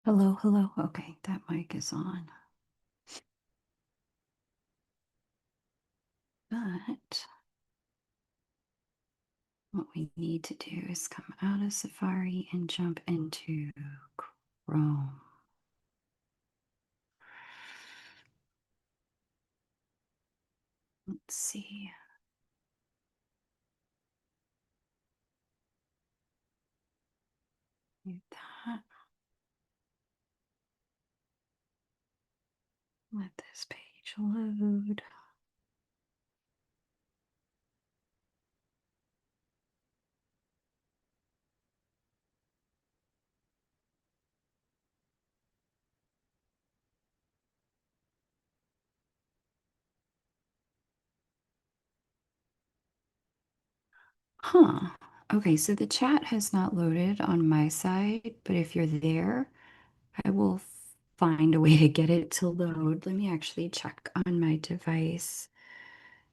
Hello, hello. Okay, that mic is on. But what we need to do is come out of Safari and jump into Chrome. Let's see. Do that. Let this page load. Huh. Okay, so the chat has not loaded on my side, but if you're there, I will find a way to get it to load. Let me actually check on my device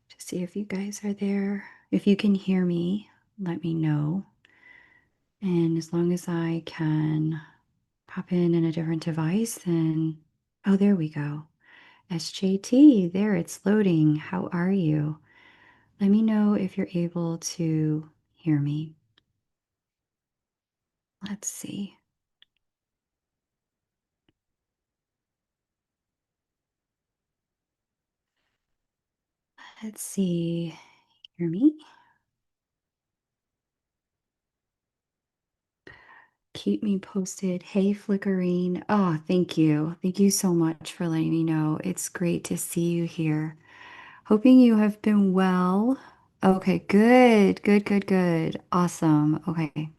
to see if you guys are there. If you can hear me, let me know. And as long as I can pop in a different device, then oh, there we go. SJT, there it's loading. How are you? Let me know if you're able to hear me. Let's see. Let's see. Hear me? Keep me posted. Hey, Flickering. Oh, thank you. Thank you so much for letting me know. It's great to see you here. Hoping you have been well. Okay, good, good, good, good. Awesome. Okay.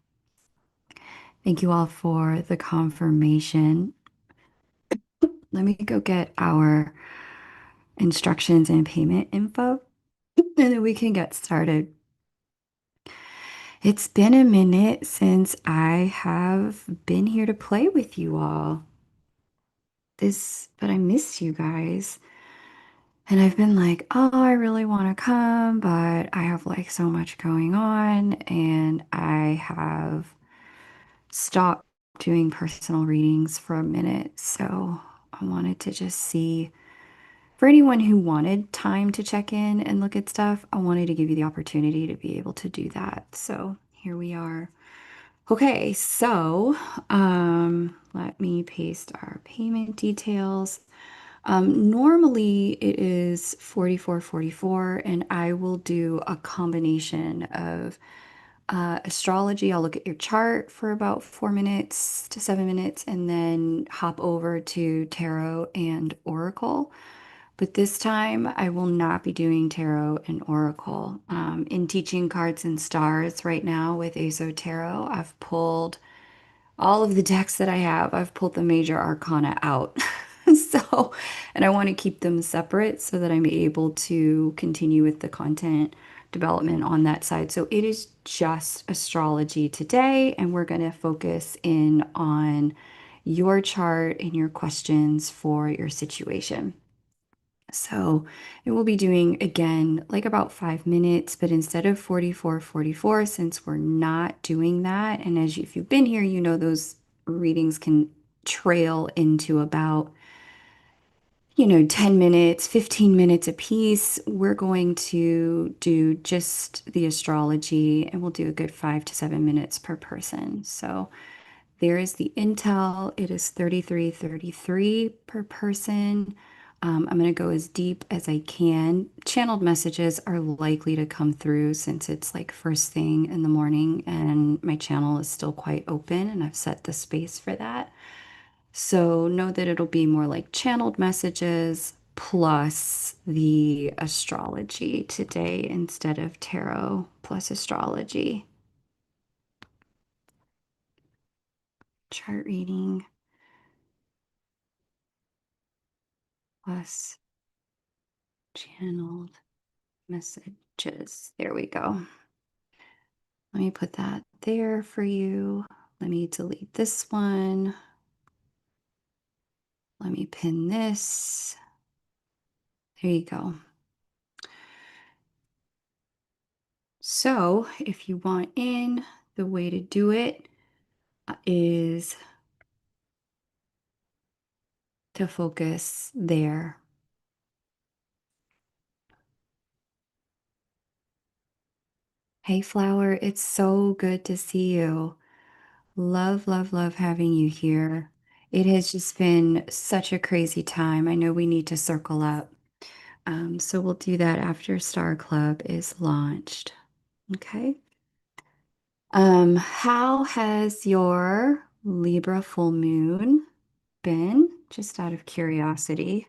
Thank you all for the confirmation. Let me go get our instructions and payment info, and then we can get started. It's been a minute since I have been here to play with you all. But I missed you guys. And I've been like, oh, I really want to come, but I have like so much going on, and I have stopped doing personal readings for a minute. So I wanted to just see for anyone who wanted time to check in and look at stuff, I wanted to give you the opportunity to be able to do that. So here we are. Okay, so let me paste our payment details. Normally it is 44.44, and I will do a combination of astrology. I'll look at your chart for about 4 minutes to 7 minutes and then hop over to tarot and oracle. But this time I will not be doing tarot and oracle. In teaching cards and stars right now with Azo Tarot, I've pulled all of the decks that I have. I've pulled the major arcana out. So, and I want to keep them separate so that I'm able to continue with the content development on that side. So it is just astrology today, and we're going to focus in on your chart and your questions for your situation. So it will be doing again like about 5 minutes, but instead of 44.44, since we're not doing that, and if you've been here, you know those readings can trail into about 10 minutes, 15 minutes a piece. We're going to do just the astrology, and we'll do a good 5 to 7 minutes per person. So there is the Intel. It is 33.33 per person. I'm going to go as deep as I can. Channeled messages are likely to come through since it's like first thing in the morning and my channel is still quite open and I've set the space for that. So know that it'll be more like channeled messages plus the astrology today instead of tarot plus astrology. Chart reading plus channeled messages. There we go. Let me put that there for you. Let me delete this one. Let me pin this. There you go. So if you want in, the way to do it is to focus there. Hey, Flower, it's so good to see you. Love, love, love having you here. It has just been such a crazy time. I know we need to circle up. So we'll do that after Star Club is launched. Okay. How has your Libra full moon been? Just out of curiosity.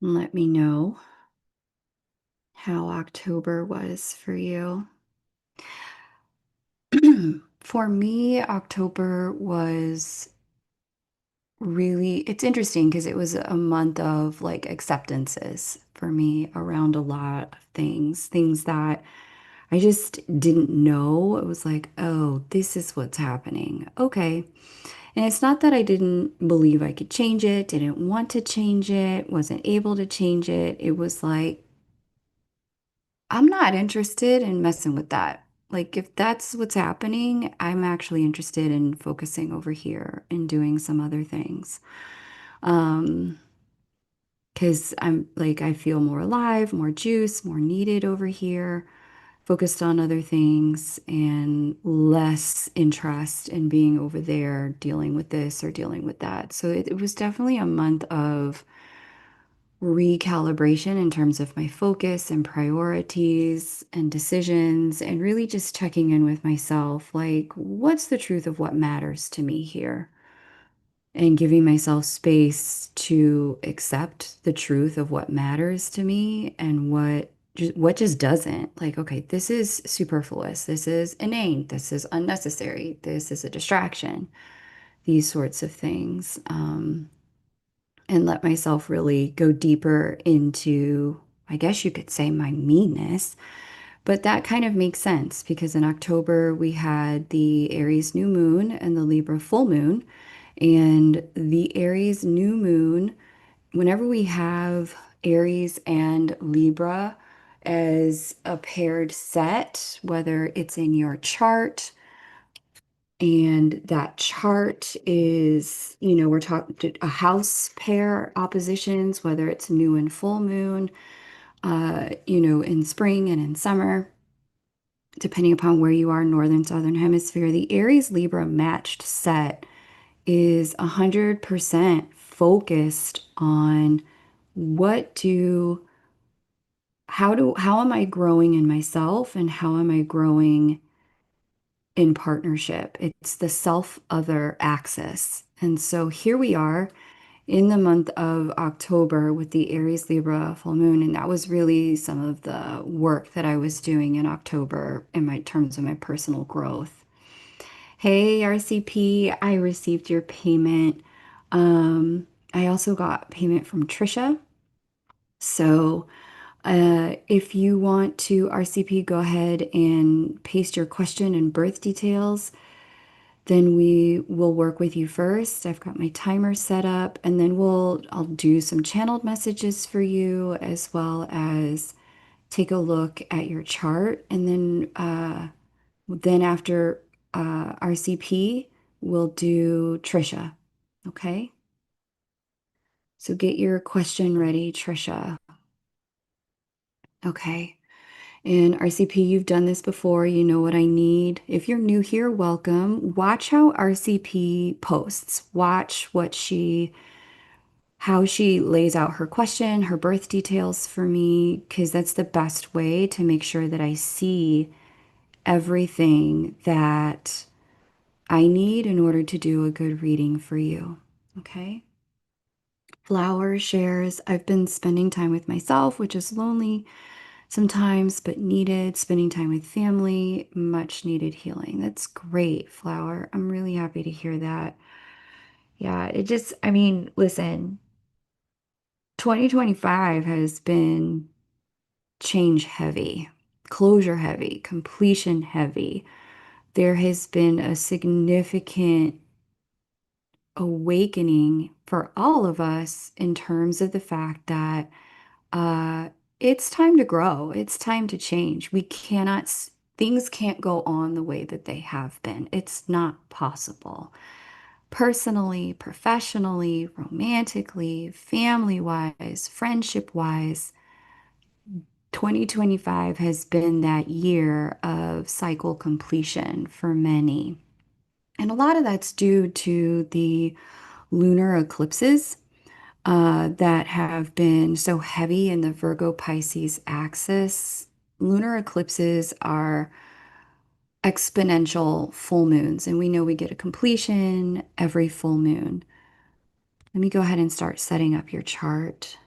Let me know how October was for you. For me, October was really, it's interesting because it was a month of like acceptances for me around a lot of things, things that I just didn't know. It was like, oh, this is what's happening. Okay. And it's not that I didn't believe I could change it, didn't want to change it, wasn't able to change it. It was like, I'm not interested in messing with that. Like, if that's what's happening, I'm actually interested in focusing over here and doing some other things. Um, because I'm like, I feel more alive, more juice, more needed over here, focused on other things, and less interest in being over there dealing with this or dealing with that. So it was definitely a month of recalibration in terms of my focus and priorities and decisions, and really just checking in with myself like, what's the truth of what matters to me here? And giving myself space to accept the truth of what matters to me and what just doesn't. Like, okay, this is superfluous. This is inane. This is unnecessary. This is a distraction. These sorts of things. And let myself really go deeper into, I guess you could say, my meanness. But that kind of makes sense because in October we had the Aries new moon and the Libra full moon. And the Aries new moon, whenever we have Aries and Libra as a paired set, whether it's in your chart, and that chart is, we're talking a house pair oppositions, whether it's new and full moon, in spring and in summer, depending upon where you are, northern, southern hemisphere, the Aries Libra matched set is 100% focused on what do, how am I growing in myself and how am I growing in partnership? It's the self-other axis. And so here we are in the month of October with the Aries Libra full moon. And that was really some of the work that I was doing in October in my terms of my personal growth. Hey, RCP, I received your payment. I also got payment from Trisha. So if you want to RCP, go ahead and paste your question and birth details. Then we will work with you first. I've got my timer set up, and then I'll do some channeled messages for you as well as take a look at your chart. And then after RCP, we'll do Trisha. Okay? So get your question ready, Trisha. Okay. And RCP, you've done this before. You know what I need. If you're new here, welcome. Watch how RCP posts. Watch how she lays out her question, her birth details for me, because that's the best way to make sure that I see everything that I need in order to do a good reading for you. Okay? Flower shares, I've been spending time with myself, which is lonely sometimes, but needed. Spending time with family, much needed healing. That's great, Flower. I'm really happy to hear that. Yeah, I mean, listen, 2025 has been change heavy, closure heavy, completion heavy. There has been a significant awakening for all of us in terms of the fact that uh, it's time to grow. It's time to change. Things can't go on the way that they have been. It's not possible. Personally, professionally, romantically, family-wise, friendship-wise, 2025 has been that year of cycle completion for many. And a lot of that's due to the lunar eclipses that have been so heavy in the Virgo Pisces axis. Lunar eclipses are exponential full moons, and we know we get a completion every full moon. Let me go ahead and start setting up your chart.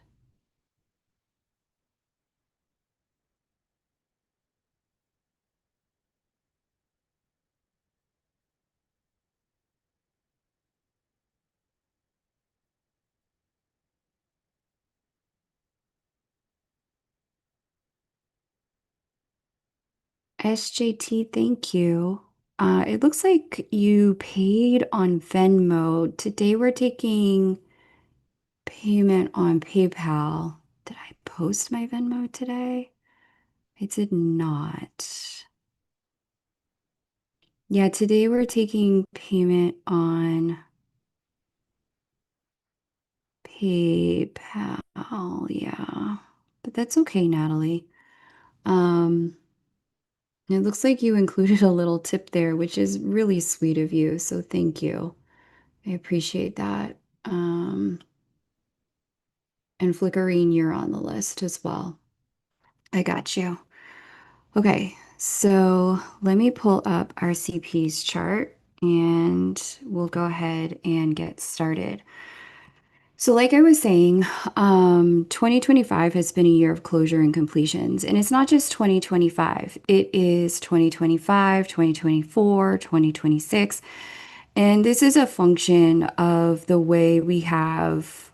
SJT, thank you. It looks like you paid on Venmo. Today we're taking payment on PayPal. Did I post my Venmo today? I did not. Yeah, today we're taking payment on PayPal. Yeah, but that's okay, Natalie. Um, it looks like you included a little tip there, which is really sweet of you. So thank you. I appreciate that. And Flickerine, you're on the list as well. I got you. Okay, so let me pull up our CP's chart and we'll go ahead and get started. So, like I was saying, 2025 has been a year of closure and completions. And it's not just 2025, it is 2025, 2024, 2026. And this is a function of the way we have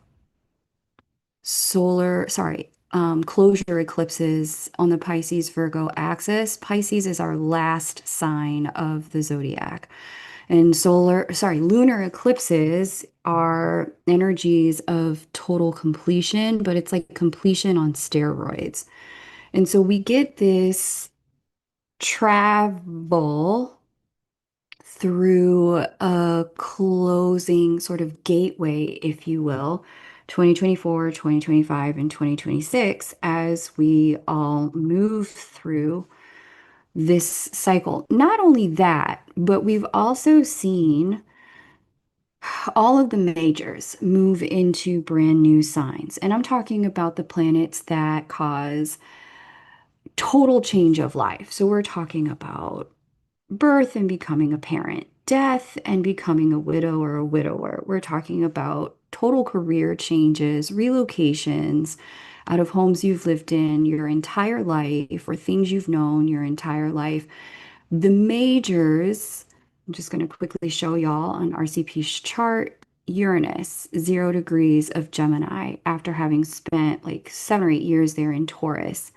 closure eclipses on the Pisces Virgo axis. Pisces is our last sign of the zodiac. And lunar eclipses are energies of total completion, but it's like completion on steroids. And so we get this travel through a closing sort of gateway, if you will, 2024, 2025, and 2026 as we all move through this cycle. Not only that, but we've also seen all of the majors move into brand new signs. And I'm talking about the planets that cause total change of life. So we're talking about birth and becoming a parent, death and becoming a widow or a widower. We're talking about total career changes, relocations out of homes you've lived in your entire life or things you've known your entire life. The majors, I'm just going to quickly show y'all on RCP's chart. Uranus, 0 degrees of Gemini, after having spent like 7 or 8 years there in Taurus.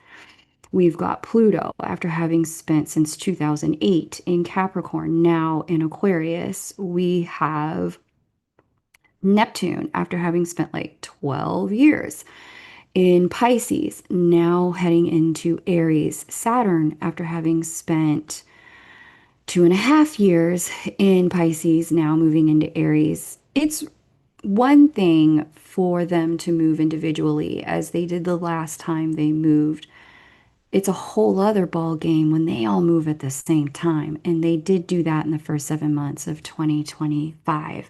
We've got Pluto after having spent since 2008 in Capricorn, now in Aquarius. We have Neptune after having spent like 12 years in Pisces, now heading into Aries. Saturn after having spent 2.5 years in Pisces, now moving into Aries. It's one thing for them to move individually as they did the last time they moved. It's a whole other ball game when they all move at the same time. And they did do that in the first 7 months of 2025.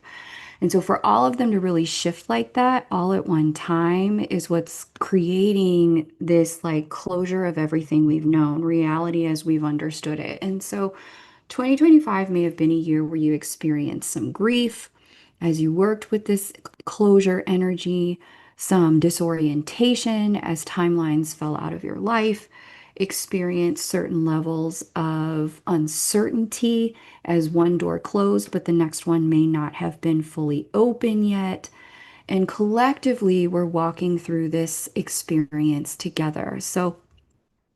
And so for all of them to really shift like that all at one time is what's creating this like closure of everything we've known, reality as we've understood it. And so 2025 may have been a year where you experienced some grief as you worked with this closure energy, some disorientation as timelines fell out of your life, experienced certain levels of uncertainty as one door closed, but the next one may not have been fully open yet. And collectively, we're walking through this experience together. So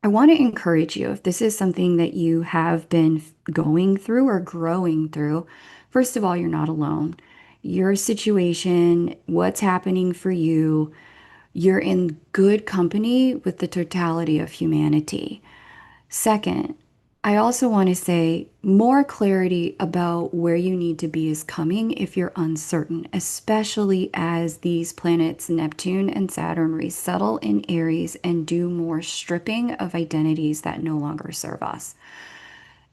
I want to encourage you, if this is something that you have been going through or growing through, first of all, you're not alone. Your situation, what's happening for you, you're in good company with the totality of humanity. Second, I also want to say more clarity about where you need to be is coming if you're uncertain, especially as these planets, Neptune and Saturn, resettle in Aries and do more stripping of identities that no longer serve us.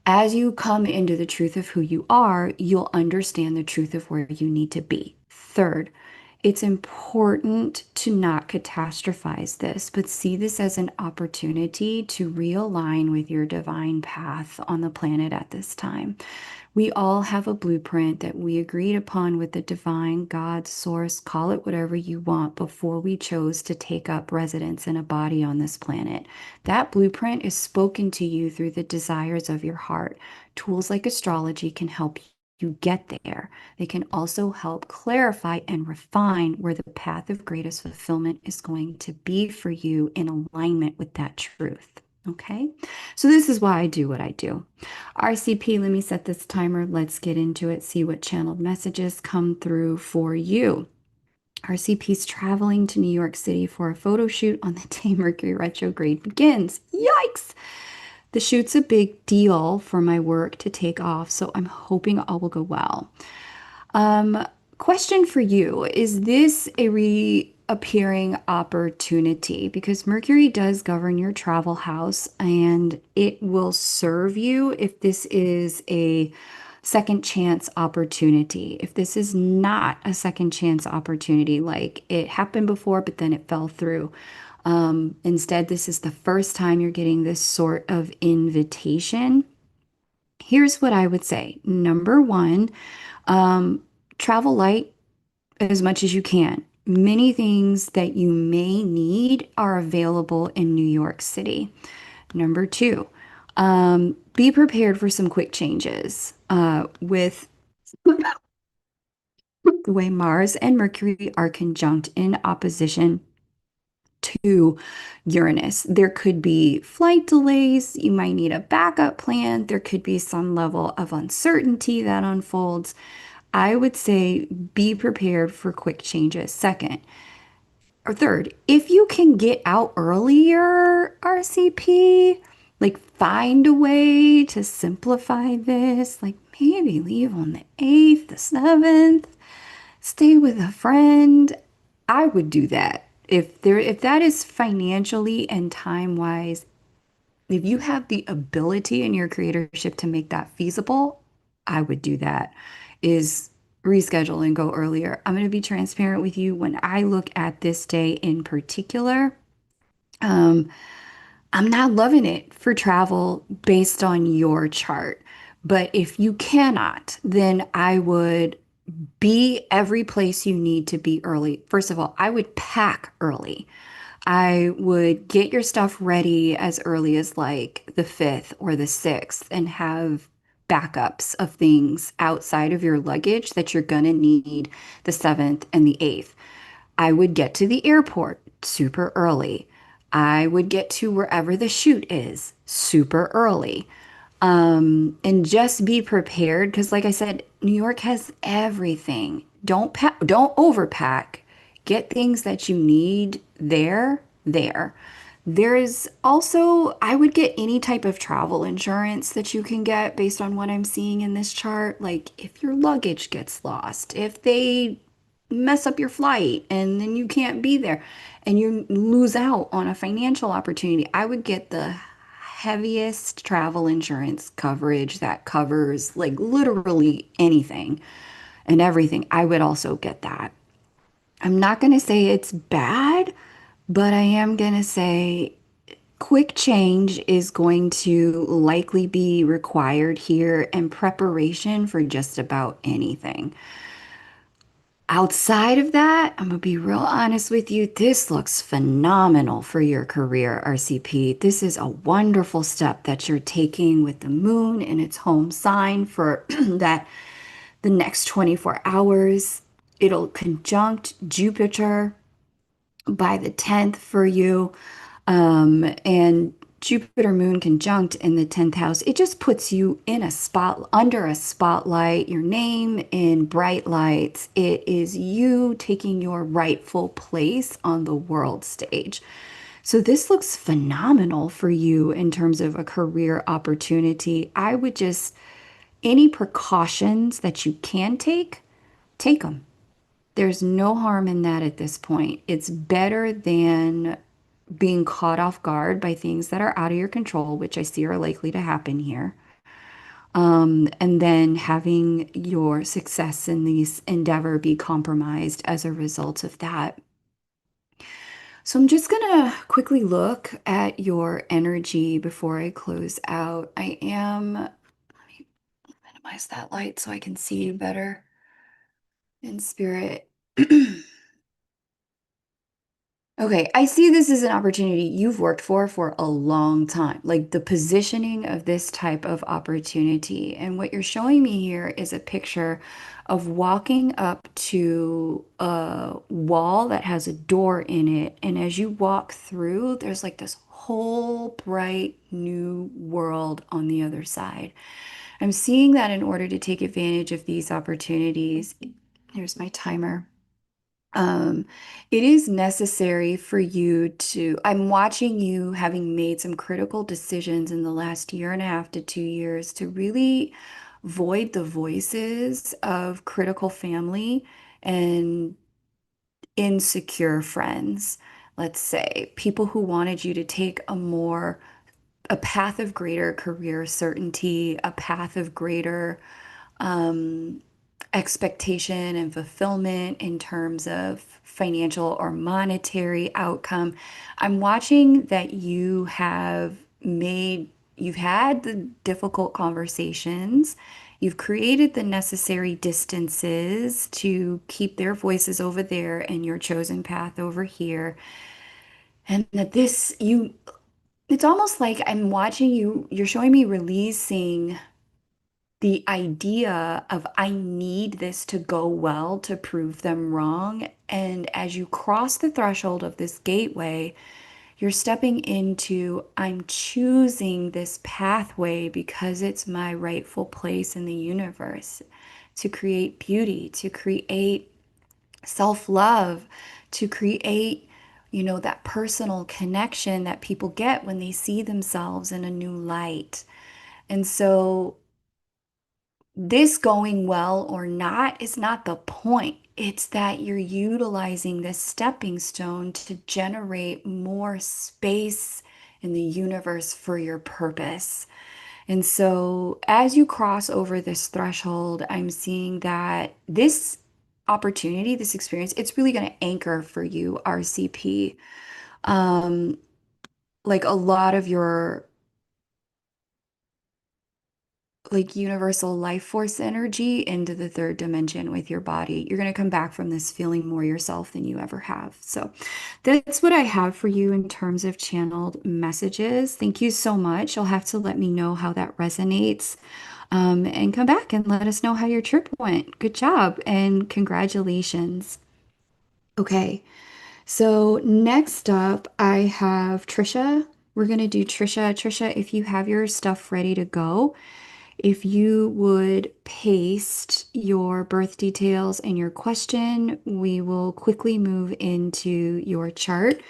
As you come into the truth of who you are, you'll understand the truth of where you need to be. Third, it's important to not catastrophize this, but see this as an opportunity to realign with your divine path on the planet at this time. We all have a blueprint that we agreed upon with the divine God source, call it whatever you want, before we chose to take up residence in a body on this planet. That blueprint is spoken to you through the desires of your heart. Tools like astrology can help you get there. They can also help clarify and refine where the path of greatest fulfillment is going to be for you in alignment with that truth. Okay, so this is why I do what I do. RCP, let me set this timer. Let's get into it, see what channeled messages come through for you. RCP's traveling to New York City for a photo shoot on the day Mercury retrograde begins. Yikes! The shoot's a big deal for my work to take off, so I'm hoping all will go well. Um, Question for you. Is this a reappearing opportunity? Because Mercury does govern your travel house and it will serve you if this is a second chance opportunity. If this is not a second chance opportunity, like it happened before, but then it fell through. Instead, this is the first time you're getting this sort of invitation. Here's what I would say. Number one, um, travel light as much as you can. Many things that you may need are available in New York City. Number two, be prepared for some quick changes with the way Mars and Mercury are conjunct in opposition to Uranus. There could be flight delays. You might need a backup plan. There could be some level of uncertainty that unfolds. I would say be prepared for quick changes. Second, or third, if you can get out earlier, RCP, like find a way to simplify this, like maybe leave on the 8th, the 7th, stay with a friend. I would do that. If that is financially and time-wise, if you have the ability in your creatorship to make that feasible, I would do that. Is reschedule and go earlier. I'm going to be transparent with you. When I look at this day in particular, um, I'm not loving it for travel based on your chart. But if you cannot, then I would be every place you need to be early. First of all, I would pack early. I would get your stuff ready as early as like the 5th or the 6th and have backups of things outside of your luggage that you're gonna need the 7th and the 8th. I would get to the airport super early. I would get to wherever the shoot is super early. And just be prepared because, like I said, New York has everything. Don't overpack. Get things that you need there. There's also, I would get any type of travel insurance that you can get based on what I'm seeing in this chart. Like if your luggage gets lost, if they mess up your flight and then you can't be there and you lose out on a financial opportunity, I would get the heaviest travel insurance coverage that covers like literally anything and everything. I would also get that. I'm not going to say it's bad, but I am going to say quick change is going to likely be required here and preparation for just about anything. Outside of that, I'm gonna be real honest with you. This looks phenomenal for your career, RCP. This is a wonderful step that you're taking with the moon in its home sign for that the next 24 hours. It'll conjunct Jupiter by the 10th for you. And Jupiter Moon conjunct in the 10th house, it just puts you in a spot, under a spotlight, your name in bright lights. It is you taking your rightful place on the world stage. So this looks phenomenal for you in terms of a career opportunity. I would just, any precautions that you can take them. There's no harm in that at this point. It's better than being caught off guard by things that are out of your control, which I see are likely to happen here. And then having your success in these endeavor be compromised as a result of that. So I'm just gonna quickly look at your energy before I close out. Let me minimize that light so I can see you better in spirit. Okay, I see this as an opportunity you've worked for a long time, like the positioning of this type of opportunity. And what you're showing me here is a picture of walking up to a wall that has a door in it. And as you walk through, there's like this whole bright new world on the other side. I'm seeing that in order to take advantage of these opportunities. Here's my timer. Um, it is necessary for you to, I'm watching you having made some critical decisions in the last year and a half to 2 years to really void the voices of critical family and insecure friends. Let's say people who wanted you to take a path of greater career certainty, a path of greater um, expectation and fulfillment in terms of financial or monetary outcome. I'm watching that you've had the difficult conversations. You've created the necessary distances to keep their voices over there and your chosen path over here. And that it's almost like I'm watching you're showing me releasing the idea of I need this to go well to prove them wrong. And as you cross the threshold of this gateway, you're stepping into I'm choosing this pathway because it's my rightful place in the universe to create beauty, to create self-love, to create, that personal connection that people get when they see themselves in a new light. And so this going well or not is not the point. It's that you're utilizing this stepping stone to generate more space in the universe for your purpose. And so, as you cross over this threshold, I'm seeing that this opportunity, this experience, it's really going to anchor for you, RCP. Um, like a lot of your like universal life force energy into the third dimension with your body. You're going to come back from this feeling more yourself than you ever have. So that's what I have for you in terms of channeled messages. Thank you so much. You'll have to let me know how that resonates. And come back and let us know how your trip went. Good job and congratulations. Okay, so next up, I have Trisha. We're going to do Trisha. Trisha, if you have your stuff ready to go, if you would paste your birth details and your question, we will quickly move into your chart.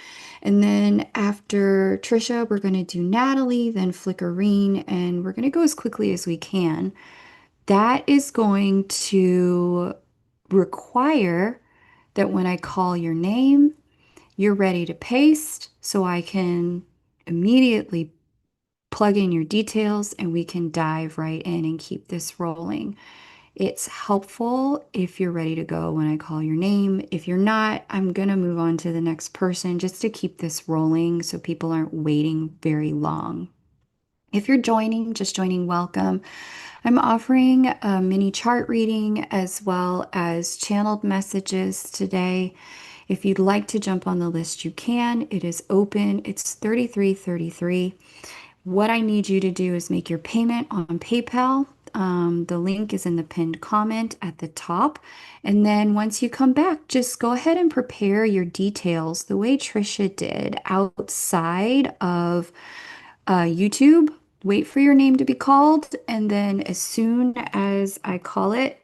And then after Trisha, we're going to do Natalie, then Flickerine, and we're going to go as quickly as we can. That is going to require that when I call your name, you're ready to paste so I can immediately plug in your details and we can dive right in and keep this rolling. It's helpful if you're ready to go when I call your name. If you're not, I'm going to move on to the next person just to keep this rolling so people aren't waiting very long. If you're joining, just joining, welcome. I'm offering a mini chart reading as well as channeled messages today. If you'd like to jump on the list, you can. It is open. It's 3333. What I need you to do is make your payment on PayPal. The link is in the pinned comment at the top. And then once you come back, just go ahead and prepare your details the way Trisha did outside of YouTube. Wait for your name to be called, and then as soon as I call it,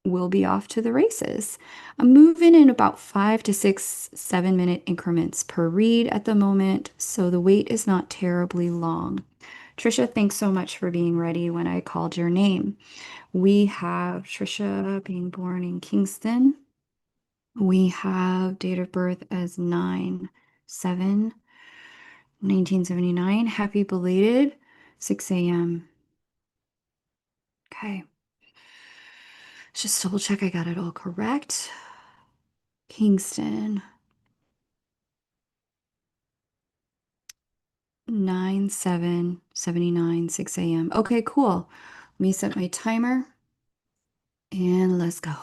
we'll be off to the races. I'm moving in about 5 to 6, 7 minute increments per read at the moment, so the wait is not terribly long. Trisha, thanks so much for being ready when I called your name. We have Trisha being born in Kingston. We have date of birth as 9/7/1979. Happy belated, 6 a.m. Okay. Let's just double check I got it all correct. Kingston, 9/7/79, 6 a.m. Okay, cool. Let me set my timer and let's go.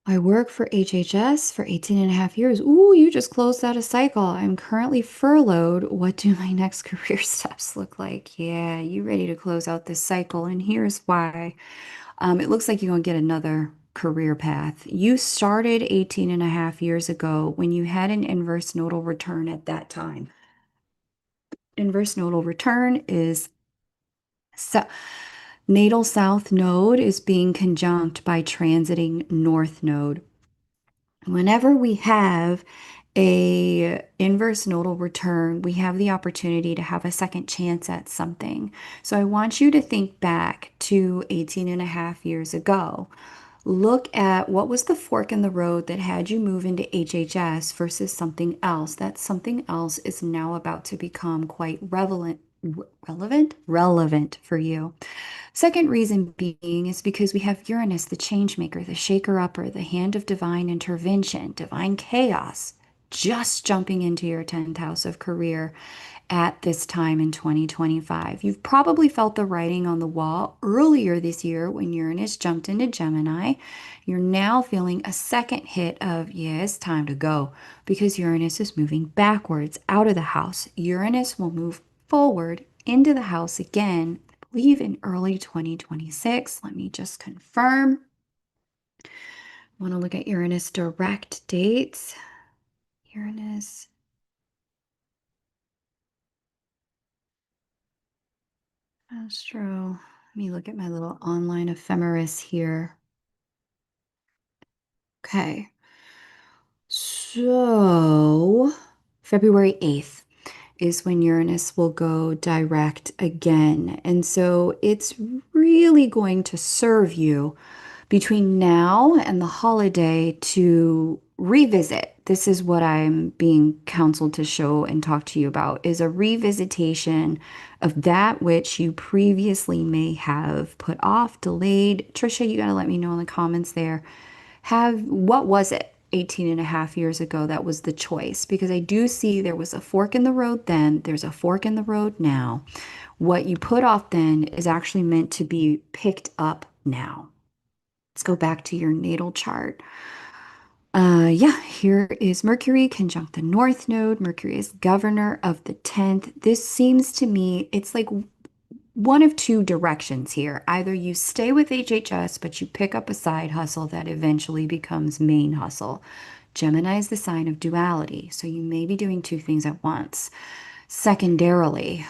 I work for HHS for 18 and a half years. Ooh, you just closed out a cycle. I'm currently furloughed. What do my next career steps look like? Yeah, you ready to close out this cycle, and here's why. It looks like you're going to get another career path. You started 18 and a half years ago when you had an inverse nodal return at that time. Inverse nodal return is so natal south node is being conjunct by transiting north node. Whenever we have a inverse nodal return, we have the opportunity to have a second chance at something. So I want you to think back to 18 and a half years ago. Look at what was the fork in the road that had you move into HHS versus something else. That something else is now about to become quite relevant for you. Second reason being is because we have Uranus, the change maker, the shaker upper, the hand of divine intervention, divine chaos, just jumping into your 10th house of career at this time in 2025. You've probably felt the writing on the wall earlier this year when Uranus jumped into Gemini. You're now feeling a second hit of, yeah, it's time to go because Uranus is moving backwards out of the house. Uranus will move forward into the house again, I believe in early 2026. Let me just confirm. Want to look at Uranus direct dates. Uranus. Astro. Let me look at my little online ephemeris here. Okay. So, February 8th is when Uranus will go direct again. And so it's really going to serve you between now and the holiday to revisit. This is what I'm being counseled to show and talk to you about is a revisitation of that which you previously may have put off, delayed. Trisha, you got to let me know in the comments there. What was it 18 and a half years ago that was the choice? Because I do see there was a fork in the road then, there's a fork in the road now. What you put off then is actually meant to be picked up now. Let's go back to your natal chart. Yeah, here is Mercury conjunct the North Node. Mercury is governor of the 10th. This seems to me, it's like one of two directions here. Either you stay with HHS, but you pick up a side hustle that eventually becomes main hustle. Gemini is the sign of duality, so you may be doing two things at once. Secondarily,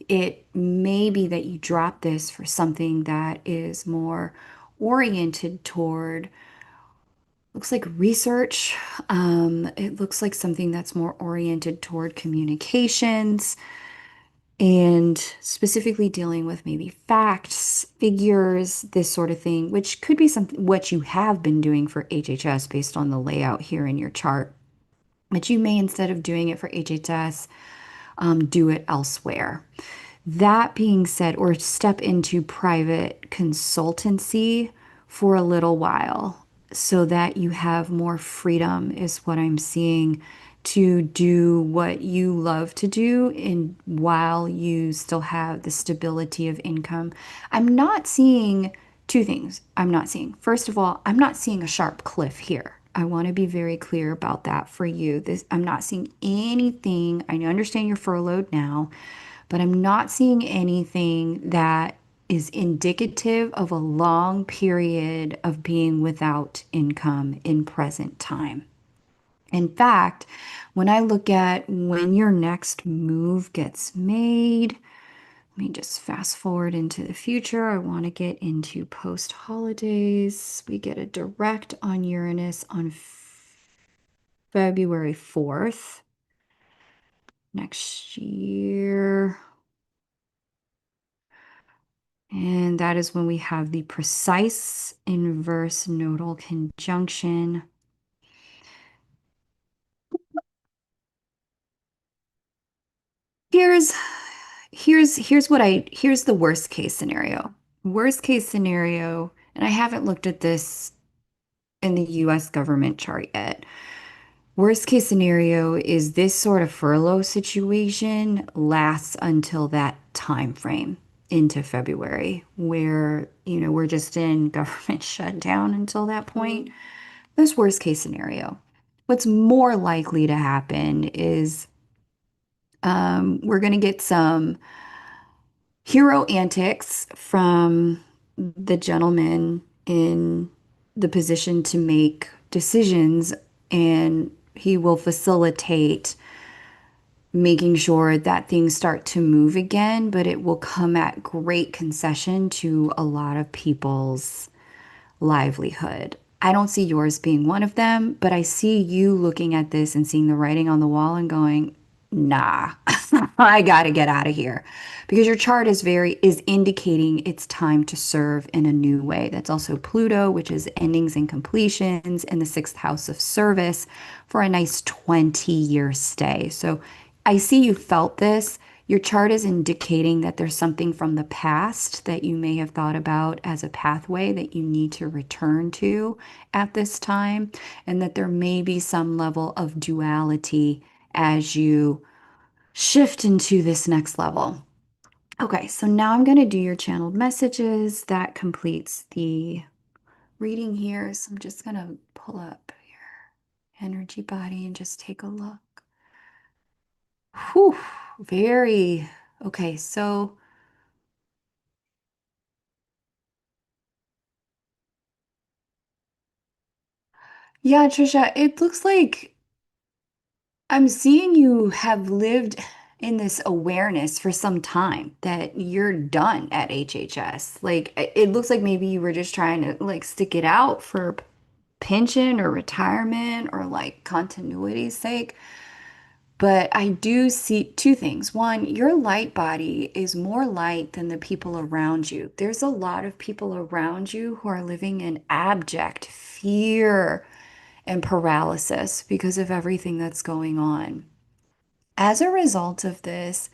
it may be that you drop this for something that is more oriented toward, looks like research. It looks like something that's more oriented toward communications and specifically dealing with maybe facts, figures, this sort of thing, which could be something what you have been doing for HHS based on the layout here in your chart. But you may, instead of doing it for HHS, do it elsewhere. That being said, or step into private consultancy for a little while so that you have more freedom, is what I'm seeing, to do what you love to do and while you still have the stability of income. I'm not seeing two things. I'm not seeing, first of all, I'm not seeing a sharp cliff here. I want to be very clear about that for you. I'm not seeing anything. I understand you're furloughed now, but I'm not seeing anything that is indicative of a long period of being without income in present time. In fact, when I look at when your next move gets made, let me just fast forward into the future. I want to get into post holidays. We get a direct on Uranus on February 4th next year. And that is when we have the precise inverse nodal conjunction. Here's here's the worst case scenario. Worst case scenario, and I haven't looked at this in the US government chart yet. Worst case scenario is this sort of furlough situation lasts until that time frame into February, where, we're just in government shutdown until that point. That's worst case scenario. What's more likely to happen is we're going to get some hero antics from the gentleman in the position to make decisions, and he will facilitate making sure that things start to move again, but it will come at great concession to a lot of people's livelihood. I don't see yours being one of them, but I see you looking at this and seeing the writing on the wall and going, nah, I gotta get out of here. Because your chart is indicating it's time to serve in a new way. That's also Pluto, which is endings and completions in the sixth house of service for a nice 20-year stay. So I see you felt this. Your chart is indicating that there's something from the past that you may have thought about as a pathway that you need to return to at this time, and that there may be some level of duality as you shift into this next level. Okay, so now I'm going to do your channeled messages. That completes the reading here. So I'm just going to pull up your energy body and just take a look. Whew, very okay. So yeah, Trisha, it looks like I'm seeing you have lived in this awareness for some time that you're done at HHS. Like it looks like maybe you were just trying to like stick it out for pension or retirement or like continuity's sake. But I do see two things. One, your light body is more light than the people around you. There's a lot of people around you who are living in abject fear and paralysis because of everything that's going on. As a result of this,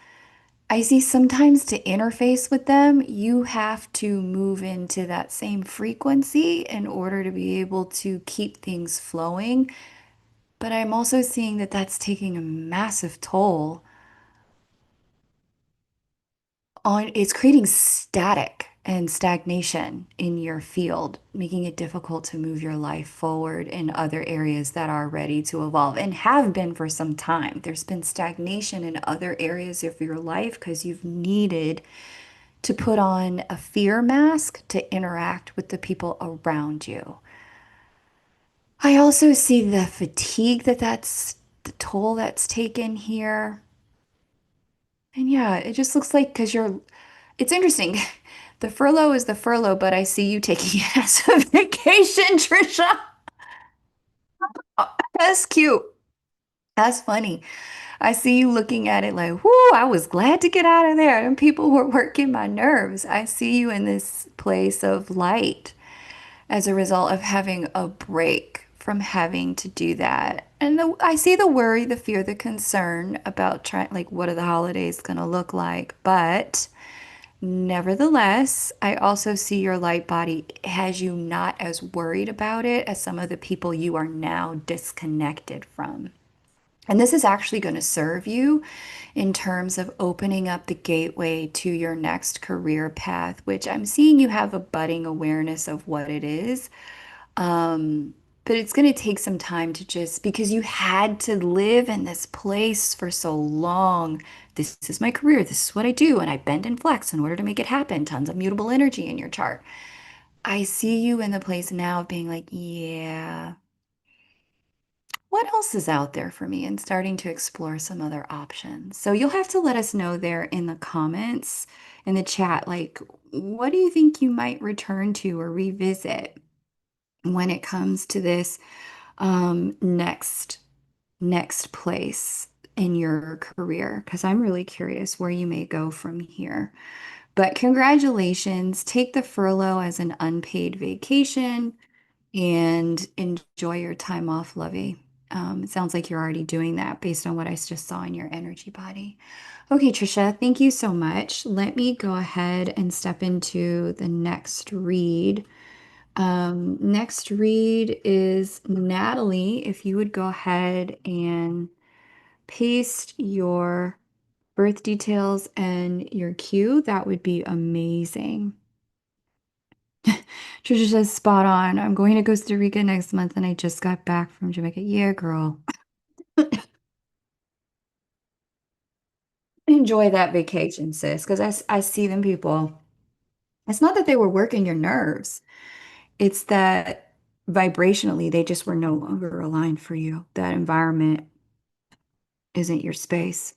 I see sometimes to interface with them, you have to move into that same frequency in order to be able to keep things flowing. But I'm also seeing that that's taking a massive toll on, it's creating static and stagnation in your field, making it difficult to move your life forward in other areas that are ready to evolve and have been for some time. There's been stagnation in other areas of your life because you've needed to put on a fear mask to interact with the people around you. I also see the fatigue that's the toll that's taken here. And yeah, it just looks like because it's interesting. The furlough is the furlough, but I see you taking it as a vacation, Trisha. Oh, that's cute. That's funny. I see you looking at it like, whoo, I was glad to get out of there. And people were working my nerves. I see you in this place of light as a result of having a break from having to do that. And I see the worry, the fear, the concern about trying, like, what are the holidays going to look like? But nevertheless, I also see your light body has you not as worried about it as some of the people you are now disconnected from. And this is actually going to serve you in terms of opening up the gateway to your next career path, which I'm seeing you have a budding awareness of what it is. But it's going to take some time to just because you had to live in this place for so long. This is my career. This is what I do. And I bend and flex in order to make it happen. Tons of mutable energy in your chart. I see you in the place now of being like, yeah, what else is out there for me? And starting to explore some other options. So you'll have to let us know there in the comments, in the chat, like, what do you think you might return to or revisit when it comes to this next place in your career? Because I'm really curious where you may go from here. But congratulations, take the furlough as an unpaid vacation and enjoy your time off, Lovey. It sounds like you're already doing that based on what I just saw in your energy body. Okay, Trisha, thank you so much. Let me go ahead and step into the next read. Next read is Natalie. If you would go ahead and paste your birth details and your cue, that would be amazing. Trisha says spot on. I'm going to Costa Rica next month and I just got back from Jamaica. Yeah, girl. Enjoy that vacation, sis, because I see them people. It's not that they were working your nerves. It's that vibrationally they just were no longer aligned for you. That environment isn't your space.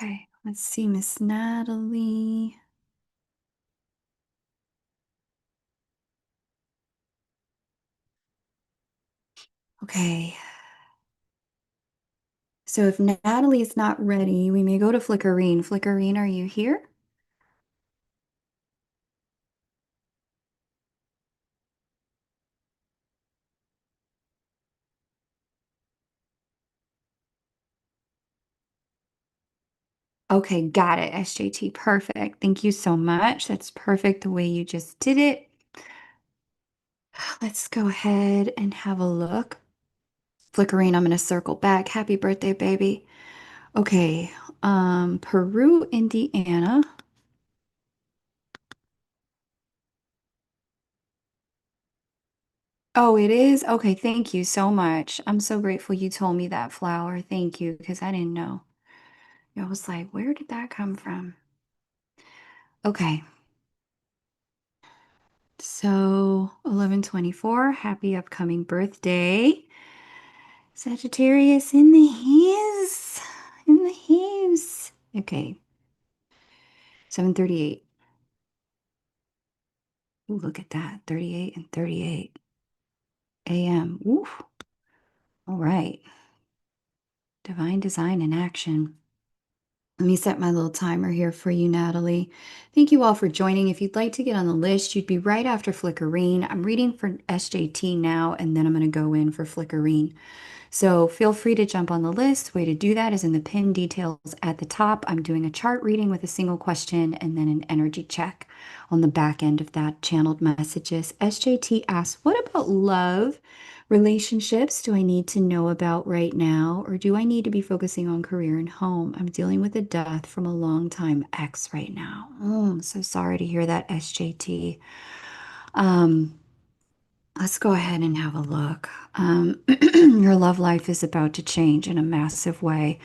Okay, let's see, Miss Natalie. Okay, so if Natalie's not ready, we may go to Flickerine. Flickerine, are you here? Okay, got it, SJT. Perfect. Thank you so much. That's perfect the way you just did it. Let's go ahead and have a look. Flickering, I'm going to circle back. Happy birthday, baby. Okay, Peru, Indiana. Oh, it is? Okay, thank you so much. I'm so grateful you told me that flower. Thank you, because I didn't know. I was like, where did that come from? Okay, so 11/24, happy upcoming birthday. Sagittarius in the house. In the house. Okay, 7:38. Ooh, look at that. 38 and 38 a.m. Ooh, all right. Divine design in action. Let me set my little timer here for you, Natalie. Thank you all for joining. If you'd like to get on the list, you'd be right after Flickerine. I'm reading for SJT now, and then I'm going to go in for Flickerine. So feel free to jump on the list. Way to do that is in the pin details at the top. I'm doing a chart reading with a single question and then an energy check on the back end of that channeled messages. SJT asks, what about love? Relationships do I need to know about right now, or do I need to be focusing on career and home? I'm dealing with a death from a longtime ex right now. Oh, I'm so sorry to hear that, SJT. Um, let's go ahead and have a look. Your love life is about to change in a massive way.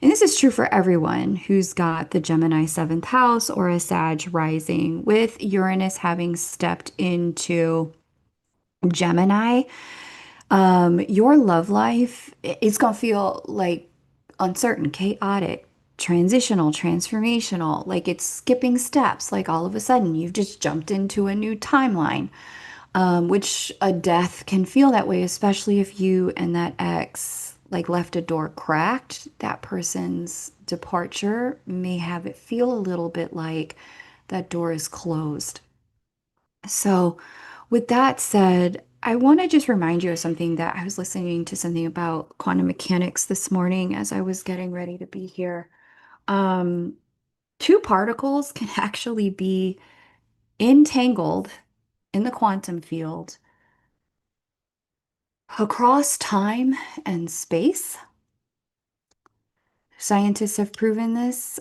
And this is true for everyone who's got the Gemini seventh house or a Sag rising, with Uranus having stepped into Gemini. Your love life, it's gonna feel like uncertain, chaotic, transitional, transformational, like it's skipping steps, like all of a sudden you've just jumped into a new timeline, which a death can feel that way, especially if you and that ex like left a door cracked. That person's departure may have it feel a little bit like that door is closed. So, with that said, I want to just remind you of something that I was listening to something about quantum mechanics this morning as I was getting ready to be here. Um, Two particles can actually be entangled in the quantum field across time and space. Scientists have proven this.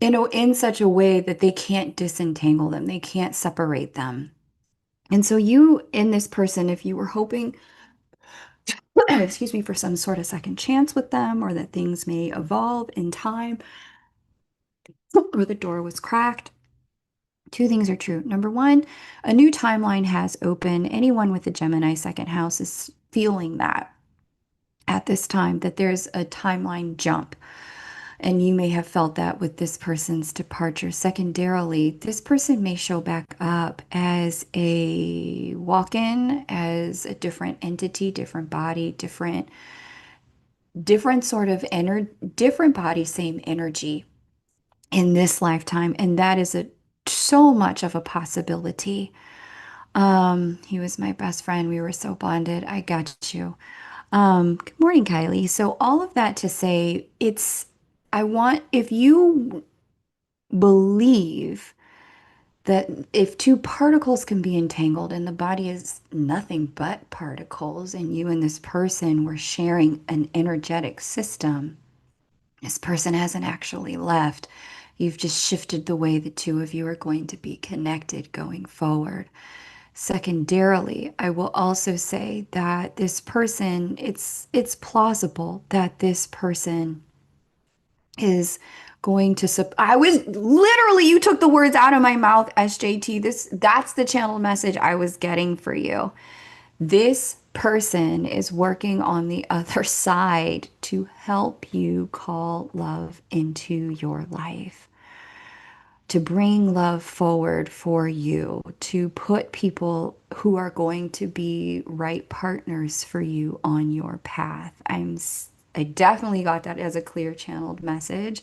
in such a way that they can't disentangle them, they can't separate them. And so you in this person, if you were hoping, excuse me, for some sort of second chance with them, or that things may evolve in time, or the door was cracked, two things are true. Number one, a new timeline has opened. Anyone with a Gemini second house is feeling that at this time, that there's a timeline jump. And you may have felt that with this person's departure. Secondarily, this person may show back up as a walk-in, as a different entity, different body, different sort of energy, different body, same energy in this lifetime. And that is a so much of a possibility. He was my best friend. We were so bonded. I got you. Good morning, Kylie. So all of that to say, I want, if you believe that if two particles can be entangled and the body is nothing but particles, and you and this person were sharing an energetic system, this person hasn't actually left. You've just shifted the way the two of you are going to be connected going forward. Secondarily, I will also say that this person, it's plausible that this person is going to I was literally, you took the words out of my mouth, SJT. That's the channeled message I was getting for you. This person is working on the other side to help you call love into your life, to bring love forward for you, to put people who are going to be right partners for you on your path. I definitely got that as a clear channeled message.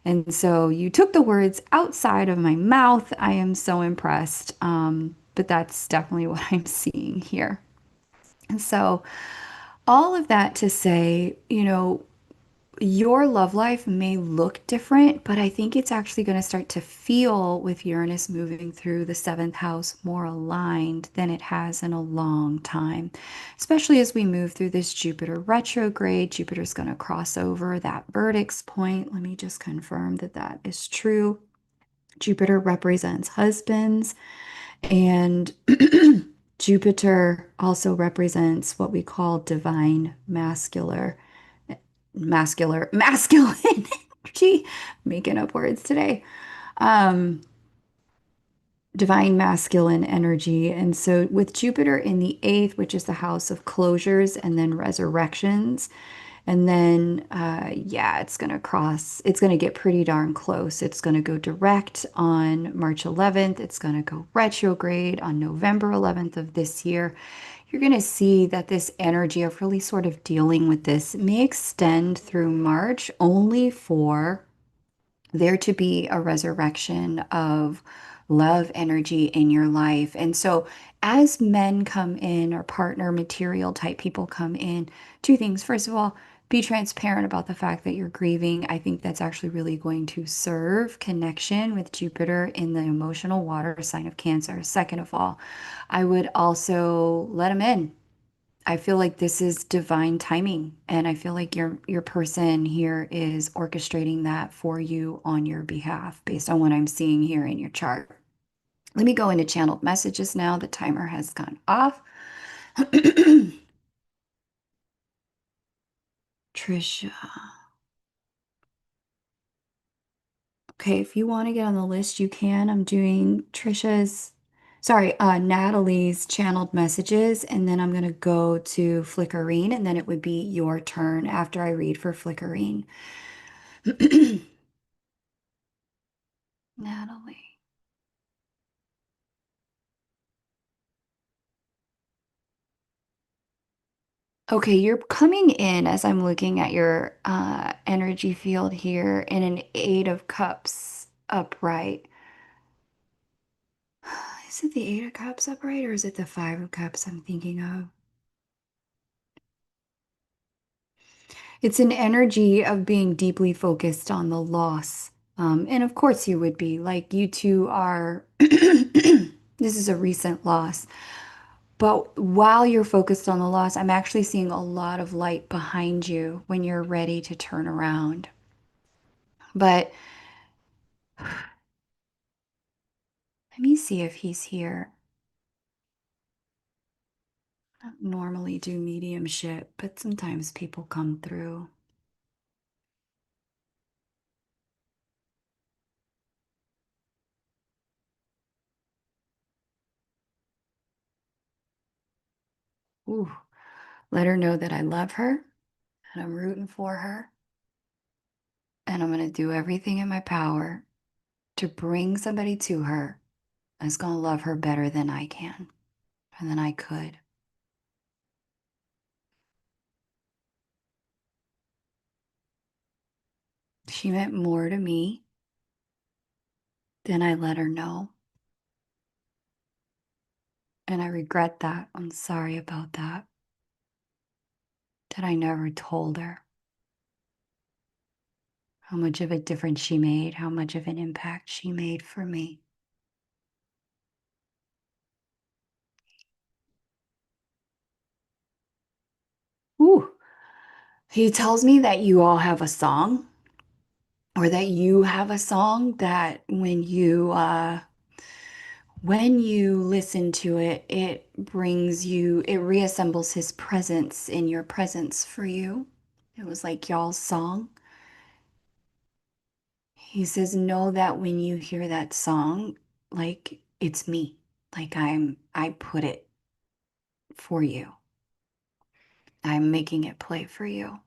And so you took the words outside of my mouth. I am so impressed. But that's definitely what I'm seeing here. And so all of that to say, your love life may look different, but I think it's actually going to start to feel, with Uranus moving through the seventh house, more aligned than it has in a long time, especially as we move through this Jupiter retrograde. Jupiter's going to cross over that vertex point. Let me just confirm that that is true. Jupiter represents husbands, and Jupiter also represents what we call divine masculine energy, making up words today. Um, Divine masculine energy. And so with Jupiter in the eighth, which is the house of closures and then resurrections, and then yeah, it's gonna get pretty darn close. It's gonna go direct on March 11th. It's gonna go retrograde on November 11th of this year. You're gonna see that this energy of really sort of dealing with this may extend through March, only for there to be a resurrection of love energy in your life. And so, as men come in, or partner material type people come in, two things. First of all, be transparent about the fact that you're grieving. I think that's actually really going to serve connection with Jupiter in the emotional water sign of Cancer. Second of all, I would also let them in. I feel like this is divine timing, and I feel like your person here is orchestrating that for you on your behalf based on what I'm seeing here in your chart. Let me go into channeled messages now. The timer has gone off. Trisha. Okay, if you want to get on the list, you can. I'm doing Natalie's channeled messages, and then I'm going to go to Flickerine, and then it would be your turn after I read for Flickerine. Natalie. Okay, you're coming in, as I'm looking at your energy field here, in an Eight of Cups upright. Is it the Eight of Cups upright, or is it the Five of Cups I'm thinking of? It's an energy of being deeply focused on the loss. And of course you would be, like, you two are, this is a recent loss. But while you're focused on the loss, I'm actually seeing a lot of light behind you when you're ready to turn around. But Let me see if he's here. I don't normally do mediumship, but sometimes people come through. Ooh, let her know that I love her and I'm rooting for her. And I'm going to do everything in my power to bring somebody to her that's going to love her better than I can and than I could. She meant more to me than I let her know. And I regret that. I'm sorry about that. That I never told her how much of a difference she made, how much of an impact she made for me. Ooh, he tells me that you all have a song or that you have a song that when you listen to it, it brings you, it reassembles his presence in your presence for you. It was like y'all's song. He says, know that when you hear that song, like it's me. Like I put it for you. I'm making it play for you.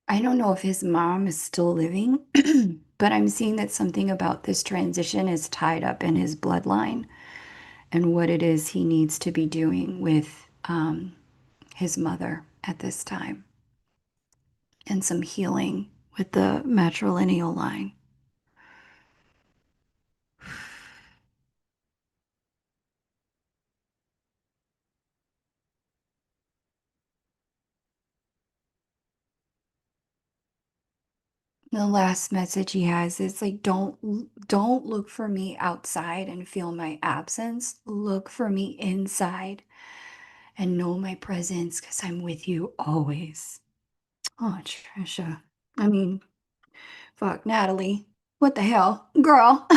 I don't know if his mom is still living, but I'm seeing that something about this transition is tied up in his bloodline and what it is he needs to be doing with his mother at this time and some healing with the matrilineal line. The last message he has is like, don't look for me outside and feel my absence. Look for me inside and know my presence because I'm with you always. Oh, Trisha. I mean, fuck, Natalie. What the hell? Girl.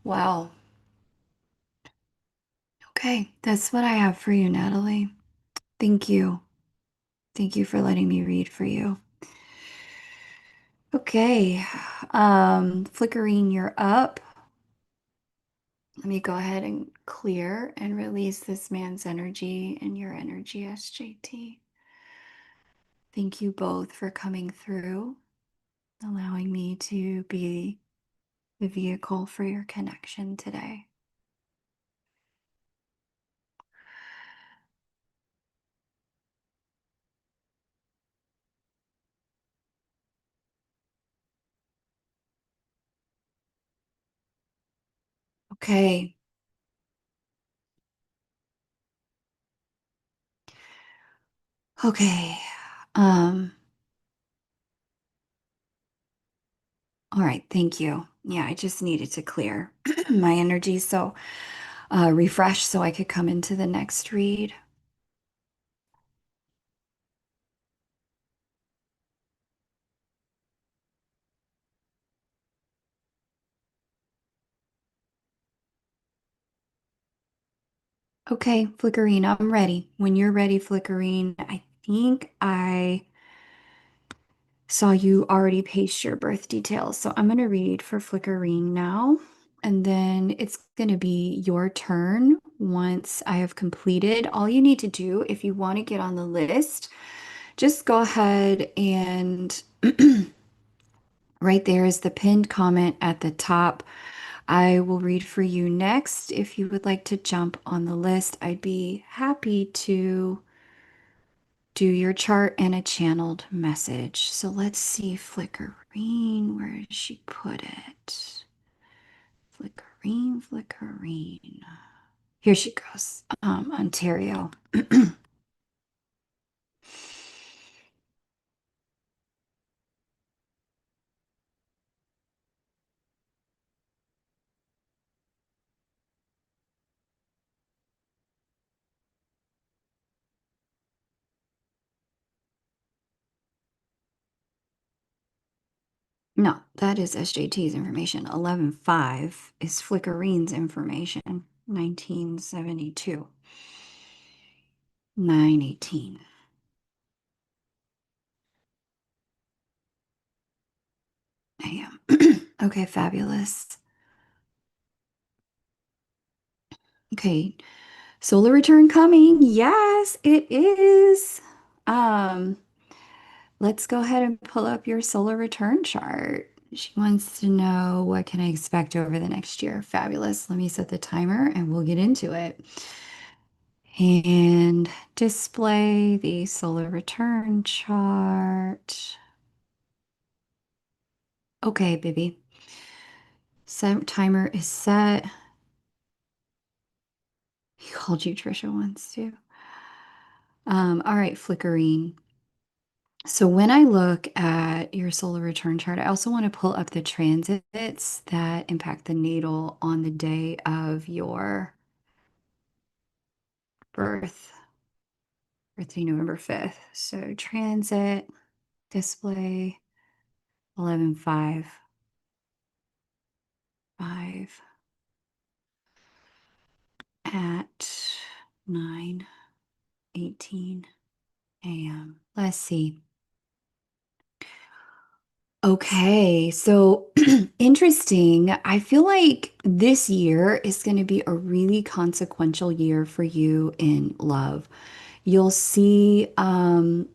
Wow. Okay, that's what I have for you, Natalie. Thank you. Thank you for letting me read for you. Okay. Flickering, you're up. Let me go ahead and clear and release this man's energy and your energy, SJT. Thank you both for coming through, allowing me to be the vehicle for your connection today. Okay. Okay. Um, all right, thank you. Yeah, I just needed to clear my energy so refresh so I could come into the next read. Okay, Flickerine, I'm ready. When you're ready, Flickerine, I think I saw you already paste your birth details. So I'm going to read for Flickerine now. And then it's going to be your turn once I have completed. All you need to do, if you want to get on the list, just go ahead and right there is the pinned comment at the top. I will read for you next. If you would like to jump on the list, I'd be happy to do your chart and a channeled message. So let's see, Flickerine, where did she put it? Flickerine, Flickerine. Here she goes. Ontario. No, that is SJT's information. 11.5 is Flickerine's information. 1972. 9:18 a.m. Okay, fabulous. Okay, solar return coming. Yes, it is. Um, let's go ahead and pull up your solar return chart. She wants to know what can I expect over the next year. Fabulous. Let me set the timer and we'll get into it. And display the solar return chart. Okay, baby. Set timer is set. He called you Trisha once too. All right, Flickering. So when I look at your solar return chart, I also want to pull up the transits that impact the natal on the day of your birth, birthday November 5th. So transit, display, 11.5, 5 at 9:18 a.m. Let's see. Okay, so interesting. I feel like this year is going to be a really consequential year for you in love. You'll see on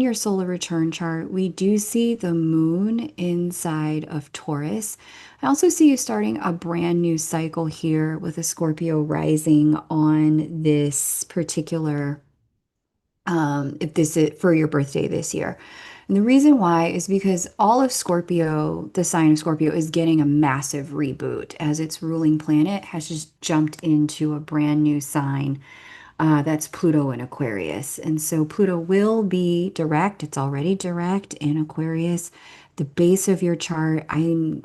your solar return chart, we do see the moon inside of Taurus. I also see you starting a brand new cycle here with a Scorpio rising on this particular if this is for your birthday this year. And the reason why is because all of Scorpio, the sign of Scorpio, is getting a massive reboot as its ruling planet has just jumped into a brand new sign. That's Pluto in Aquarius. And so Pluto will be direct. It's already direct in Aquarius. The base of your chart, I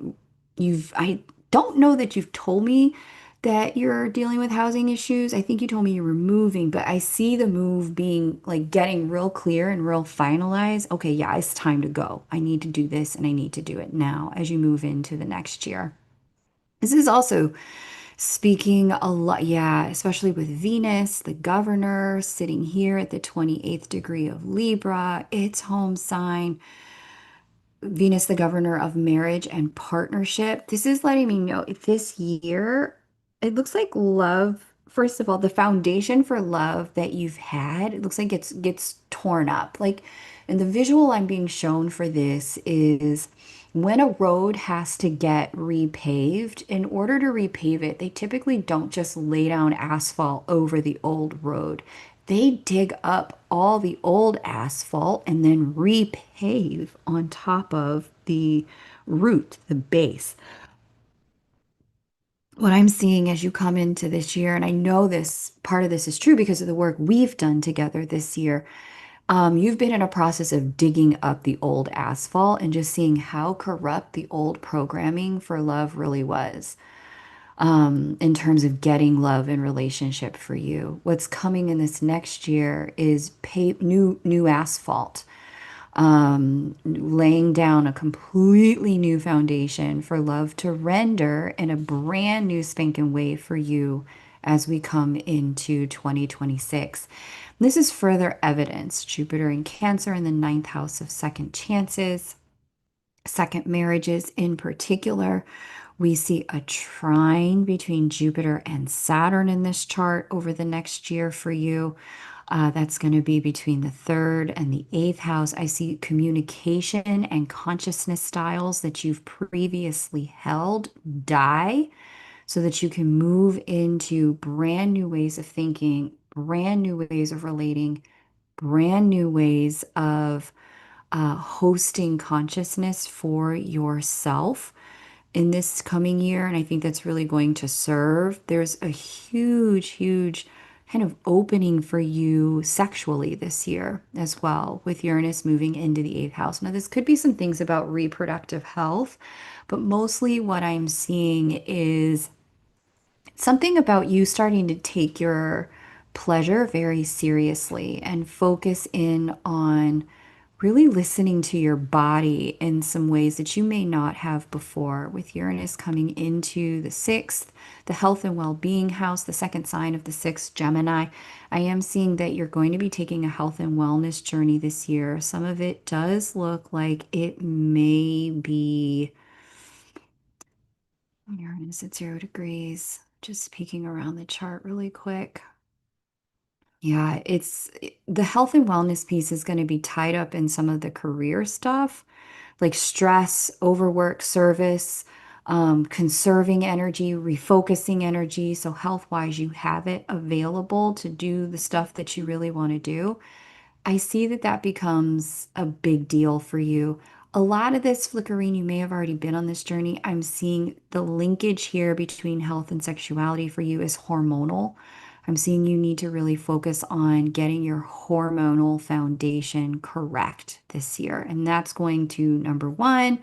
don't know that you've told me that you're dealing with housing issues. I think you told me you were moving, but I see the move being like getting real clear and real finalized. Okay, yeah, it's time to go. I need to do this and I need to do it now as you move into the next year. This is also speaking a lot, yeah, especially with Venus, the governor, sitting here at the 28th degree of Libra, its home sign. Venus, the governor of marriage and partnership. This is letting me know if this year, it looks like love, first of all, the foundation for love that you've had, it looks like it's gets torn up. Like, and the visual I'm being shown for this is when a road has to get repaved, in order to repave it, they typically don't just lay down asphalt over the old road. They dig up all the old asphalt and then repave on top of the root, the base. What I'm seeing as you come into this year, and I know this part of this is true because of the work we've done together this year, you've been in a process of digging up the old asphalt and just seeing how corrupt the old programming for love really was in terms of getting love and relationship for you. What's coming in this next year is new asphalt, laying down a completely new foundation for love to render in a brand new spanking way for you as we come into 2026. This is further evidence. Jupiter in Cancer in the ninth house of second chances, second marriages in particular. We see a trine between Jupiter and Saturn in this chart over the next year for you. That's going to be between the third and the eighth house. I see communication and consciousness styles that you've previously held die so that you can move into brand new ways of thinking, brand new ways of relating, brand new ways of hosting consciousness for yourself in this coming year. And I think that's really going to serve. There's a huge, huge kind of opening for you sexually this year as well, with Uranus moving into the eighth house. Now, this could be some things about reproductive health, but mostly what I'm seeing is something about you starting to take your pleasure very seriously and focus in on really listening to your body in some ways that you may not have before. With Uranus coming into the sixth, the health and well-being house, the second sign of the sixth, Gemini, I am seeing that you're going to be taking a health and wellness journey this year. Some of it does look like it may be Uranus at 0 degrees. Just peeking around the chart really quick. Yeah, the health and wellness piece is going to be tied up in some of the career stuff, like stress, overwork, service, conserving energy, refocusing energy. So health-wise, you have it available to do the stuff that you really want to do. I see that that becomes a big deal for you. A lot of this flickering, you may have already been on this journey. I'm seeing the linkage here between health and sexuality for you is hormonal. I'm seeing you need to really focus on getting your hormonal foundation correct this year. And that's going to, number one,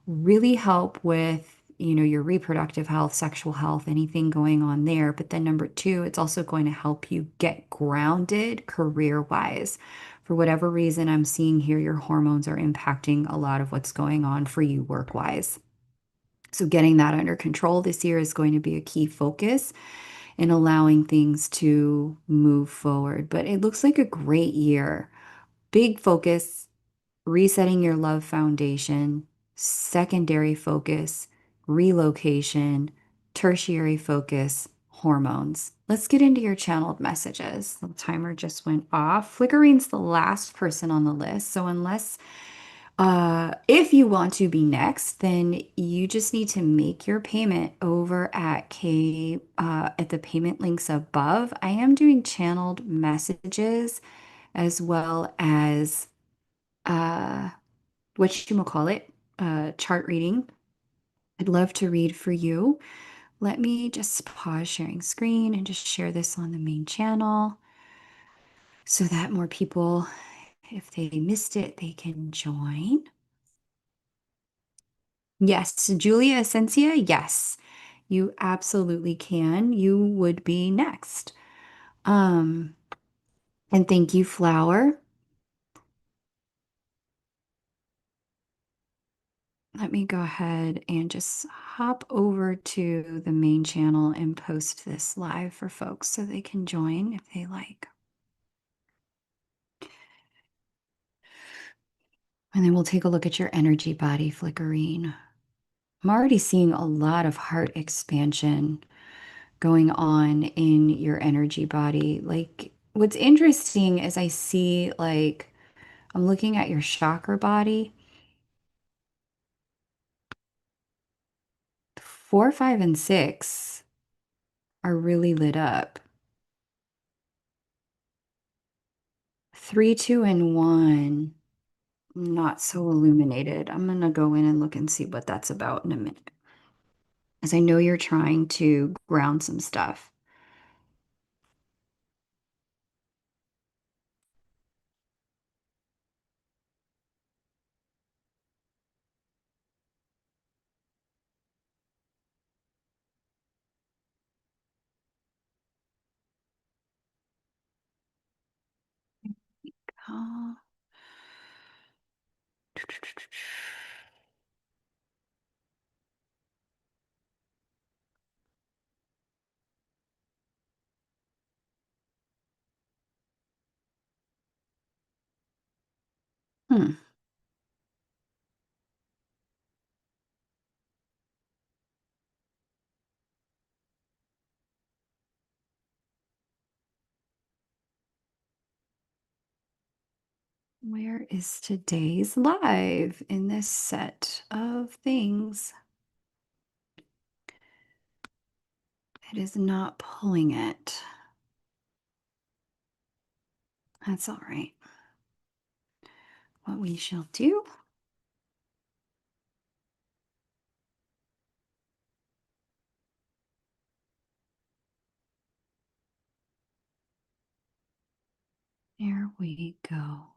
really help with, your reproductive health, sexual health, anything going on there. But then number two, it's also going to help you get grounded career-wise. For whatever reason, I'm seeing here your hormones are impacting a lot of what's going on for you work-wise. So getting that under control this year is going to be a key focus in allowing things to move forward. But it looks like a great year. Big focus resetting your love foundation, secondary focus, relocation, tertiary focus, hormones. Let's get into your channeled messages. The timer just went off. Flickering's the last person on the list. So if you want to be next, then you just need to make your payment over at the payment links above. I am doing channeled messages as well as uh, whatchamacallit, chart reading. I'd love to read for you. Let me just pause sharing screen and just share this on the main channel so that more people, if they missed it, they can join. Yes, Julia Essencia, yes, you absolutely can. You would be next. Um, and thank you, Flower. Let me go ahead and just hop over to the main channel and post this live for folks so they can join if they like. And then we'll take a look at your energy body flickering. I'm already seeing a lot of heart expansion going on in your energy body. Like, what's interesting is I see, like, I'm looking at your chakra body. 4, 5, and 6 are really lit up. 3, 2, and 1, not so illuminated. I'm gonna go in and look and see what that's about in a minute. As I know you're trying to ground some stuff. Oh. Hmm. Where is today's live in this set of things? It is not pulling it. That's all right. What we shall do. There we go.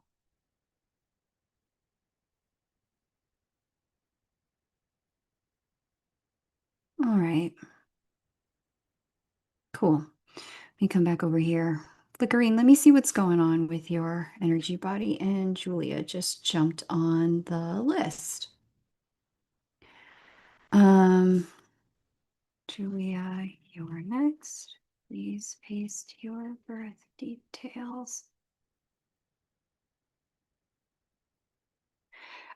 All right. Cool. Let me come back over here. Flickering, let me see what's going on with your energy body. And Julia just jumped on the list. Um, Julia, you're next. Please paste your birth details.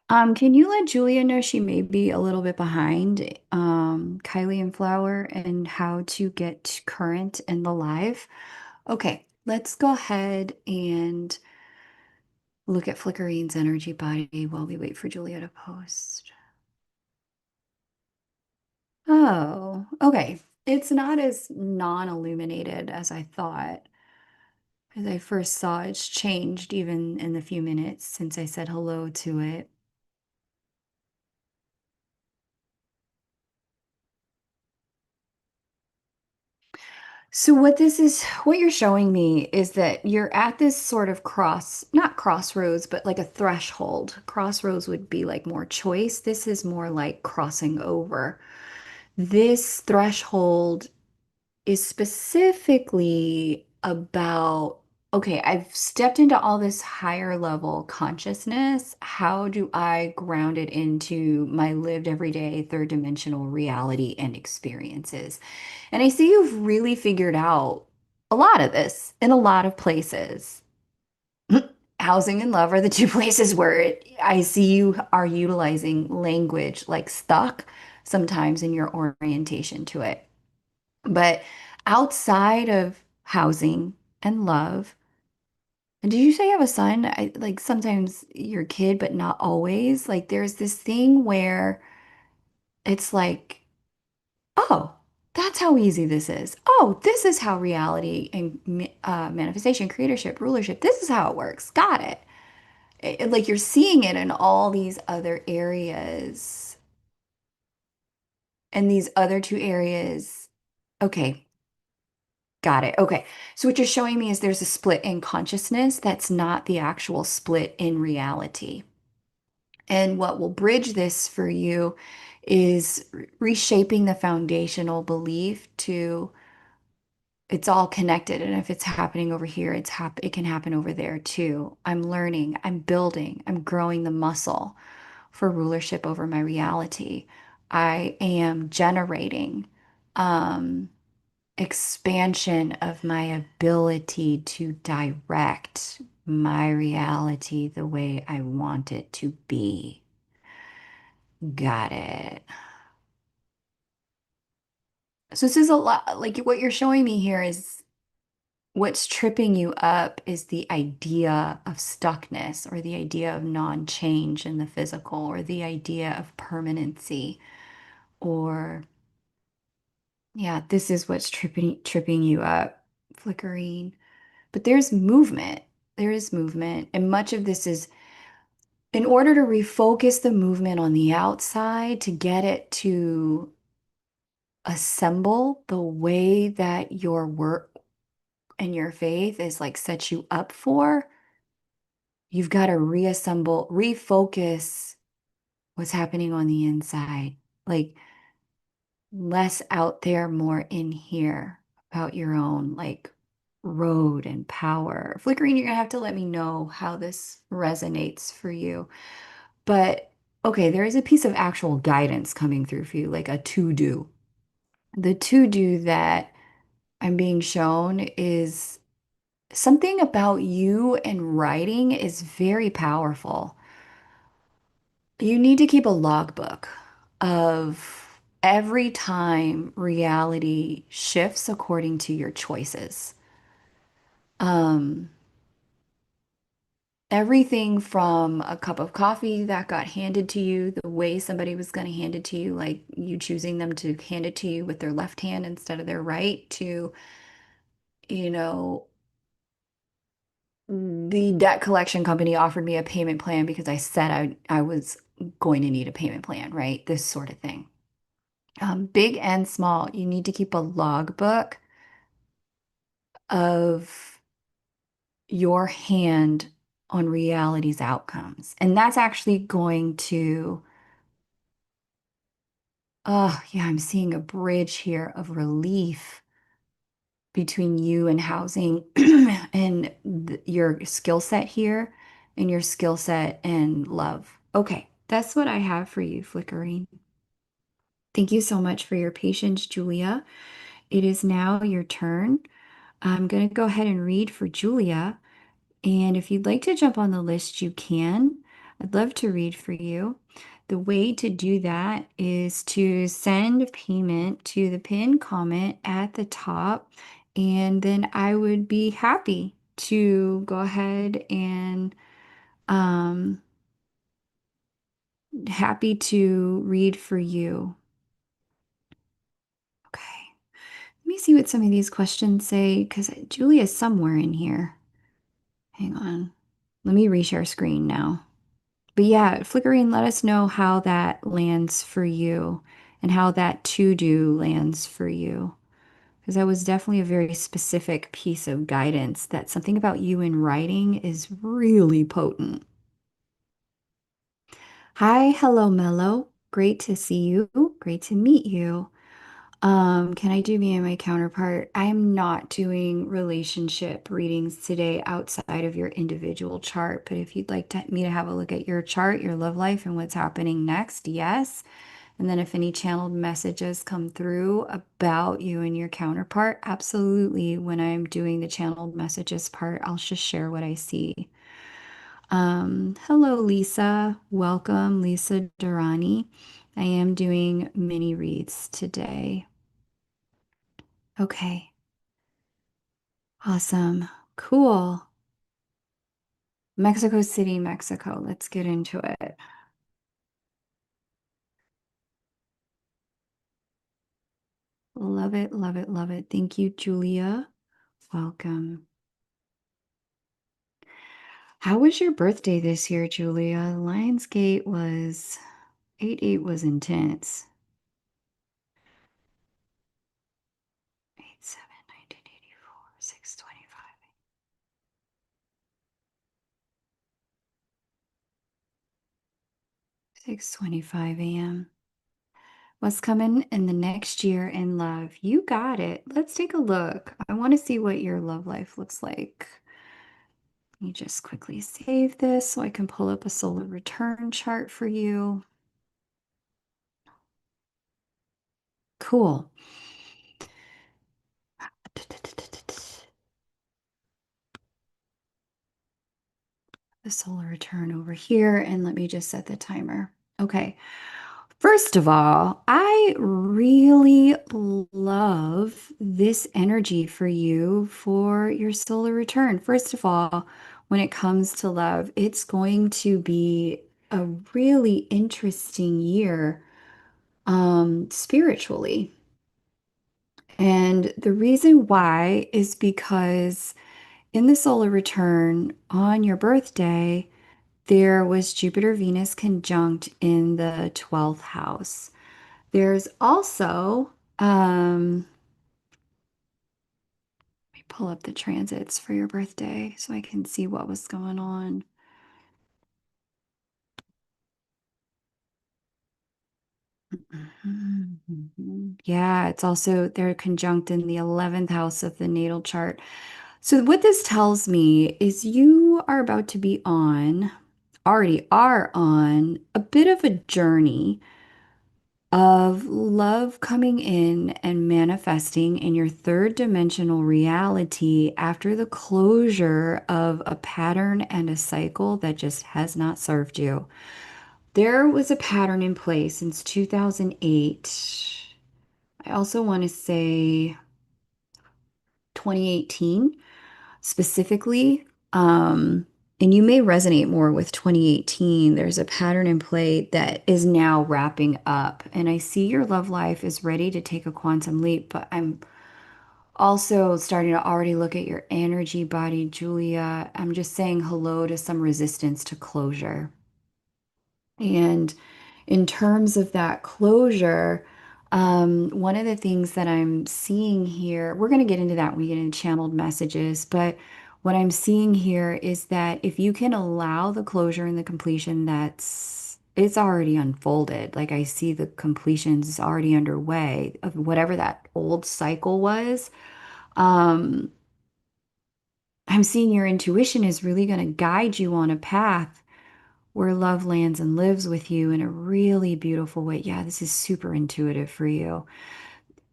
Can you let Julia know she may be a little bit behind, Kylie and Flower, and how to get current in the live? Okay, let's go ahead and look at Flickerine's energy body while we wait for Julia to post. Oh, okay. It's not as non-illuminated as I thought. As I first saw, it's changed even in the few minutes since I said hello to it. So what you're showing me is that you're at this sort of not crossroads, but like a threshold. Crossroads would be like more choice. This is more like crossing over. This threshold is specifically about, okay, I've stepped into all this higher level consciousness. How do I ground it into my lived everyday third dimensional reality and experiences? And I see you've really figured out a lot of this in a lot of places. Housing and love are the two places where I see you are utilizing language like stuck sometimes in your orientation to it. But outside of housing and love, and did you say you have a son? Like sometimes you're a kid, but not always. Like there's this thing where it's like, oh, that's how easy this is. Oh, this is how reality and manifestation, creatorship, rulership, this is how it works. Got it. Like you're seeing it in all these other areas. And these other two areas, okay, got it. Okay. So what you're showing me is there's a split in consciousness that's not the actual split in reality. And what will bridge this for you is reshaping the foundational belief to it's all connected. And if it's happening over here, it can happen over there too. I'm learning, I'm building, I'm growing the muscle for rulership over my reality. I am generating. Um, Expansion of my ability to direct my reality the way I want it to be. Got it. So this is a lot, like what you're showing me here is what's tripping you up is the idea of stuckness or the idea of non-change in the physical or the idea of permanency or yeah, this is what's tripping you up, flickering. But there's movement. There is movement. And much of this is in order to refocus the movement on the outside to get it to assemble the way that your work and your faith is like set you up for, you've got to reassemble, refocus what's happening on the inside. Like less out there, more in here about your own like road and power. Flickering, you're gonna have to let me know how this resonates for you. But okay, there is a piece of actual guidance coming through for you, like a to-do. The to-do that I'm being shown is something about you and writing is very powerful. You need to keep a logbook of every time reality shifts according to your choices. Um, Everything from a cup of coffee that got handed to you, the way somebody was going to hand it to you, like you choosing them to hand it to you with their left hand instead of their right, to, you know, the debt collection company offered me a payment plan because I said I was going to need a payment plan, right? This sort of thing. Big and small, you need to keep a logbook of your hand on reality's outcomes. And that's actually going to, oh, yeah, I'm seeing a bridge here of relief between you and housing and your skill set here and your skill set and love. Okay, that's what I have for you, Flickering. Thank you so much for your patience, Julia. It is now your turn. I'm going to go ahead and read for Julia. And if you'd like to jump on the list, you can. I'd love to read for you. The way to do that is to send payment to the pinned comment at the top, and then I would be happy to go ahead and um, happy to read for you. Okay. Let me see what some of these questions say, because Julia's somewhere in here. Hang on. Let me reshare screen now. But yeah, flickering, let us know how that lands for you and how that to do lands for you. Because that was definitely a very specific piece of guidance that something about you in writing is really potent. Hi, hello, Mello. Great to see you. Great to meet you. Can I do me and my counterpart? I am not doing relationship readings today outside of your individual chart, but if you'd like me to have a look at your chart, your love life, and what's happening next, yes. And then if any channeled messages come through about you and your counterpart, absolutely. When I'm doing the channeled messages part, I'll just share what I see. Hello, Lisa. Welcome, Lisa Durrani. I am doing mini reads today. Okay. Awesome. Cool. Mexico City, Mexico. Let's get into it. Love it, love it, love it. Thank you, Julia. Welcome. How was your birthday this year, Julia? Lionsgate was 8-8 was intense. 8-7, 1984, 6:25. 6:25 a.m. What's coming in the next year in love? You got it. Let's take a look. I want to see what your love life looks like. Let me just quickly save this so I can pull up a solar return chart for you. Cool. The solar return over here, and let me just set the timer. Okay. First of all, I really love this energy for you for your solar return. First of all, when it comes to love, it's going to be a really interesting year spiritually. And the reason why is because in the solar return on your birthday, there was Jupiter Venus conjunct in the 12th house. There's also, let me pull up the transits for your birthday so I can see what was going on. Yeah, it's also, they're conjunct in the 11th house of the natal chart. So, what this tells me is you are about to be on, already are on, a bit of a journey of love coming in and manifesting in your third dimensional reality after the closure of a pattern and a cycle that just has not served you. There was a pattern in place since 2008. I also want to say 2018 specifically. And you may resonate more with 2018. There's a pattern in play that is now wrapping up. And I see your love life is ready to take a quantum leap, but I'm also starting to already look at your energy body, Julia. I'm just saying hello to some resistance to closure. And in terms of that closure, one of the things that I'm seeing here, we're going to get into that when we get into channeled messages, but what I'm seeing here is that if you can allow the closure and the completion it's already unfolded. Like I see the completions is already underway of whatever that old cycle was. Um, I'm seeing your intuition is really going to guide you on a path where love lands and lives with you in a really beautiful way. Yeah, this is super intuitive for you.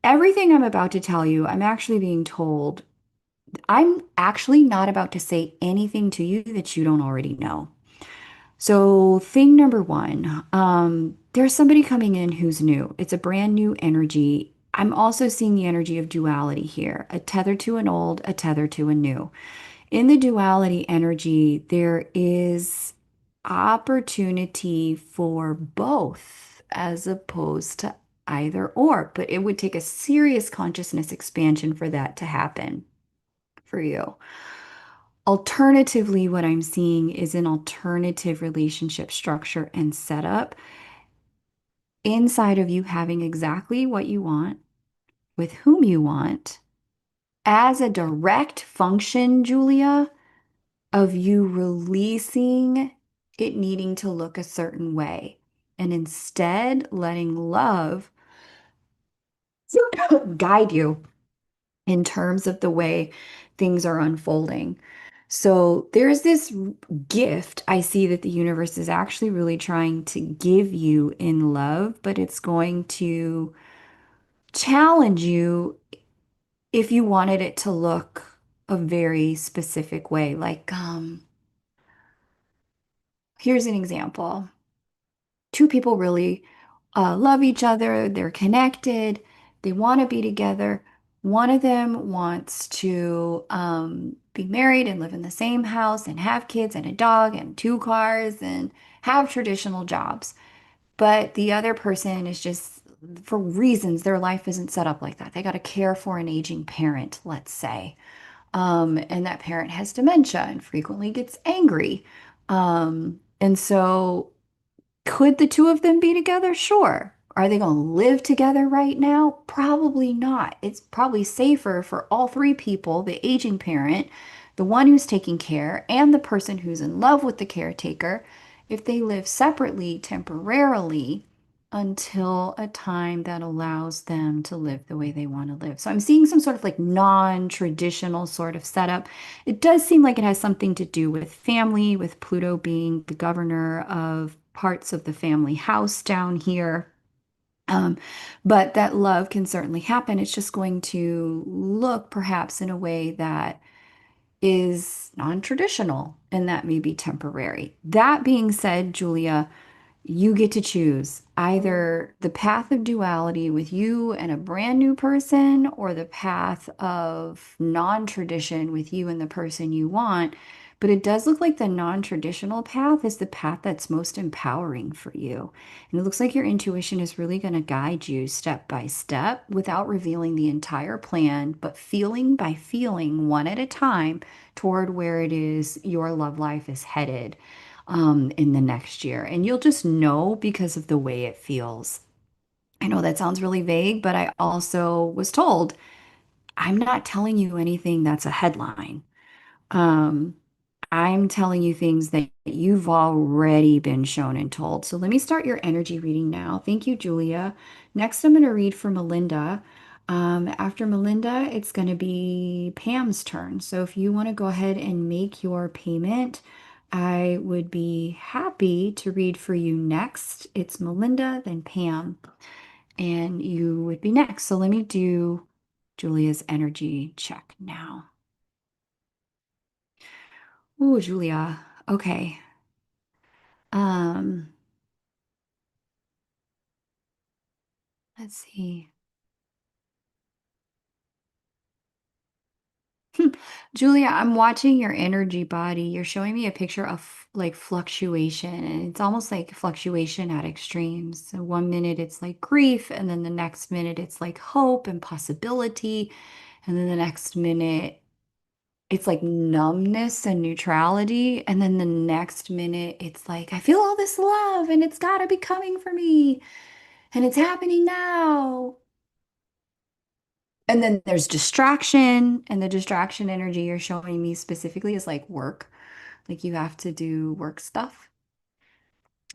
Everything I'm about to tell you, I'm actually being told. I'm actually not about to say anything to you that you don't already know. So, thing number one, there's somebody coming in who's new. It's a brand new energy. I'm also seeing the energy of duality here, a tether to an old, a tether to a new. In the duality energy, there is opportunity for both as opposed to either or, but it would take a serious consciousness expansion for that to happen for you. Alternatively, what I'm seeing is an alternative relationship structure and setup inside of you having exactly what you want with whom you want as a direct function, Julia, of you releasing it needing to look a certain way and instead letting love guide you in terms of the way things are unfolding. So there's this gift I see that the universe is actually really trying to give you in love, but it's going to challenge you if you wanted it to look a very specific way. Like, here's an example. Two people really love each other, they're connected, they want to be together. One of them wants to be married and live in the same house and have kids and a dog and two cars and have traditional jobs. But the other person is just, for reasons, their life isn't set up like that. They got to care for an aging parent, let's say. And that parent has dementia and frequently gets angry. And so could the two of them be together? Sure. Are they going to live together right now? Probably not. It's probably safer for all three people, the aging parent, the one who's taking care, and the person who's in love with the caretaker, if they live separately temporarily until a time that allows them to live the way they want to live. So I'm seeing some sort of like non-traditional sort of setup. It does seem like it has something to do with family, with Pluto being the governor of parts of the family house down here. Um, but that love can certainly happen. It's just going to look perhaps in a way that is non-traditional and that may be temporary. That being said, Julia, you get to choose either the path of duality with you and a brand new person or the path of non-tradition with you and the person you want. But it does look like the non-traditional path is the path that's most empowering for you. And it looks like your intuition is really going to guide you step by step without revealing the entire plan, but feeling by feeling, one at a time, toward where it is your love life is headed in the next year. And you'll just know because of the way it feels. I know that sounds really vague, but I also was told I'm not telling you anything that's a headline. Um, I'm telling you things that you've already been shown and told. So let me start your energy reading now. Thank you, Julia. Next, I'm going to read for Melinda. After Melinda, it's going to be Pam's turn. So if you want to go ahead and make your payment, I would be happy to read for you next. It's Melinda, then Pam, and you would be next. So let me do Julia's energy check now. Ooh, Julia. Okay. Um, let's see. Julia, I'm watching your energy body. You're showing me a picture of like fluctuation, and it's almost like fluctuation at extremes. So one minute it's like grief, and then the next minute it's like hope and possibility, and then the next minute it's like numbness and neutrality, and then the next minute it's like I feel all this love and it's got to be coming for me, and it's happening now. And then there's distraction, and the distraction energy you're showing me specifically is like work. Like you have to do work stuff.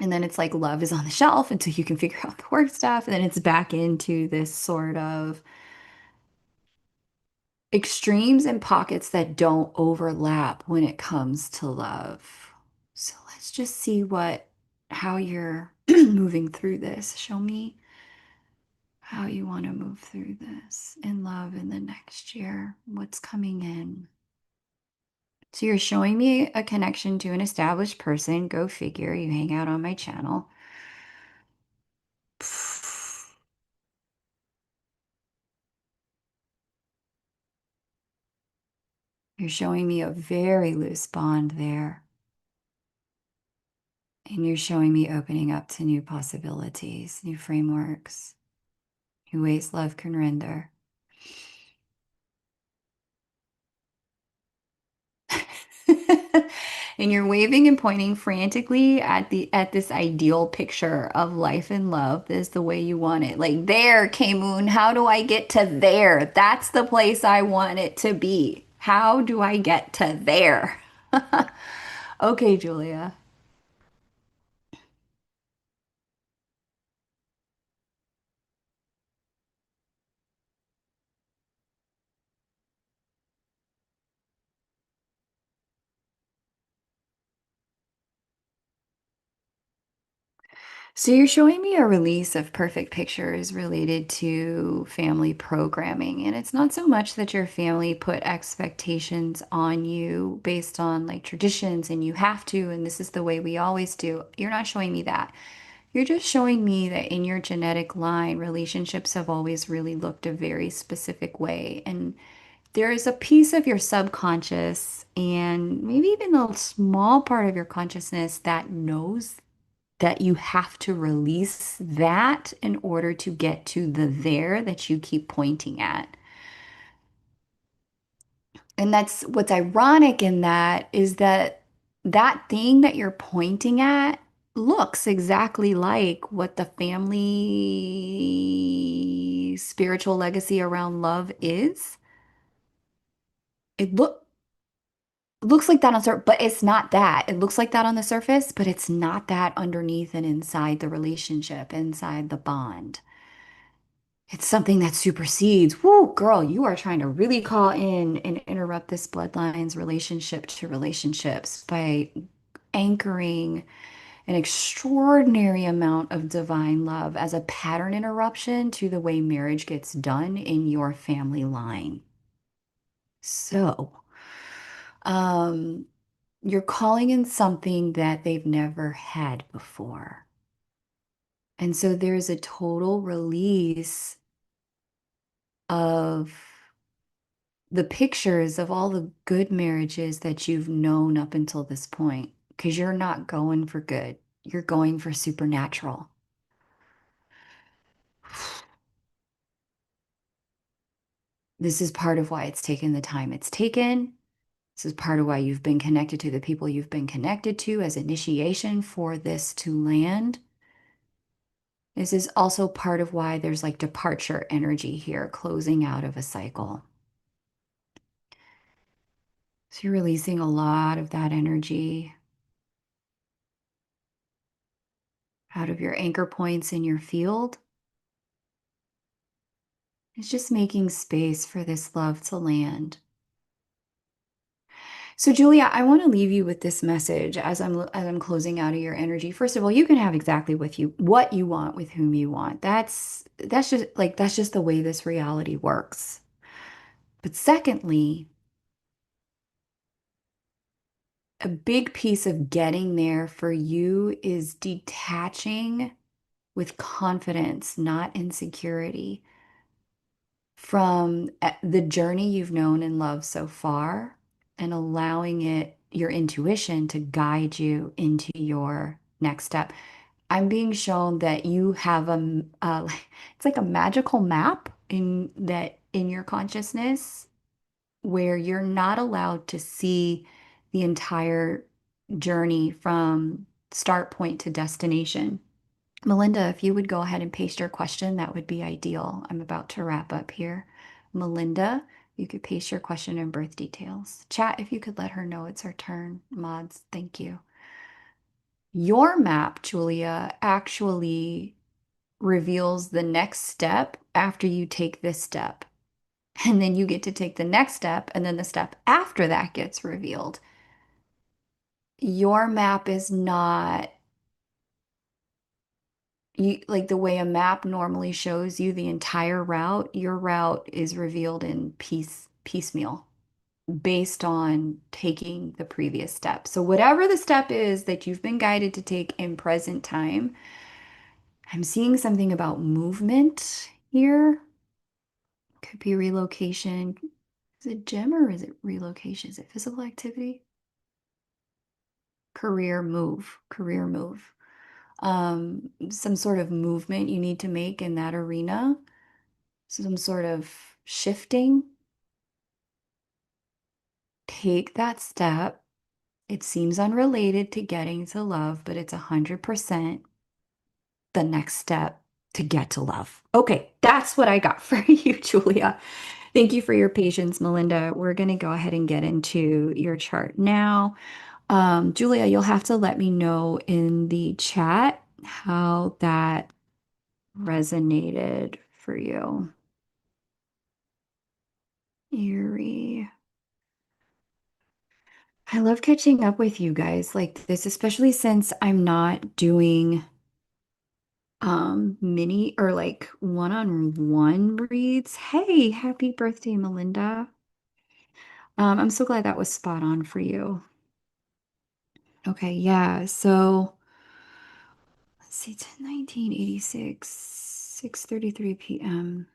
And then it's like love is on the shelf until you can figure out the work stuff. And then it's back into this sort of extremes and pockets that don't overlap when it comes to love. So let's just see how you're moving through this. Show me how you want to move through this in love in the next year. What's coming in? So you're showing me a connection to an established person. Go figure. You hang out on my channel. You're showing me a very loose bond there. And you're showing me opening up to new possibilities, new frameworks, new ways love can render. And you're waving and pointing frantically at this ideal picture of life and love. This is the way you want it. Like there, K-Moon, how do I get to there? That's the place I want it to be. How do I get to there? Okay, Julia. So you're showing me a release of perfect pictures related to family programming. And it's not so much that your family put expectations on you based on like traditions and you have to, and this is the way we always do. You're not showing me that. You're just showing me that in your genetic line, relationships have always really looked a very specific way. And there is a piece of your subconscious and maybe even a small part of your consciousness that knows that you have to release that in order to get to the there that you keep pointing at. And that's what's ironic in that is that that thing that you're pointing at looks exactly like what the family spiritual legacy around love is. It looks like that on surface, but it's not that. It looks like that on the surface, but it's not that underneath and inside the relationship, inside the bond. It's something that supersedes. Whoo, girl, you are trying to really call in and interrupt this bloodline's relationship to relationships by anchoring an extraordinary amount of divine love as a pattern interruption to the way marriage gets done in your family line. So, um, you're calling in something that they've never had before. And so there's a total release of the pictures of all the good marriages that you've known up until this point, because you're not going for good. You're going for supernatural. This is part of why it's taken the time it's taken. This is part of why you've been connected to the people you've been connected to as initiation for this to land. This is also part of why there's like departure energy here, closing out of a cycle. So you're releasing a lot of that energy out of your anchor points in your field. It's just making space for this love to land. So Julia, I want to leave you with this message as I'm closing out of your energy. First of all, you can have exactly what you want with whom you want. That's just the way this reality works. But secondly, a big piece of getting there for you is detaching with confidence, not insecurity, from the journey you've known and loved so far and allowing your intuition to guide you into your next step. I'm being shown that you have it's like a magical map in your consciousness where you're not allowed to see the entire journey from start point to destination. Melinda, if you would go ahead and paste your question, that would be ideal. I'm about to wrap up here. Melinda, you could paste your question and birth details. Chat, if you could let her know it's her turn. Mods, thank you. Your map, Julia, actually reveals the next step after you take this step. And then you get to take the next step, and then the step after that gets revealed. Your map is not you like the way a map normally shows you the entire route. Your route is revealed in piecemeal based on taking the previous step. So whatever the step is that you've been guided to take in present time, I'm seeing something about movement here. Could be relocation. Is it gym or is it relocation? Is it physical activity? Career move. Some sort of movement you need to make in that arena, some sort of shifting. Take that step. It seems unrelated to getting to love, but it's 100% the next step to get to love. Okay, that's what I got for you, Julia. Thank you for your patience, Melinda. We're going to go ahead and get into your chart now. Julia, you'll have to let me know in the chat how that resonated for you. Eerie. I love catching up with you guys like this, especially since I'm not doing mini or like one-on-one reads. Hey, happy birthday, Melinda. I'm so glad that was spot on for you. Okay, yeah. So let's see, 10/19/86, 6:33 p.m.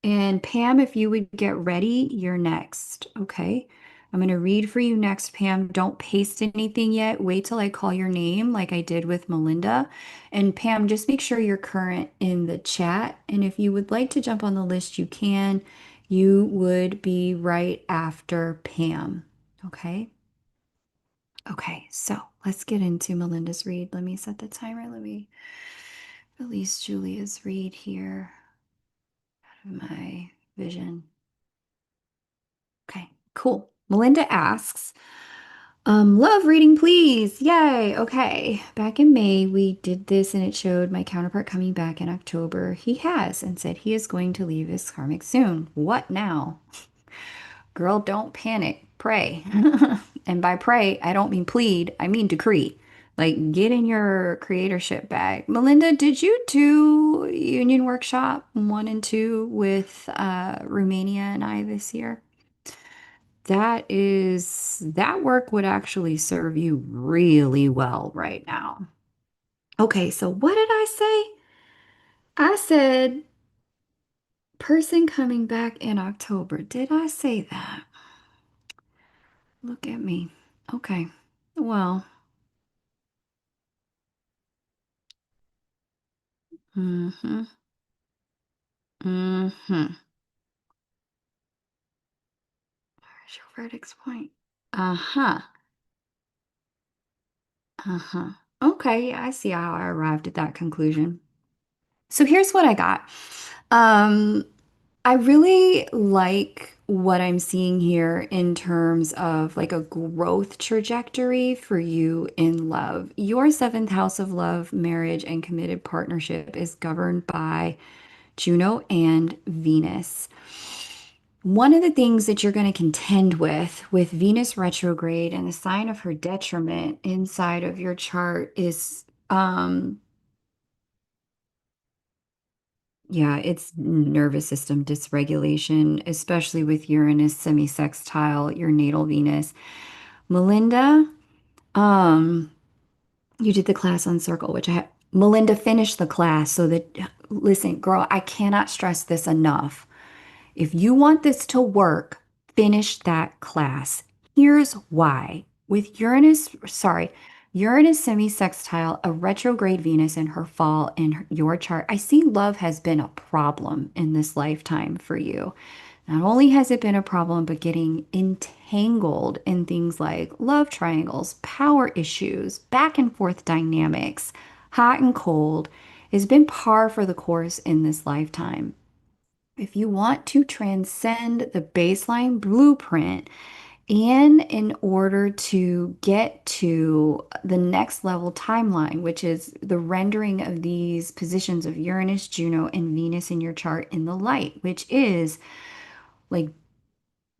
And Pam, if you would get ready, you're next. Okay. I'm going to read for you next, Pam. Don't paste anything yet. Wait till I call your name, like I did with Melinda. And Pam, just make sure you're current in the chat. And if you would like to jump on the list, you can. You would be right after Pam. Okay. Okay. So let's get into Melinda's read. Let me set the timer. Let me release Julia's read here out of my vision. Okay, cool. Melinda asks, love reading, please. Yay. Okay. Back in May, we did this and it showed my counterpart coming back in October. He has and said he is going to leave his karmic soon. What now? Girl, don't panic. Pray. And by pray, I don't mean plead, I mean decree. Like get in your creatorship bag. Melinda, did you do Union Workshop 1 and 2 with Romania and I this year? That work would actually serve you really well right now. Okay, so what did I say? I said person coming back in October. Did I say that? Look at me. Okay. Well, mm-hmm, mm-hmm. Where's your verdict point? Uh-huh. Uh-huh. Okay, yeah, I see how I arrived at that conclusion. So here's what I got. Um, I really like what I'm seeing here in terms of like a growth trajectory for you in love. Your seventh house of love, marriage, and committed partnership is governed by Juno and Venus. One of the things that you're going to contend with Venus retrograde and the sign of her detriment inside of your chart is yeah, it's nervous system dysregulation, especially with Uranus semi-sextile, your natal Venus. Melinda, um, you did the class on circle, which I have. Melinda finished the class so that, listen, girl, I cannot stress this enough. If you want this to work, finish that class. Here's why. With Uranus semi-sextile, a retrograde Venus in her fall in your chart, I see love has been a problem in this lifetime for you. Not only has it been a problem, but getting entangled in things like love triangles, power issues, back and forth dynamics, hot and cold, has been par for the course in this lifetime. If you want to transcend the baseline blueprint and in order to get to the next level timeline, which is the rendering of these positions of Uranus, Juno, and Venus in your chart in the light, which is like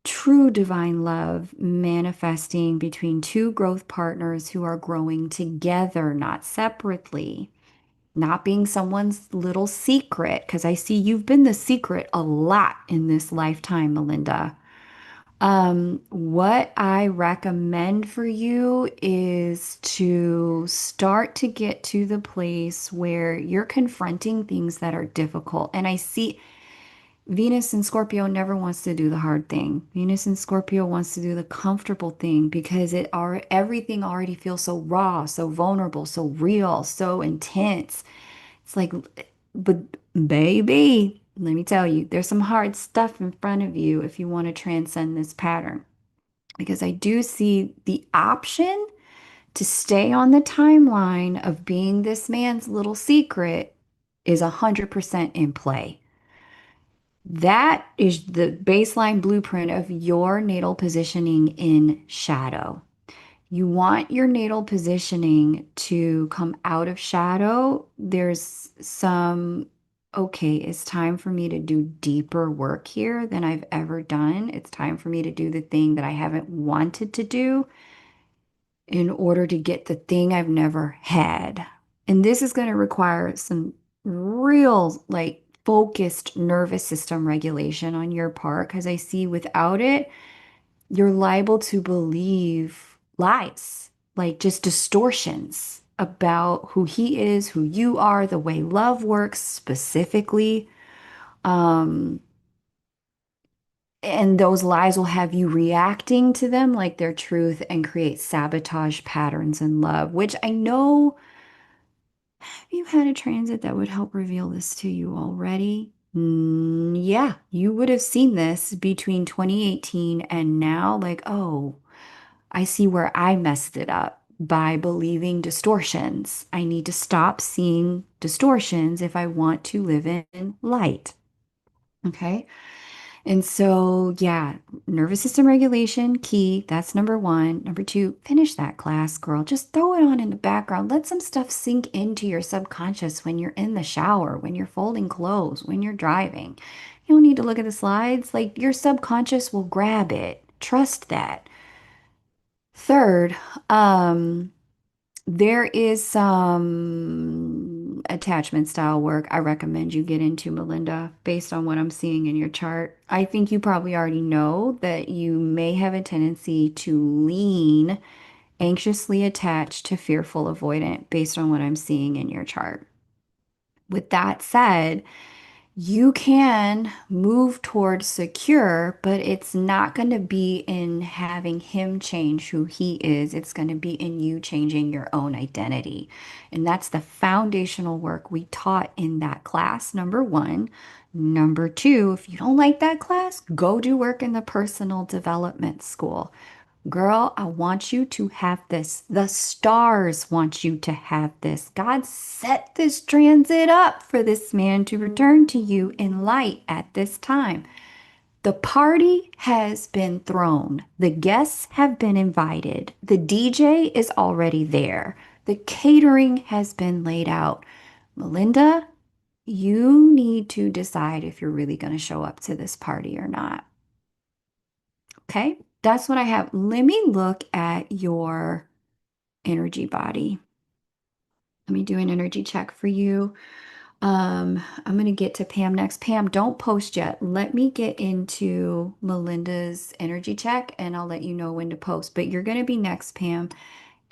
true divine love manifesting between two growth partners who are growing together, not separately, not being someone's little secret. Because I see you've been the secret a lot in this lifetime, Melinda. What I recommend for you is to start to get to the place where you're confronting things that are difficult. And I see Venus in Scorpio never wants to do the hard thing. Venus in Scorpio wants to do the comfortable thing because everything already feels so raw, so vulnerable, so real, so intense. It's like, but baby, let me tell you, there's some hard stuff in front of you if you want to transcend this pattern. Because I do see the option to stay on the timeline of being this man's little secret is 100% in play. That is the baseline blueprint of your natal positioning in shadow. You want your natal positioning to come out of shadow. There's some, okay, it's time for me to do deeper work here than I've ever done. It's time for me to do the thing that I haven't wanted to do in order to get the thing I've never had. And this is going to require some real, like, focused nervous system regulation on your part because I see without it, you're liable to believe lies, like just distortions about who he is, who you are, the way love works specifically. Um, and those lies will have you reacting to them like they're truth and create sabotage patterns in love, which I know you had a transit that would help reveal this to you already. Yeah, you would have seen this between 2018 and now. Like, oh, I see where I messed it up by believing distortions. I need to stop seeing distortions if I want to live in light. Okay. And so, yeah, nervous system regulation, key. That's number one. Number two, finish that class, girl. Just throw it on in the background. Let some stuff sink into your subconscious when you're in the shower, when you're folding clothes, when you're driving. You don't need to look at the slides. Like your subconscious will grab it. Trust that. Third, there is some attachment style work I recommend you get into, Melinda, based on what I'm seeing in your chart. I think you probably already know that you may have a tendency to lean anxiously attached to fearful avoidant based on what I'm seeing in your chart. With that said, you can move towards secure, but it's not going to be in having him change who he is. It's going to be in you changing your own identity. And that's the foundational work we taught in that class, number one. Number two, if you don't like that class, go do work in the personal development school. Girl, I want you to have this. The stars want you to have this. God set this transit up for this man to return to you in light at this time. The party has been thrown. The guests have been invited. The DJ is already there. The catering has been laid out. Melinda, you need to decide if you're really going to show up to this party or not. Okay, that's what I have. Let me look at your energy body. Let me do an energy check for you. I'm going to get to Pam next. Pam, don't post yet. Let me get into Melinda's energy check and I'll let you know when to post. But you're going to be next, Pam.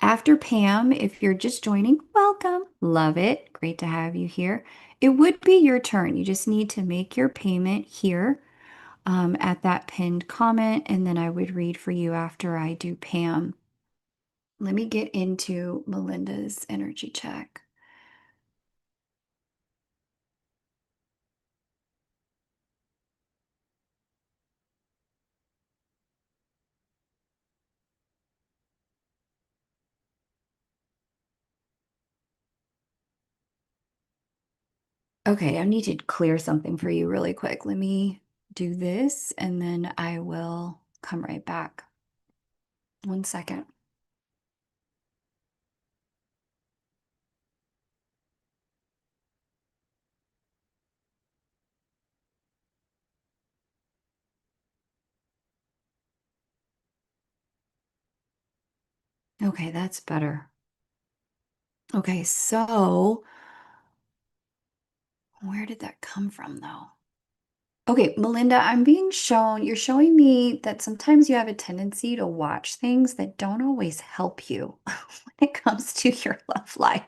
After Pam, if you're just joining, welcome. Love it. Great to have you here. It would be your turn. You just need to make your payment here at that pinned comment, and then I would read for you after I do Pam. Let me get into Melinda's energy check. Okay, I need to clear something for you really quick. Let me do this and then I will come right back. 1 second. Okay, that's better. Okay, so where did that come from though? Okay, Melinda, you're showing me that sometimes you have a tendency to watch things that don't always help you when it comes to your love life.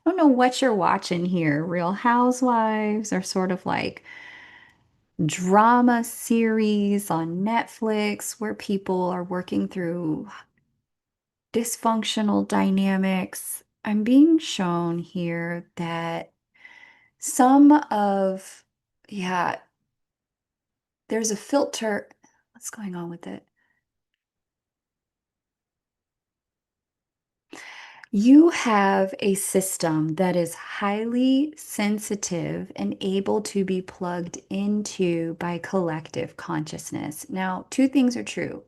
I don't know what you're watching here. Real Housewives or sort of like drama series on Netflix where people are working through dysfunctional dynamics. I'm being shown here that some of, yeah, there's a filter. What's going on with it? You have a system that is highly sensitive and able to be plugged into by collective consciousness. Now, two things are true.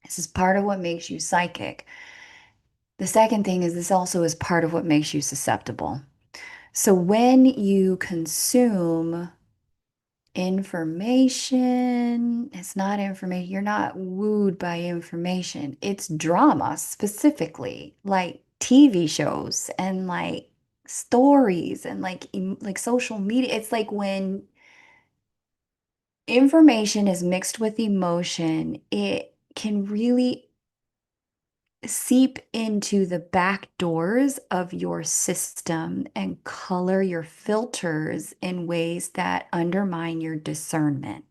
This is part of what makes you psychic. The second thing is this also is part of what makes you susceptible. So when you consume information, it's not information, you're not wooed by information. It's drama specifically, like TV shows and like stories and like social media. It's like when information is mixed with emotion, it can really seep into the back doors of your system and color your filters in ways that undermine your discernment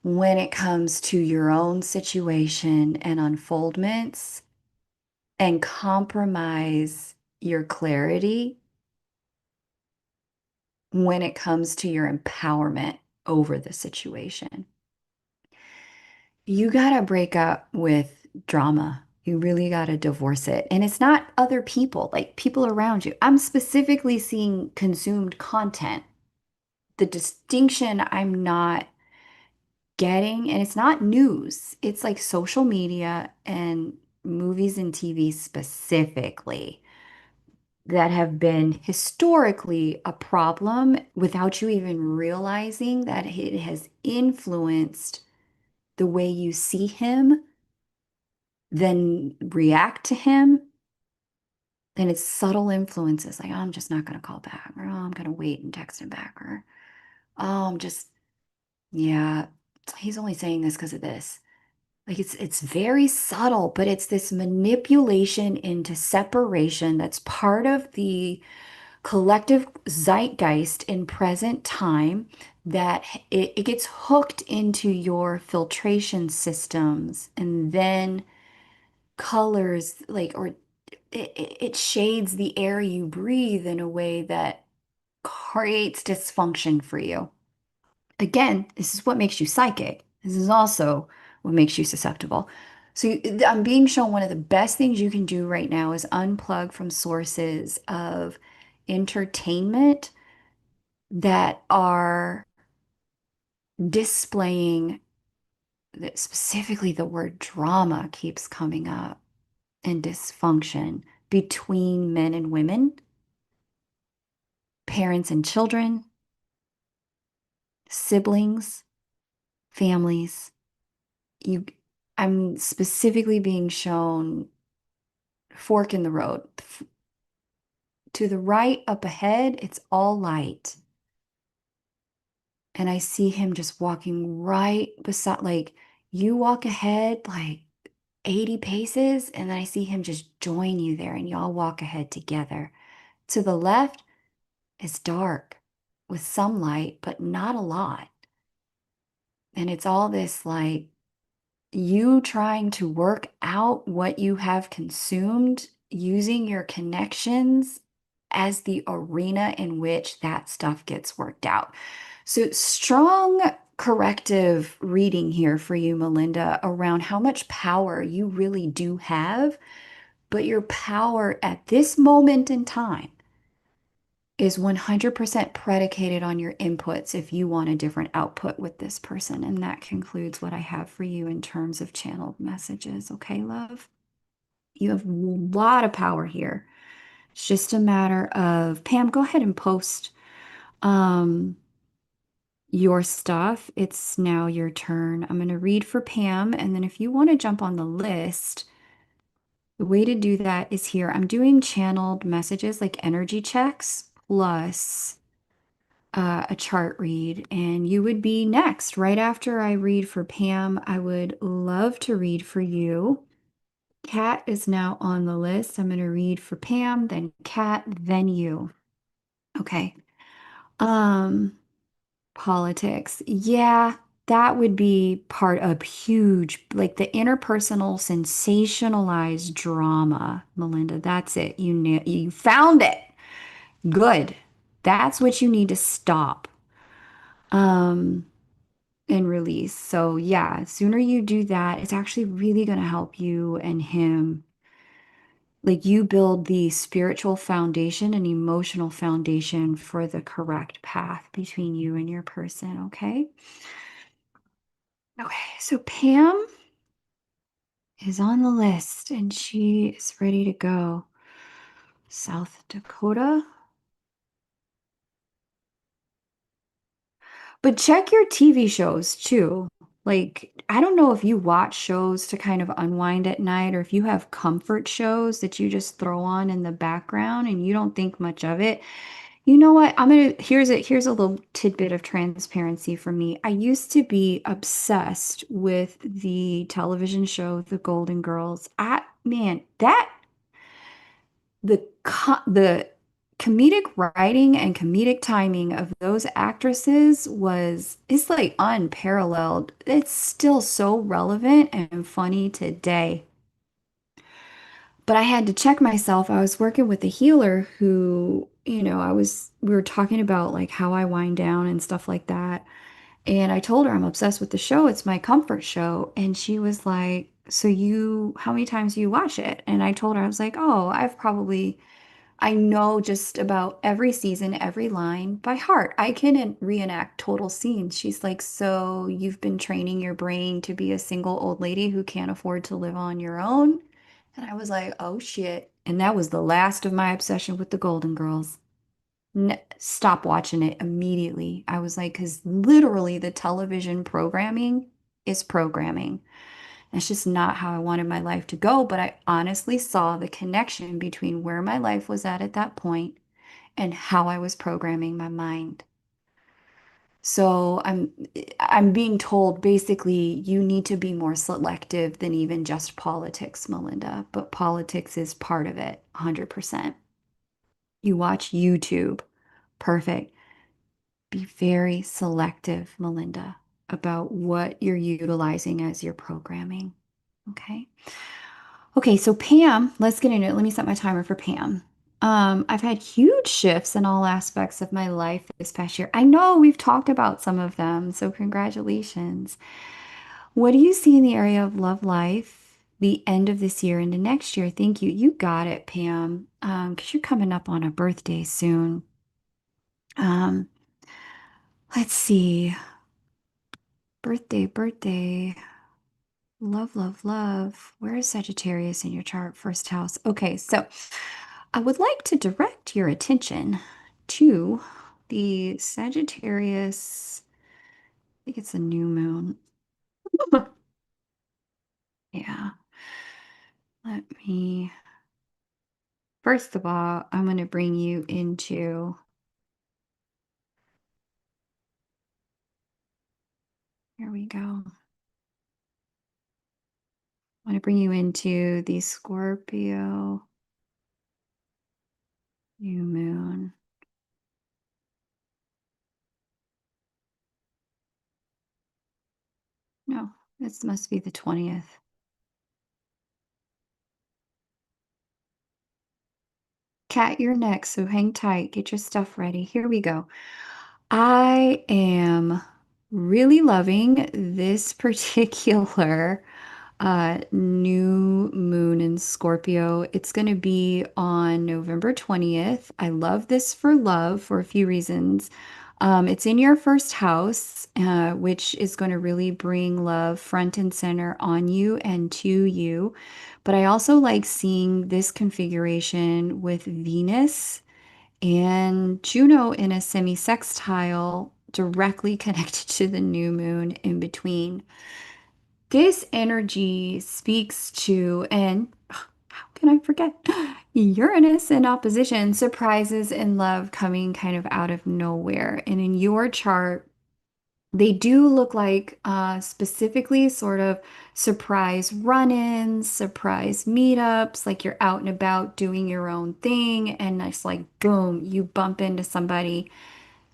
when it comes to your own situation and unfoldments and compromise your clarity when it comes to your empowerment over the situation. You got to break up with drama. You really got to divorce it. And it's not other people, like people around you. I'm specifically seeing consumed content. The distinction I'm not getting, and it's not news, it's like social media and movies and TV specifically that have been historically a problem without you even realizing that it has influenced the way you see him, then react to him. And it's subtle influences like, oh, I'm just not going to call back, or oh, I'm going to wait and text him back, or oh, I'm just, yeah, he's only saying this because of this. Like it's very subtle, but it's this manipulation into separation that's part of the collective zeitgeist in present time that it gets hooked into your filtration systems and then colors like or it shades the air you breathe in a way that creates dysfunction for you. Again, this is what makes you psychic. This is also what makes you susceptible. So I'm being shown one of the best things you can do right now is unplug from sources of entertainment that are displaying that specifically the word drama keeps coming up and dysfunction between men and women, parents and children, siblings, families. You, I'm specifically being shown fork in the road. To the right up ahead, it's all light. And I see him just walking right beside, like you walk ahead like 80 paces, and then I see him just join you there and y'all walk ahead together. To the left, it's dark with some light, but not a lot. And it's all this like you trying to work out what you have consumed using your connections as the arena in which that stuff gets worked out. So, strong corrective reading here for you, Melinda, around how much power you really do have, but your power at this moment in time is 100% predicated on your inputs if you want a different output with this person. And that concludes what I have for you in terms of channeled messages. Okay, love? You have a lot of power here. It's just a matter of, Pam, go ahead and post um, your stuff. It's now your turn. I'm going to read for Pam. And then if you want to jump on the list, The way to do that is here. I'm doing channeled messages like energy checks plus a chart read, and you would be next. Right after I read for Pam, I would love to read for you. Kat is now on the list. I'm going to read for Pam, then Kat, then you. Okay. Um, Politics. Yeah, that would be part of huge, like the interpersonal sensationalized drama, Melinda. That's it. You knew, you found it. Good. That's what you need to stop. Um, and release. So yeah, sooner you do that, it's actually really going to help you and him. Like you build the spiritual foundation and emotional foundation for the correct path between you and your person, okay? Okay, so Pam is on the list and she is ready to go. South Dakota. But check your TV shows too. Like, I don't know if you watch shows to kind of unwind at night or if you have comfort shows that you just throw on in the background and you don't think much of it. You know what? Here's a little tidbit of transparency for me. I used to be obsessed with the television show The Golden Girls. Man, that the comedic writing and comedic timing of those actresses was it's like unparalleled. It's still so relevant and funny today. But I had to check myself. I was working with a healer who, we were talking about like how I wind down and stuff like that. And I told her I'm obsessed with the show. It's my comfort show. And she was like, so how many times do you watch it? And I told her, I was like, oh, I know just about every season, every line by heart. I can reenact total scenes. She's like, so you've been training your brain to be a single old lady who can't afford to live on your own? And I was like, oh shit. And that was the last of my obsession with the Golden Girls. Stop watching it immediately. I was like, because literally the television programming is programming. It's just not how I wanted my life to go, but I honestly saw the connection between where my life was at that point and how I was programming my mind. So I'm being told basically you need to be more selective than even just politics, Melinda, but politics is part of it, 100%. You watch YouTube. Perfect. Be very selective, Melinda, about what you're utilizing as your programming. Okay. Okay, so Pam, let's get into it. Let me set my timer for Pam. I've had huge shifts in all aspects of my life this past year. I know we've talked about some of them, so congratulations. What do you see in the area of love life, the end of this year into next year? Thank you. You got it, Pam. Because you're coming up on a birthday soon. Um, let's see. Birthday. Love, love, love. Where is Sagittarius in your chart? First house. Okay, so I would like to direct your attention to the Sagittarius. I think it's a new moon. Yeah. Let me, first of all, I'm going to bring you into, here we go. I want to bring you into the Scorpio new moon. No, this must be the 20th. Kat, you're next, so hang tight. Get your stuff ready. Here we go. I am really loving this particular new moon in Scorpio. It's going to be on November 20th. I love this for love for a few reasons. It's in your first house, which is going to really bring love front and center on you and to you. But I also like seeing this configuration with Venus and Juno in a semi-sextile directly connected to the new moon in between. This energy speaks to, and How can I forget? Uranus in opposition, surprises in love coming kind of out of nowhere. And in your chart, they do look like specifically sort of surprise run-ins, surprise meetups, like you're out and about doing your own thing, and it's like boom, you bump into somebody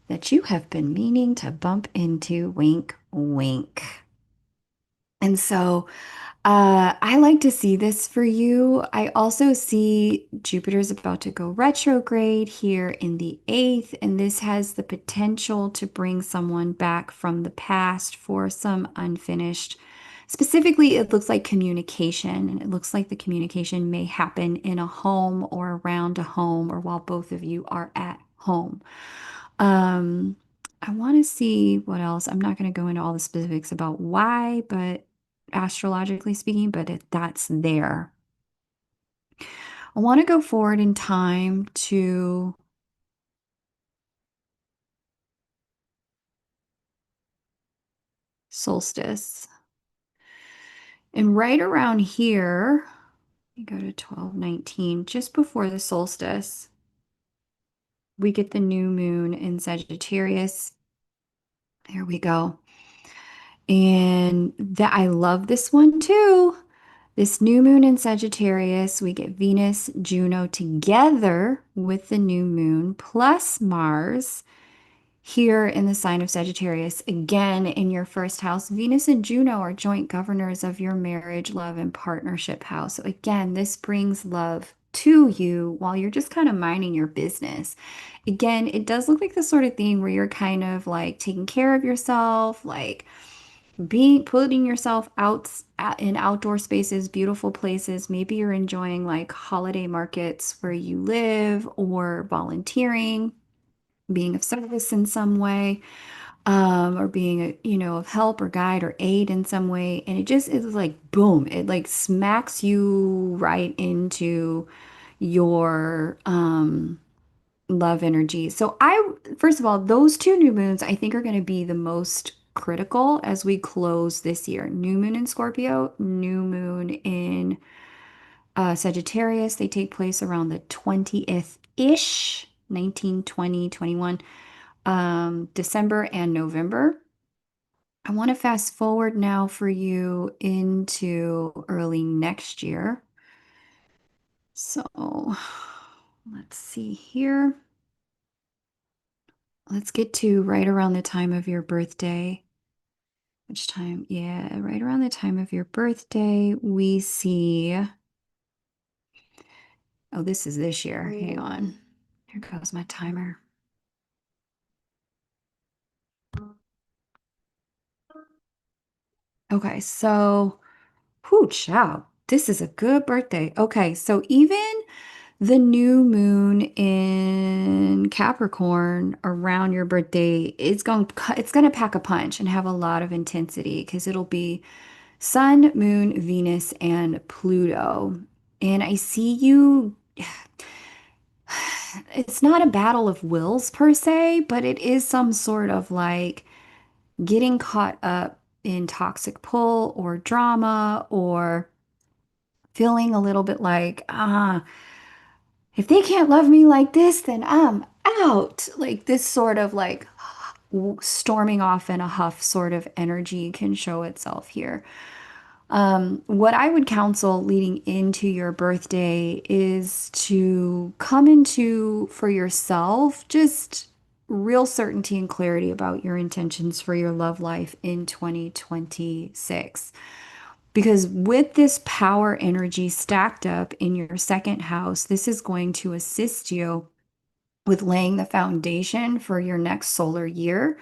that you have been meaning to bump into, wink, wink. And so I like to see this for you. I also see Jupiter's about to go retrograde here in the eighth, and this has the potential to bring someone back from the past for some unfinished. Specifically, it looks like communication, and it looks like the communication may happen in a home or around a home or while both of you are at home. Um, I want to see what else. I'm not going to go into all the specifics about why, but astrologically speaking, but that's there. I want to go forward in time to solstice. And right around here, you go to 1219, just before the solstice, we get the new moon in Sagittarius. There we go. And that I love this one too. This new moon in Sagittarius, we get Venus, Juno together with the new moon plus Mars here in the sign of Sagittarius. Again, in your first house, Venus and Juno are joint governors of your marriage, love, and partnership house. So again, this brings love to you while you're just kind of minding your business. Again, it does look like the sort of thing where you're kind of like taking care of yourself, like being putting yourself in outdoor spaces, beautiful places. Maybe you're enjoying like holiday markets where you live or volunteering, being of service in some way, or being of help or guide or aid in some way. And it just is like boom, it like smacks you right into your love energy. So first of all, those two new moons I think are going to be the most critical as we close this year. New moon in Scorpio, new moon in Sagittarius. They take place around the 20th-ish, 19, 20, 21, December and November. I want to fast forward now for you into early next year. So let's see here. Let's get to right around the time of your birthday. Which time? Yeah, right around the time of your birthday, we see. Oh, this is this year. Hang on. Here goes my timer. Okay, so, whoo, child, this is a good birthday. Okay, so even the new moon in Capricorn around your birthday, it's going to pack a punch and have a lot of intensity because it'll be Sun, Moon, Venus, and Pluto. And I see you, it's not a battle of wills per se, but it is some sort of like getting caught up in toxic pull or drama or feeling a little bit like, if they can't love me like this, then I'm out. Like this sort of like storming off in a huff sort of energy can show itself here. What I would counsel leading into your birthday is to come into for yourself just real certainty and clarity about your intentions for your love life in 2026. Because with this power energy stacked up in your second house, this is going to assist you with laying the foundation for your next solar year.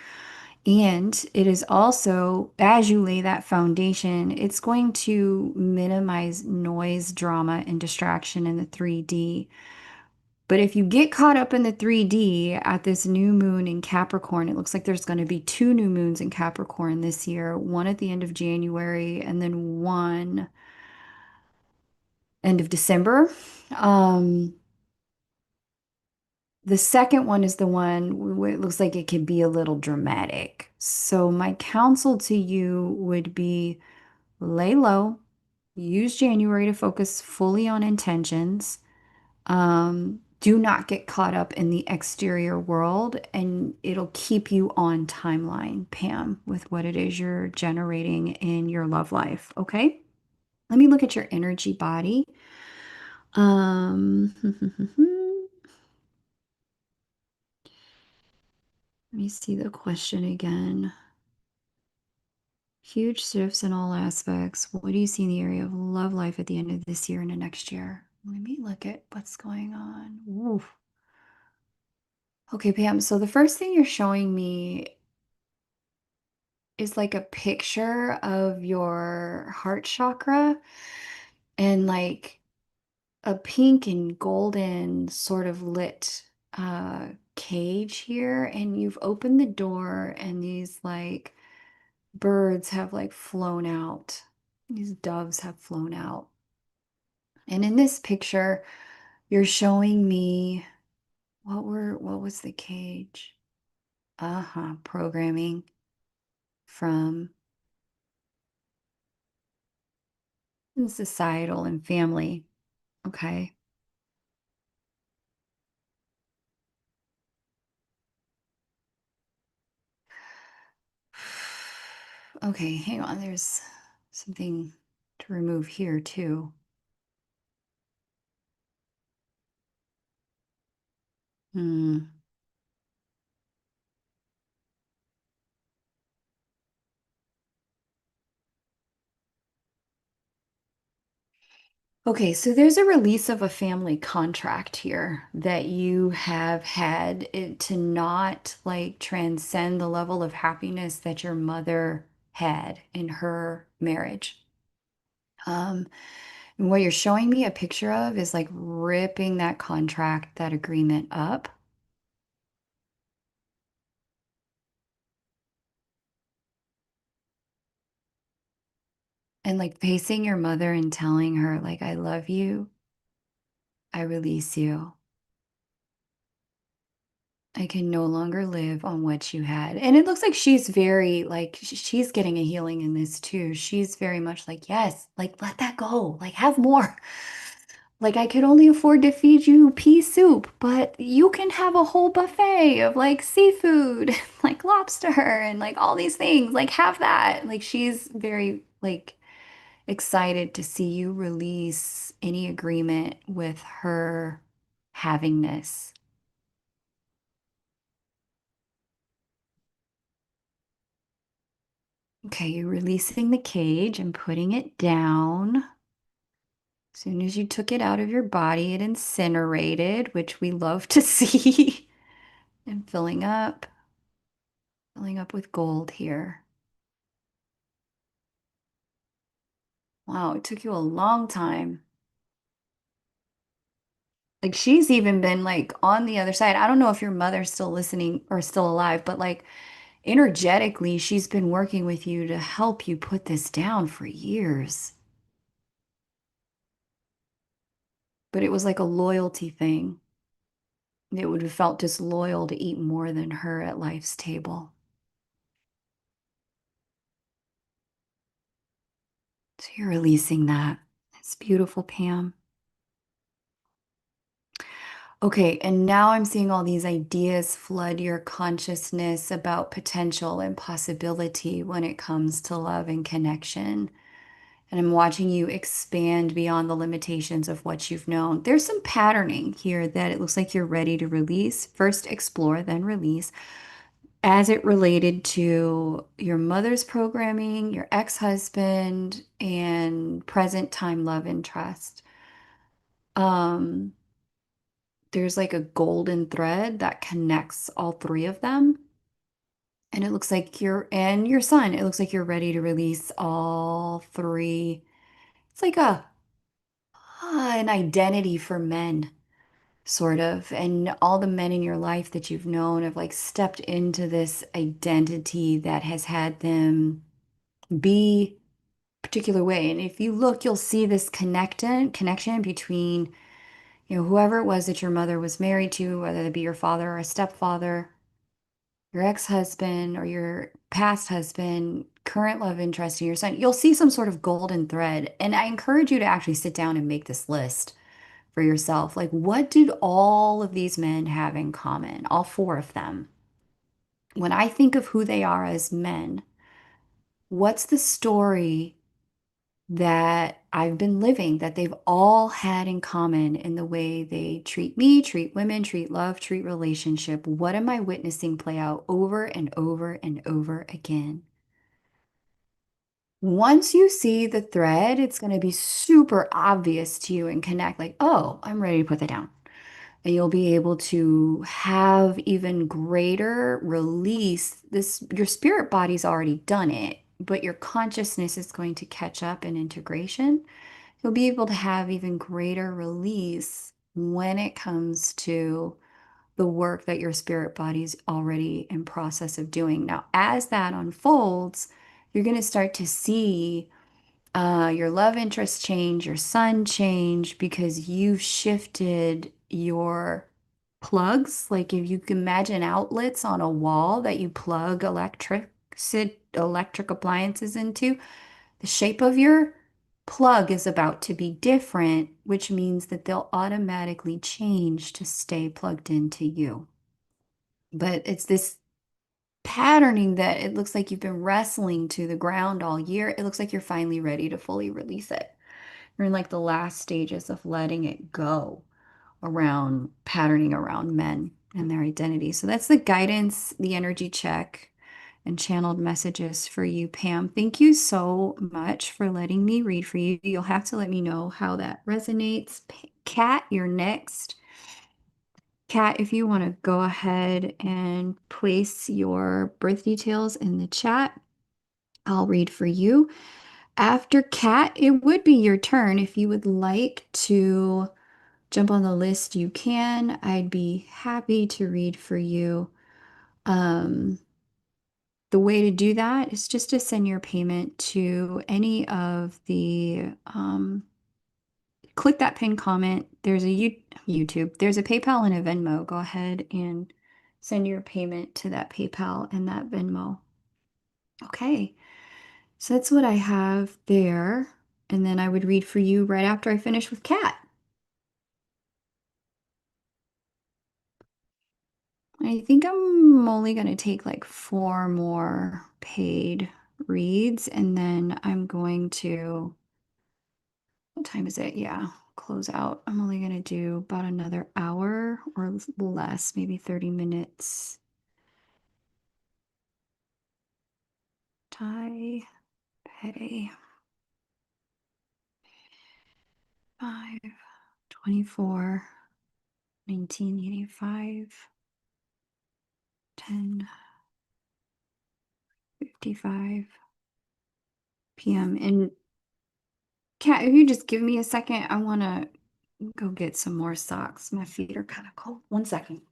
And it is also, as you lay that foundation, it's going to minimize noise, drama, and distraction in the 3D. But if you get caught up in the 3D at this new moon in Capricorn, it looks like there's going to be two new moons in Capricorn this year, one at the end of January and then one end of December. Um, the second one is the one where it looks like it can be a little dramatic. So my counsel to you would be lay low, Use January to focus fully on intentions. Do not get caught up in the exterior world, and it'll keep you on timeline, Pam, with what it is you're generating in your love life. Okay? Let me look at your energy body. Let me see the question again. Huge shifts in all aspects. What do you see in the area of love life at the end of this year and the next year? Let me look at what's going on. Oof. Okay, Pam. So the first thing you're showing me is like a picture of your heart chakra and like a pink and golden sort of lit cage here. And you've opened the door, and these like birds have like flown out. These doves have flown out. And in this picture, you're showing me what was the cage? Uh-huh, programming from societal and family. Okay. Okay, hang on. There's something to remove here too. Hmm. Okay, so there's a release of a family contract here that you have had it to not like transcend the level of happiness that your mother had in her marriage. Um, and what you're showing me a picture of is like ripping that contract, that agreement up, and like facing your mother and telling her, like, I love you, I release you. I can no longer live on what you had. And it looks like she's very like she's getting a healing in this too. She's very much like, yes, like let that go. Like have more. Like I could only afford to feed you pea soup, but you can have a whole buffet of like seafood, like lobster and like all these things. Like have that. Like she's very like excited to see you release any agreement with her havingness. Okay, you're releasing the cage and putting it down. As soon as you took it out of your body, it incinerated, which we love to see. And filling up with gold here. Wow, it took you a long time. Like she's even been like on the other side. I don't know if your mother's still listening or still alive, but like energetically, she's been working with you to help you put this down for years. But it was like a loyalty thing. It would have felt disloyal to eat more than her at life's table. So you're releasing that. It's beautiful, Pam. Okay, and now I'm seeing all these ideas flood your consciousness about potential and possibility when it comes to love and connection. And I'm watching you expand beyond the limitations of what you've known. There's some patterning here that it looks like you're ready to release. First explore, then release. As it related to your mother's programming, your ex-husband, and present time love and trust. Um, there's like a golden thread that connects all three of them. And it looks like and your son, it looks like you're ready to release all three. It's like an identity for men, sort of. And all the men in your life that you've known have like stepped into this identity that has had them be a particular way. And if you look, you'll see this connection between, whoever it was that your mother was married to, whether it be your father or a stepfather, your ex-husband or your past husband, current love interest in your sun, you'll see some sort of golden thread. And I encourage you to actually sit down and make this list for yourself. Like, what did all of these men have in common? All four of them. When I think of who they are as men, what's the story that I've been living that they've all had in common in the way they treat me, treat women, treat love, treat relationship? What am I witnessing play out over and over and over again? Once you see the thread, it's going to be super obvious to you and connect like, oh, I'm ready to put that down. And you'll be able to have even greater release. This, your spirit body's already done it, but your consciousness is going to catch up in integration. You'll be able to have even greater release when it comes to the work that your spirit body's already in process of doing. Now, as that unfolds, you're going to start to see your love interest change, your sun change because you've shifted your plugs. Like if you can imagine outlets on a wall that you plug electric appliances into, the shape of your plug is about to be different, which means that they'll automatically change to stay plugged into you. But it's this patterning that it looks like you've been wrestling to the ground all year. It looks like you're finally ready to fully release it. You're in like the last stages of letting it go around patterning around men and their identity. So that's the guidance, the energy check, and channeled messages for you, Pam. Thank you so much for letting me read for you. You'll have to let me know how that resonates. Kat, you're next. Kat, if you want to go ahead and place your birth details in the chat, I'll read for you. After Kat, it would be your turn. If you would like to jump on the list, you can. I'd be happy to read for you. Um, the way to do that is just to send your payment to any of the click that pin comment. There's a YouTube, there's a PayPal and a Venmo. Go ahead and send your payment to that PayPal and that Venmo. Okay, so that's what I have there. And then I would read for you right after I finish with Kat. I think I'm only going to take like four more paid reads, and then I'm going to, what time is it? Yeah, close out. I'm only going to do about another hour or less, maybe 30 minutes. Tai Pei 5 24 1985 10:55 p.m. And Kat, if you just give me a second, I want to go get some more socks. My feet are kind of cold. One second.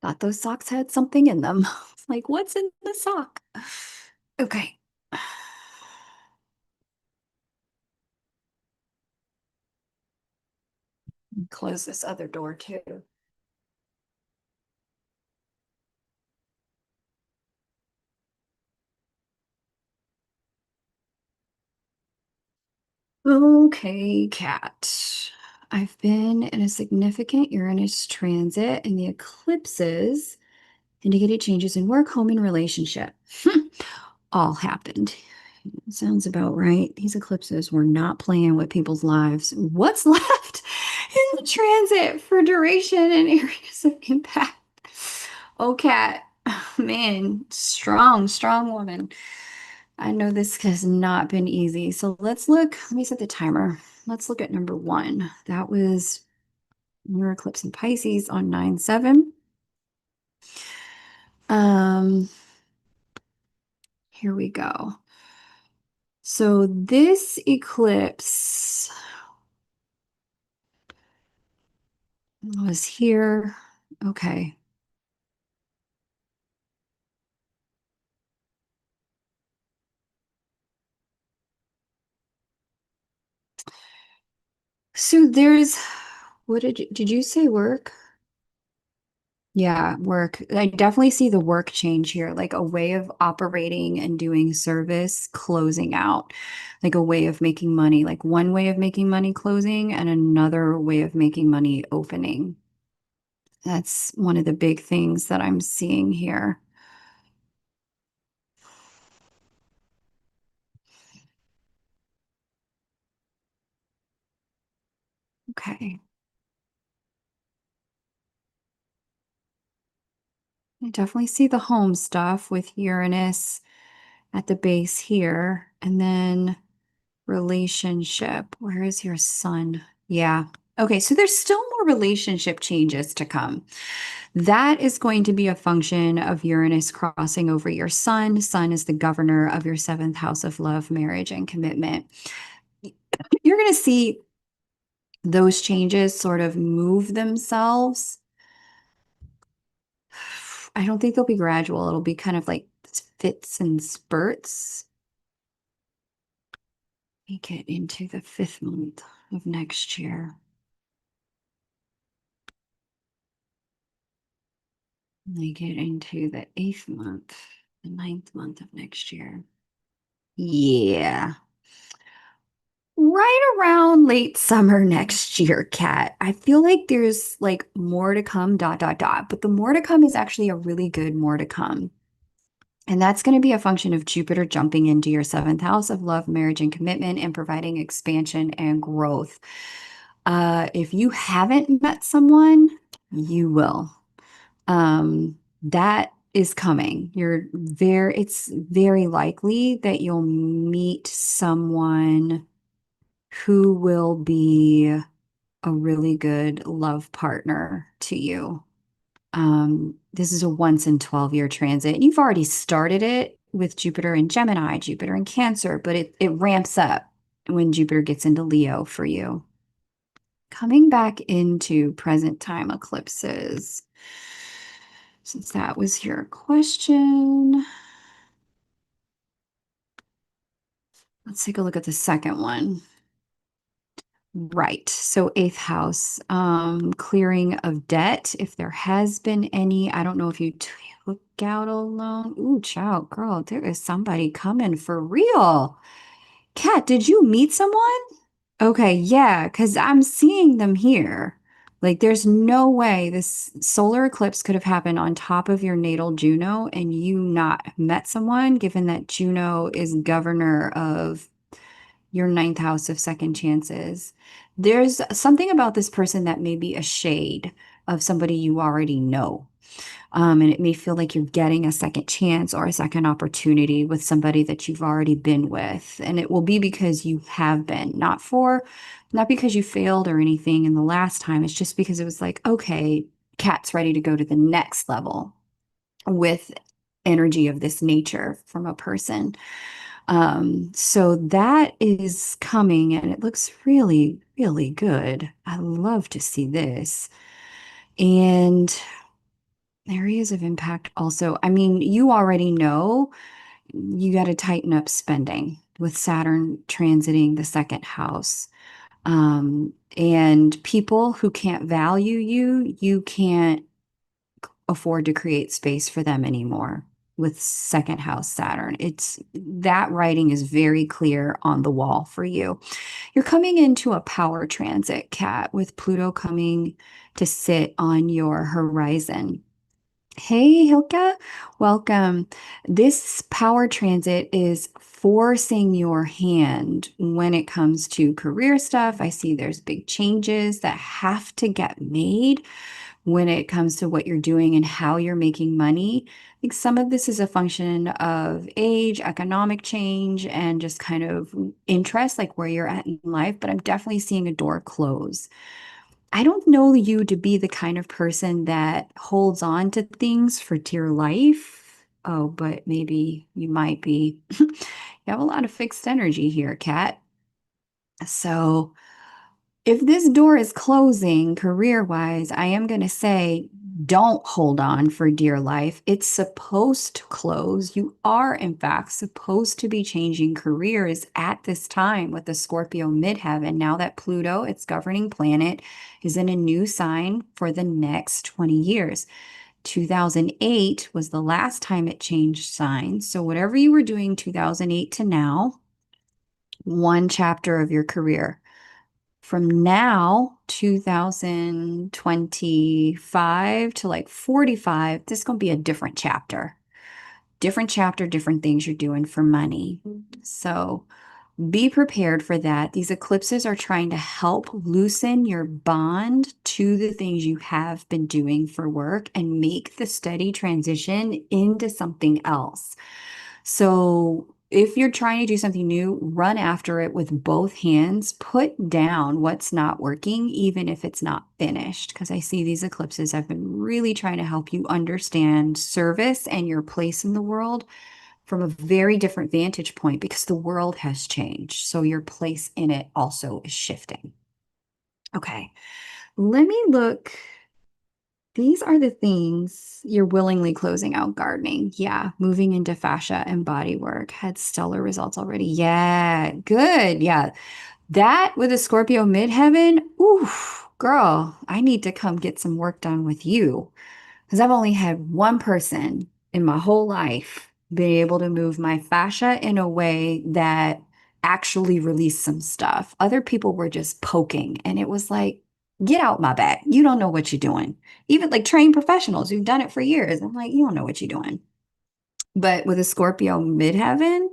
Thought those socks had something in them. It's like, what's in the sock? Okay. Close this other door too. Okay, Kat. I've been in a significant Uranus transit, and the eclipses indicated changes in work, home, and relationship. All happened. Sounds about right. These eclipses were not playing with people's lives. What's left in the transit for duration and areas of impact? Oh, Kat, man, strong, strong woman. I know this has not been easy. So let's look. Let me set the timer. Let's look at number one. That was lunar eclipse in Pisces on 9/7. Um, Here we go. So this eclipse was here. Okay. So there's, what did you say work? Yeah, work. I definitely see the work change here, like a way of operating and doing service closing out, like a way of making money, like one way of making money closing and another way of making money opening. That's one of the big things that I'm seeing here. Okay. I definitely see the home stuff with Uranus at the base here. And then relationship. Where is your sun? Yeah. Okay, so there's still more relationship changes to come. That is going to be a function of Uranus crossing over your sun. Sun is the governor of your seventh house of love, marriage, and commitment. You're going to see those changes sort of move themselves. I don't think they'll be gradual. It'll be kind of like fits and spurts. Make it into the fifth month of next year. Make it into the eighth month, the ninth month of next year. Yeah. Right around late summer next year, Kat. I feel like there's like more to come, dot, dot, dot. But the more to come is actually a really good more to come. And that's going to be a function of Jupiter jumping into your seventh house of love, marriage, and commitment and providing expansion and growth. If you haven't met someone, you will. That is coming. It's very likely that you'll meet someone who will be a really good love partner to you. This is a once in 12-year transit. You've already started it with Jupiter in Gemini, Jupiter in Cancer, but it ramps up when Jupiter gets into Leo for you. Coming back into present time eclipses, since that was your question, let's take a look at the second one. Right. So eighth house, clearing of debt, if there has been any. I don't know if you took out a loan. Ooh, child, girl, there is somebody coming for real. Kat, did you meet someone? Okay, yeah, because I'm seeing them here. Like, there's no way this solar eclipse could have happened on top of your natal Juno and you not met someone, given that Juno is governor of your ninth house of second chances. There's something about this person that may be a shade of somebody you already know. And it may feel like you're getting a second chance or a second opportunity with somebody that you've already been with. And it will be because you have been, not because you failed or anything in the last time. It's just because it was like, okay, Kat's ready to go to the next level with energy of this nature from a person. So that is coming and it looks really, really good. I love to see this. And areas of impact also. I mean, you already know you got to tighten up spending with Saturn transiting the second house. And people who can't value you, you can't afford to create space for them anymore with second house Saturn. It's that writing is very clear on the wall for you. You're coming into a power transit, Kat, with Pluto coming to sit on your horizon. Hey, Hilka, welcome. This power transit is forcing your hand when it comes to career stuff. I see there's big changes that have to get made when it comes to what you're doing and how you're making money. I think some of this is a function of age, economic change, and just kind of interest, like where you're at in life. But I'm definitely seeing a door close. I don't know you to be the kind of person that holds on to things for dear life. Oh, but maybe you might be. You have a lot of fixed energy here, Kat. So if this door is closing career-wise, I am going to say don't hold on for dear life. It's supposed to close. You are, in fact, supposed to be changing careers at this time with the Scorpio midheaven. Now that Pluto, its governing planet, is in a new sign for the next 20 years. 2008 was the last time it changed signs. So whatever you were doing 2008 to now, one chapter of your career. From now, 2025 to like 45, this is going to be a different chapter. Different chapter, different things you're doing for money. So be prepared for that. These eclipses are trying to help loosen your bond to the things you have been doing for work and make the steady transition into something else. So if you're trying to do something new, run after it with both hands. Put down what's not working, even if it's not finished. Because I see these eclipses have been really trying to help you understand service and your place in the world from a very different vantage point because the world has changed. So your place in it also is shifting. Okay, let me look. These are the things you're willingly closing out gardening. Yeah, moving into fascia and body work had stellar results already. Yeah, good. Yeah, that with a Scorpio midheaven. Oof, girl, I need to come get some work done with you because I've only had one person in my whole life be able to move my fascia in a way that actually released some stuff. Other people were just poking, and it was like, get out my back. You don't know what you're doing. Even like trained professionals who've done it for years. I'm like, you don't know what you're doing. But with a Scorpio midheaven,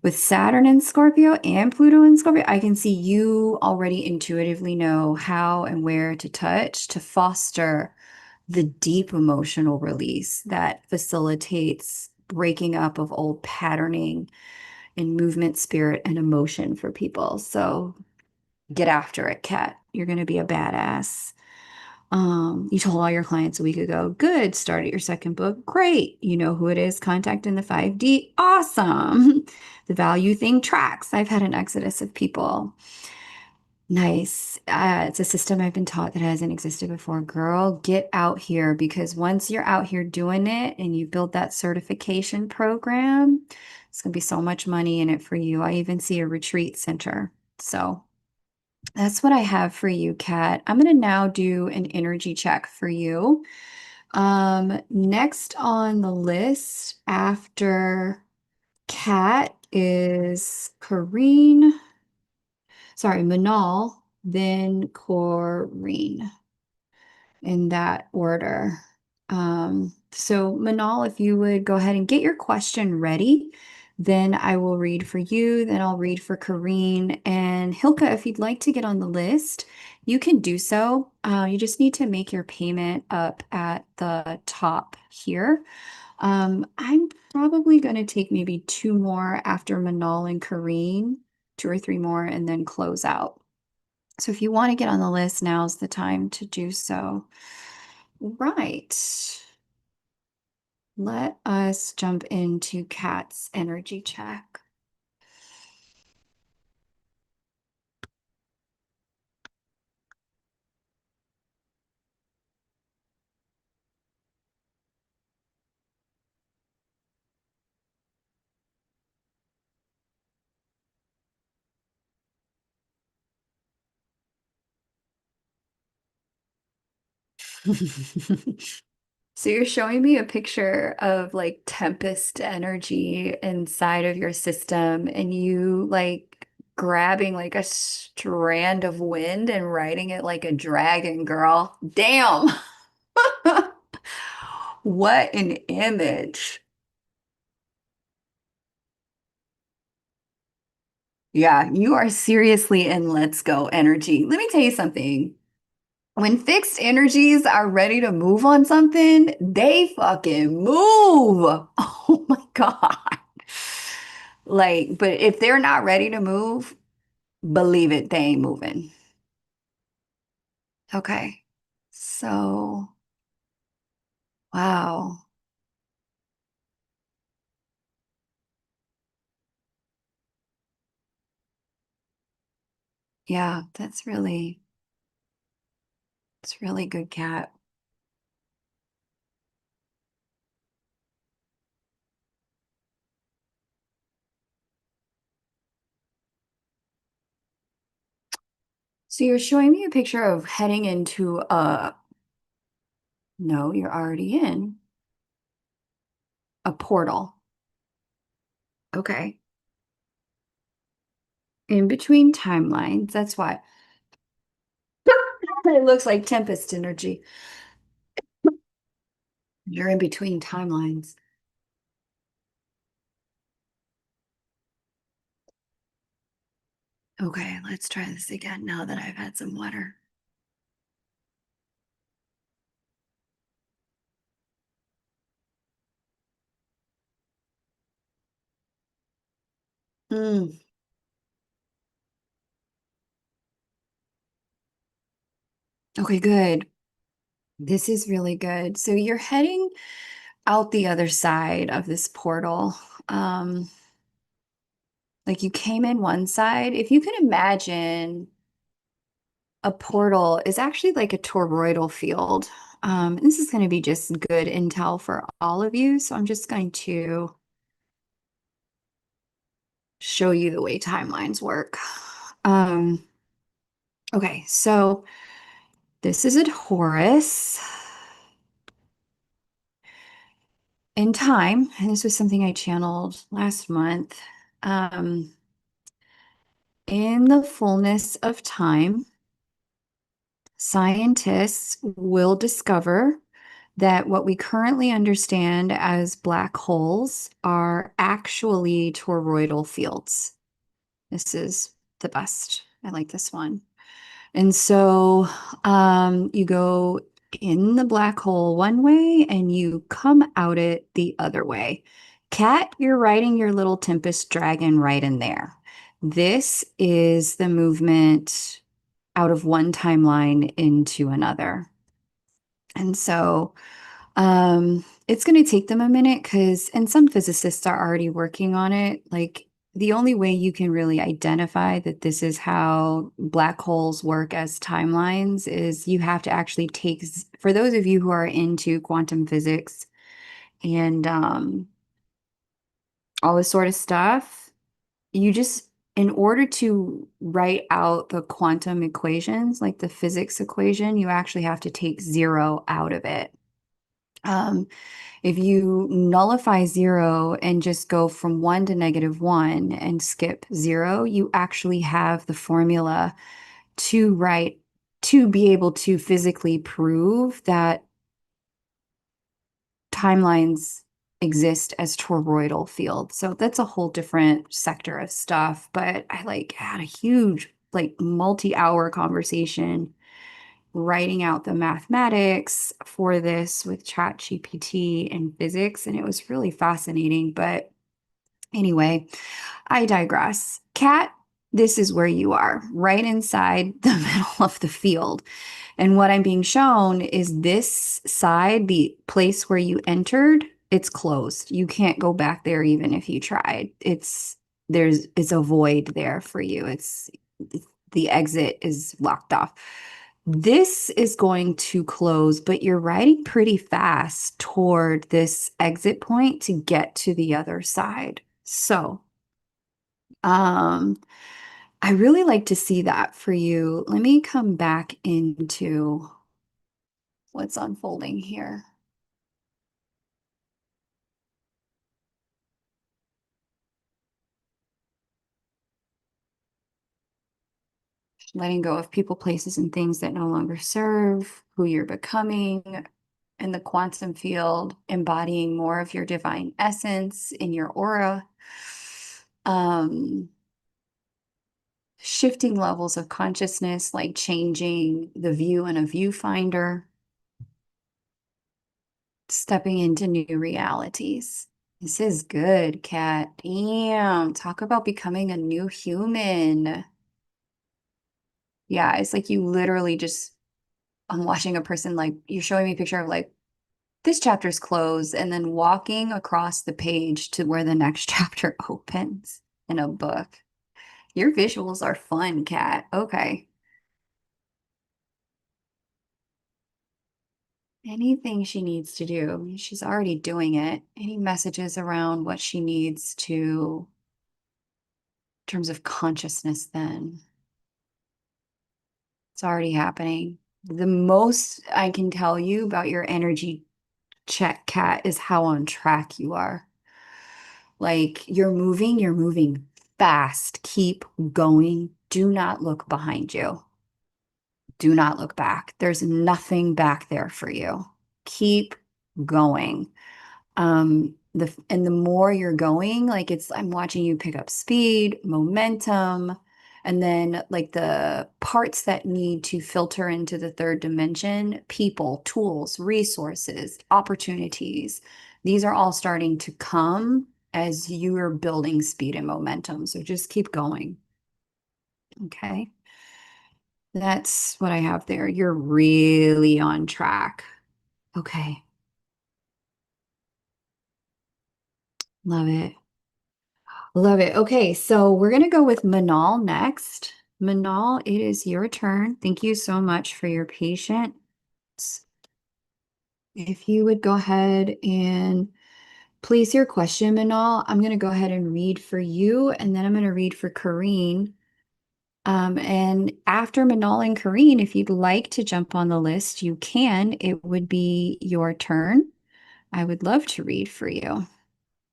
with Saturn in Scorpio and Pluto in Scorpio, I can see you already intuitively know how and where to touch to foster the deep emotional release that facilitates breaking up of old patterning in movement, spirit, and emotion for people. So get after it, Kat. You're going to be a badass. You told all your clients a week ago, good, started your second book. Great. You know who it is. Contact in the 5D. Awesome. The value thing tracks. I've had an exodus of people. Nice. It's a system I've been taught that hasn't existed before. Girl, get out here because once you're out here doing it and you build that certification program, it's going to be so much money in it for you. I even see a retreat center. So that's what I have for you, Kat. I'm going to now do an energy check for you. Next on the list after Kat is Kareen. Sorry, Manal, then Corrine in that order. So Manal, if you would go ahead and get your question ready, then I will read for you, then I'll read for Karine. And Hilka, if you'd like to get on the list, you can do so. You just need to make your payment up at the top here. I'm probably going to take maybe two more after Manal and Karine, two or three more, and then close out. So if you want to get on the list, now's the time to do so. Right. Let us jump into Kat's energy check. So you're showing me a picture of like tempest energy inside of your system and you like grabbing like a strand of wind and riding it like a dragon, girl. Damn. What an image. Yeah, you are seriously in let's go energy. Let me tell you something. When fixed energies are ready to move on something, they fucking move. Oh my God. Like, but if they're not ready to move, believe it, they ain't moving. Okay. So, wow. Yeah, it's really good, Cat. So you're showing me a picture of heading into no, you're already in a portal. Okay. In between timelines. That's why it looks like Tempest energy. You're in between timelines. Okay, let's try this again now that I've had some water. Mm, okay, good. This is really good. So you're heading out the other side of this portal. Um, like you came in one side. If you can imagine, a portal is actually like a toroidal field. This is going to be just good intel for all of you. So I'm just going to show you the way timelines work. Um, okay, so this is a Taurus in time, and this was something I channeled last month. Um, in the fullness of time, scientists will discover that what we currently understand as black holes are actually toroidal fields. This is the best. I like this one. And so you go in the black hole one way and you come out it the other way. Cat, you're riding your little Tempest dragon right in there. This is the movement out of one timeline into another. And so it's going to take them a minute because, and some physicists are already working on it. Like the only way you can really identify that this is how black holes work as timelines is you have to actually take, for those of you who are into quantum physics and all this sort of stuff, you just, in order to write out the quantum equations, like the physics equation, you actually have to take zero out of it. Um, If you nullify zero and just go from one to -1 and skip zero, you actually have the formula to write to be able to physically prove that timelines exist as toroidal fields. So that's a whole different sector of stuff. But I like had a huge, like multi-hour conversation writing out the mathematics for this with ChatGPT and physics, and it was really fascinating. But anyway, I digress. Cat, this is where you are, right inside the middle of the field. And what I'm being shown is this side, the place where you entered, it's closed. You can't go back there even if you tried. It's a void there for you. It's the exit is locked off. This is going to close, but you're riding pretty fast toward this exit point to get to the other side. So, um, I really like to see that for you. Let me come back into what's unfolding here. Letting go of people, places, and things that no longer serve, who you're becoming in the quantum field, embodying more of your divine essence in your aura. Um, Shifting levels of consciousness, like changing the view in a viewfinder, stepping into new realities. This is good, Kat. Damn, talk about becoming a new human. Yeah, it's like you literally just, I'm watching a person like, you're showing me a picture of like, this chapter's closed, and then walking across the page to where the next chapter opens in a book. Your visuals are fun, Kat. Okay. Anything she needs to do, she's already doing it. Any messages around what she needs to, in terms of consciousness, then it's already happening. The most I can tell you about your energy check, Kat, is how on track you are. Like you're moving fast. Keep going. Do not look behind you. Do not look back. There's nothing back there for you. Keep going. The more you're going, like I'm watching you pick up speed, momentum, and then like the parts that need to filter into the third dimension, people, tools, resources, opportunities. These are all starting to come as you are building speed and momentum. So just keep going. Okay. That's what I have there. You're really on track. Okay. Love it. Love it. Okay, so we're going to go with Manal next. Manal, it is your turn. Thank you so much for your patience. If you would go ahead and place your question, Manal, I'm going to go ahead and read for you, and then I'm going to read for Kareen. And after Manal and Kareen, if you'd like to jump on the list, you can. It would be your turn. I would love to read for you.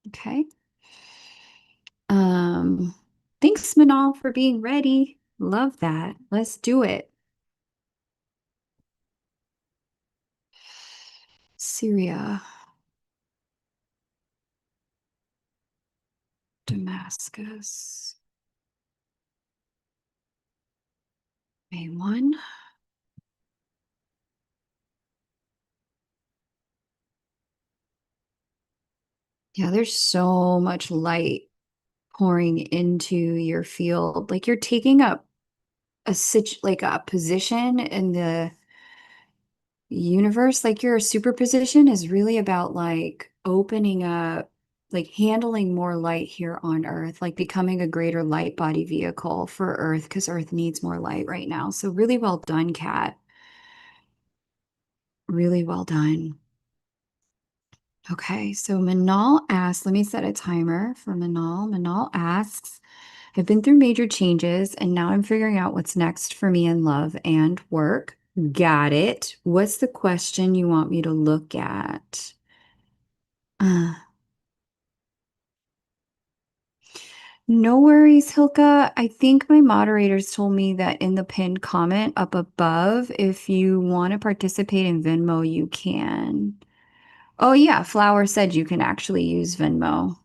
Okay. Um, Thanks, Manal, for being ready. Love that. Let's do it. Syria, Damascus, May 1. Yeah, there's so much light pouring into your field. Like you're taking up like a position in the universe, like your superposition is really about like opening up, like handling more light here on Earth, like becoming a greater light body vehicle for Earth because Earth needs more light right now. So really well done, Kat. Really well done. Okay, so Manal asks, let me set a timer for Manal. Manal asks, I've been through major changes and now I'm figuring out what's next for me in love and work. Got it. What's the question you want me to look at? Uh, no worries, Hilka. I think my moderators told me that in the pinned comment up above, if you want to participate in Venmo, you can. Oh, yeah, Flower said you can actually use Venmo.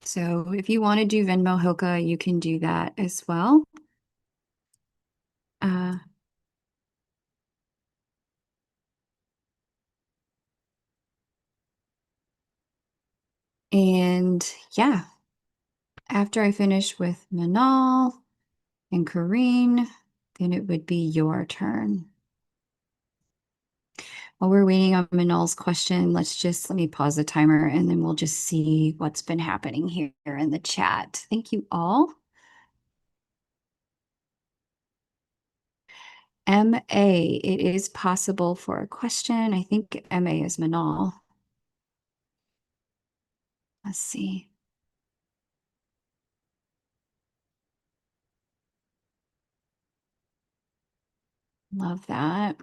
So if you want to do Venmo, Hilka, you can do that as well. Uh, and yeah, after I finish with Manal and Kareen, then it would be your turn. While we're waiting on Manal's question, let me pause the timer and then we'll just see what's been happening here in the chat. Thank you all. MA, it is possible for a question. I think MA is Manal. Let's see. Love that.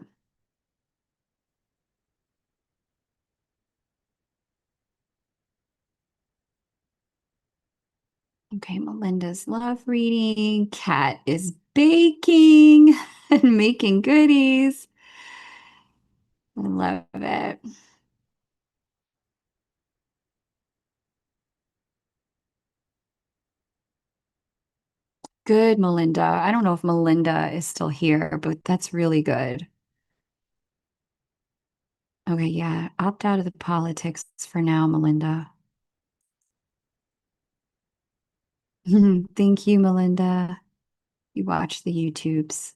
Okay, Melinda's love reading. Kat is baking and making goodies. I love it. Good, Melinda. I don't know if Melinda is still here, but that's really good. Okay, yeah, opt out of the politics for now, Melinda. Thank you, Melinda. You watch the YouTubes.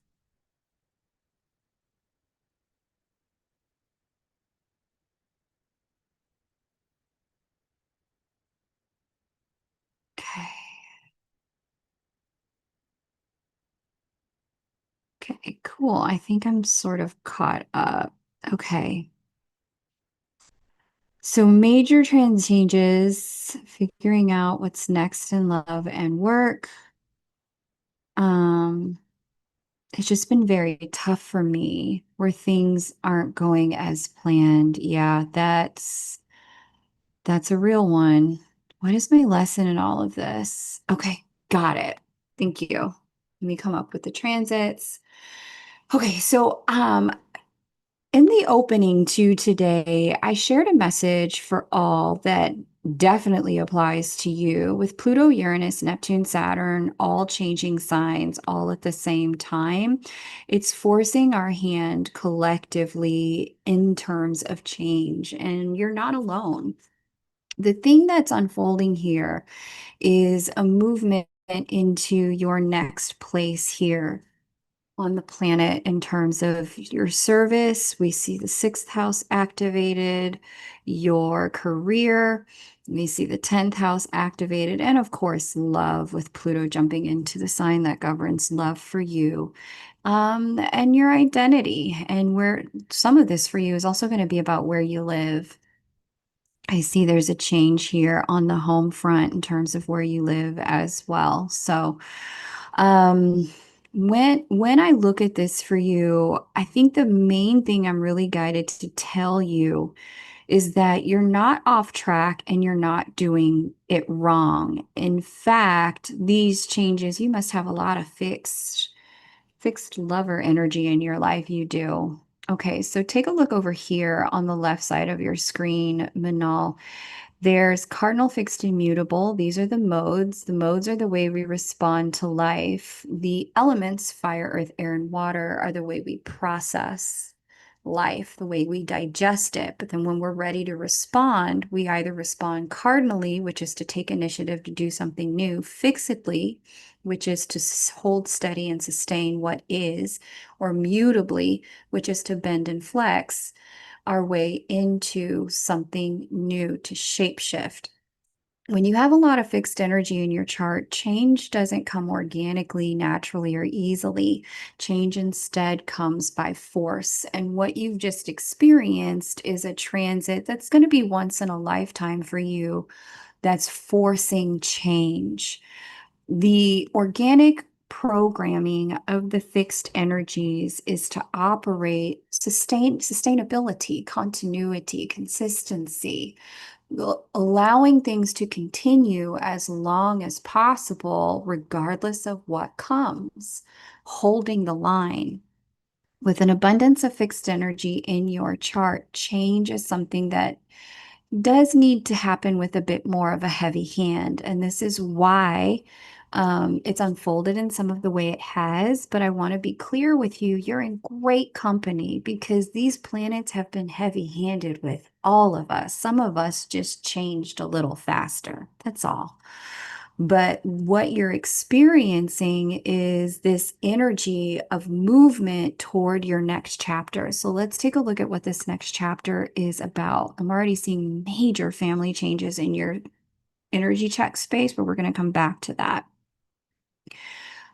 Okay, cool. I think I'm sort of caught up. Okay. So major trend changes, figuring out what's next in love and work. Um, it's just been very tough for me where things aren't going as planned. Yeah, that's a real one. What is my lesson in all of this? Okay, got it. Thank you. Let me come up with the transits. Okay, so in the opening to today, I shared a message for all that definitely applies to you with Pluto, Uranus, Neptune, Saturn, all changing signs all at the same time. It's forcing our hand collectively in terms of change, and you're not alone. The thing that's unfolding here is a movement into your next place here on the planet in terms of your service. We see the sixth house activated, your career. We see the 10th house activated, and of course, love with Pluto jumping into the sign that governs love for you. And your identity, and where some of this for you is also going to be about where you live. I see there's a change here on the home front in terms of where you live as well. So, um, when I look at this for you, I think the main thing I'm really guided to tell you is that you're not off track and you're not doing it wrong. In fact, these changes, you must have a lot of fixed lover energy in your life. You do. Okay, so take a look over here on the left side of your screen, Manal. There's cardinal, fixed, immutable. These are the modes. The modes are the way we respond to life. The elements, fire, earth, air, and water, are the way we process life, the way we digest it. But then when we're ready to respond, we either respond cardinally, which is to take initiative to do something new, fixedly, which is to hold steady and sustain what is, or mutably, which is to bend and flex our way into something new, to shapeshift. When you have a lot of fixed energy in your chart, change doesn't come organically, naturally, or easily. Change instead comes by force. And what you've just experienced is a transit that's going to be once in a lifetime for you, that's forcing change. The organic programming of the fixed energies is to operate sustainability, continuity, consistency, allowing things to continue as long as possible, regardless of what comes, holding the line. With an abundance of fixed energy in your chart, change is something that does need to happen with a bit more of a heavy hand. And this is why it's unfolded in some of the way it has. But I want to be clear with you, you're in great company because these planets have been heavy-handed with all of us. Some of us just changed a little faster. That's all. But what you're experiencing is this energy of movement toward your next chapter. So let's take a look at what this next chapter is about. I'm already seeing major family changes in your energy check space, but we're going to come back to that.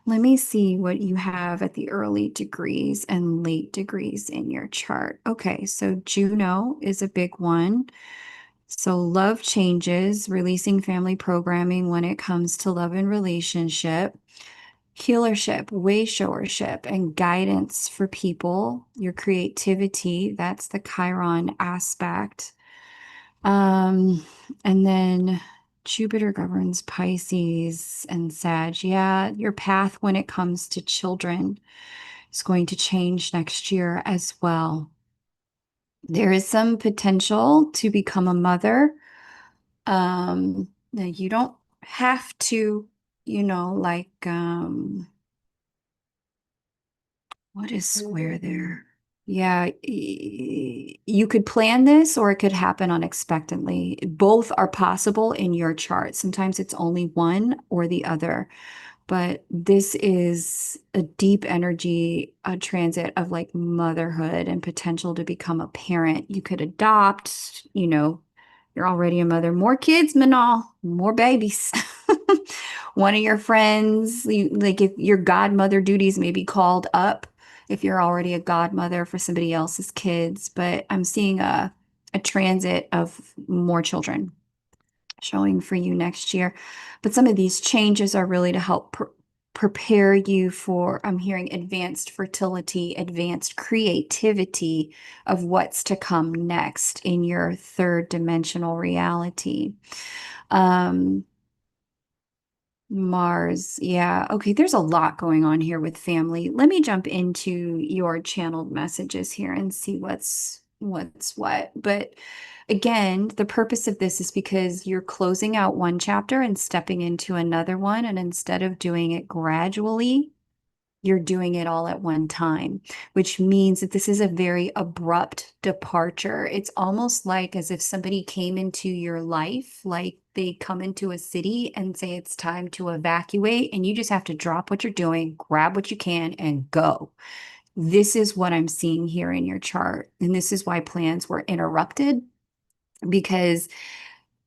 Let me see what you have at the early degrees and late degrees in your chart. Okay, so Juno is a big one. So love changes, releasing family programming when it comes to love and relationship, healership, way showership, and guidance for people, your creativity, that's the Chiron aspect. Um, and then Jupiter governs Pisces and Sag. Yeah, your path when it comes to children is going to change next year as well. There is some potential to become a mother. Now you don't have to, like, what is square there? Yeah, you could plan this or it could happen unexpectedly. Both are possible in your chart. Sometimes it's only one or the other, but this is a deep energy, a transit of like motherhood and potential to become a parent. You could adopt, you're already a mother. More kids, Manal, more babies. One of your friends, like if your godmother duties may be called up, if you're already a godmother for somebody else's kids, but I'm seeing a transit of more children showing for you next year. But some of these changes are really to help prepare you for, I'm hearing advanced fertility, advanced creativity of what's to come next in your third dimensional reality. Um, Mars, yeah. Okay, there's a lot going on here with family. Let me jump into your channeled messages here and see what's what. But again, the purpose of this is because you're closing out one chapter and stepping into another one, and instead of doing it gradually, you're doing it all at one time, which means that this is a very abrupt departure. It's almost like as if somebody came into your life, like they come into a city and say it's time to evacuate, and you just have to drop what you're doing, grab what you can, and go. This is what I'm seeing here in your chart. And this is why plans were interrupted because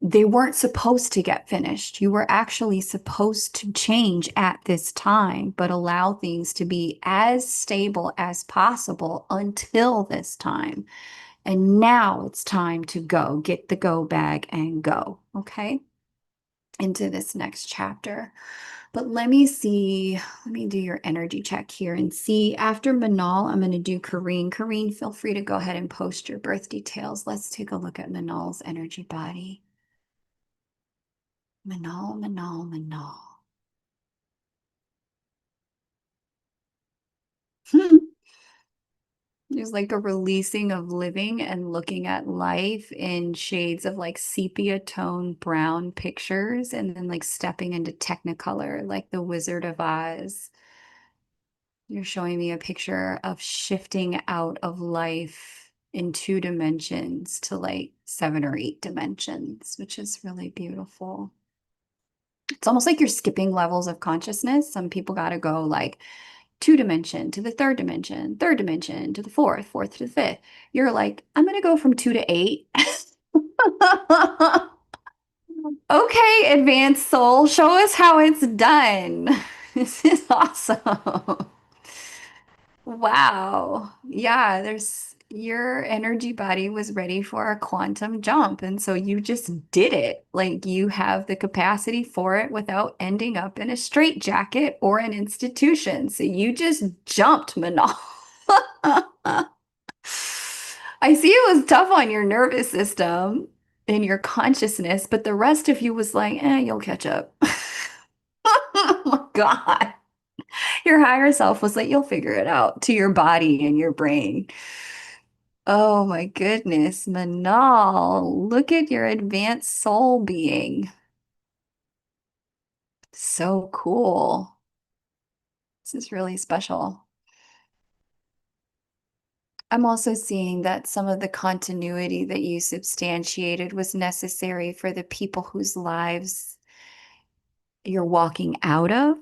they weren't supposed to get finished. You were actually supposed to change at this time, but allow things to be as stable as possible until this time. And now it's time to go, get the go bag and go, okay? Into this next chapter. But let me see, let me do your energy check here and see. After Manal, I'm going to do Kareen. Kareen, feel free to go ahead and post your birth details. Let's take a look at Manal's energy body. Manal, Manal, Manal. There's like a releasing of living and looking at life in shades of like sepia tone brown pictures and then like stepping into Technicolor, like the Wizard of Oz. You're showing me a picture of shifting out of life in 2 dimensions to like 7 or 8 dimensions, which is really beautiful. It's almost like you're skipping levels of consciousness. Some people got to go like 2 dimension to the third dimension to the fourth to the fifth. You're like, I'm going to go from 2 to 8. Okay, advanced soul, show us how it's done. This is awesome. Wow. Yeah, there's your energy body was ready for a quantum jump. And so you just did it. Like you have the capacity for it without ending up in a straitjacket or an institution. So you just jumped, Manal. I see it was tough on your nervous system and your consciousness, but the rest of you was like, you'll catch up. Oh my God. Your higher self was like, you'll figure it out to your body and your brain. Oh my goodness, Manal, look at your advanced soul being. So cool. This is really special. I'm also seeing that some of the continuity that you substantiated was necessary for the people whose lives you're walking out of.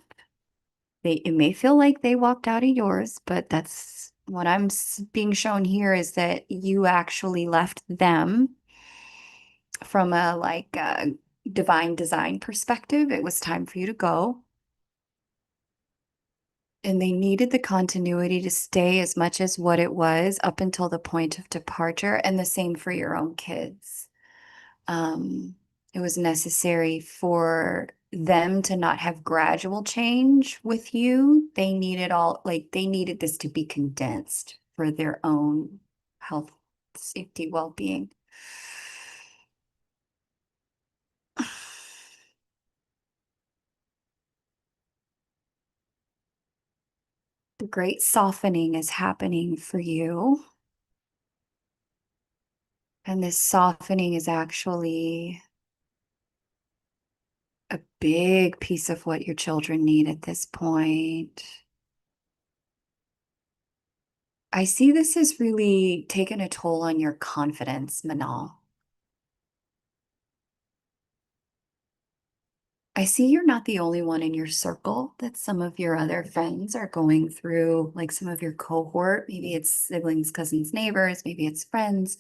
It may feel like they walked out of yours, but that's what I'm being shown here is that you actually left them from a like divine design perspective. It was time for you to go. And they needed the continuity to stay as much as what it was up until the point of departure, and the same for your own kids. It was necessary for them to not have gradual change with you. They needed they needed this to be condensed for their own health, safety, well-being. The great softening is happening for you. And this softening is actually a big piece of what your children need at this point. I see this has really taken a toll on your confidence, Manal. I see you're not the only one in your circle, that some of your other friends are going through, like some of your cohort. Maybe it's siblings, cousins, neighbors, maybe it's friends.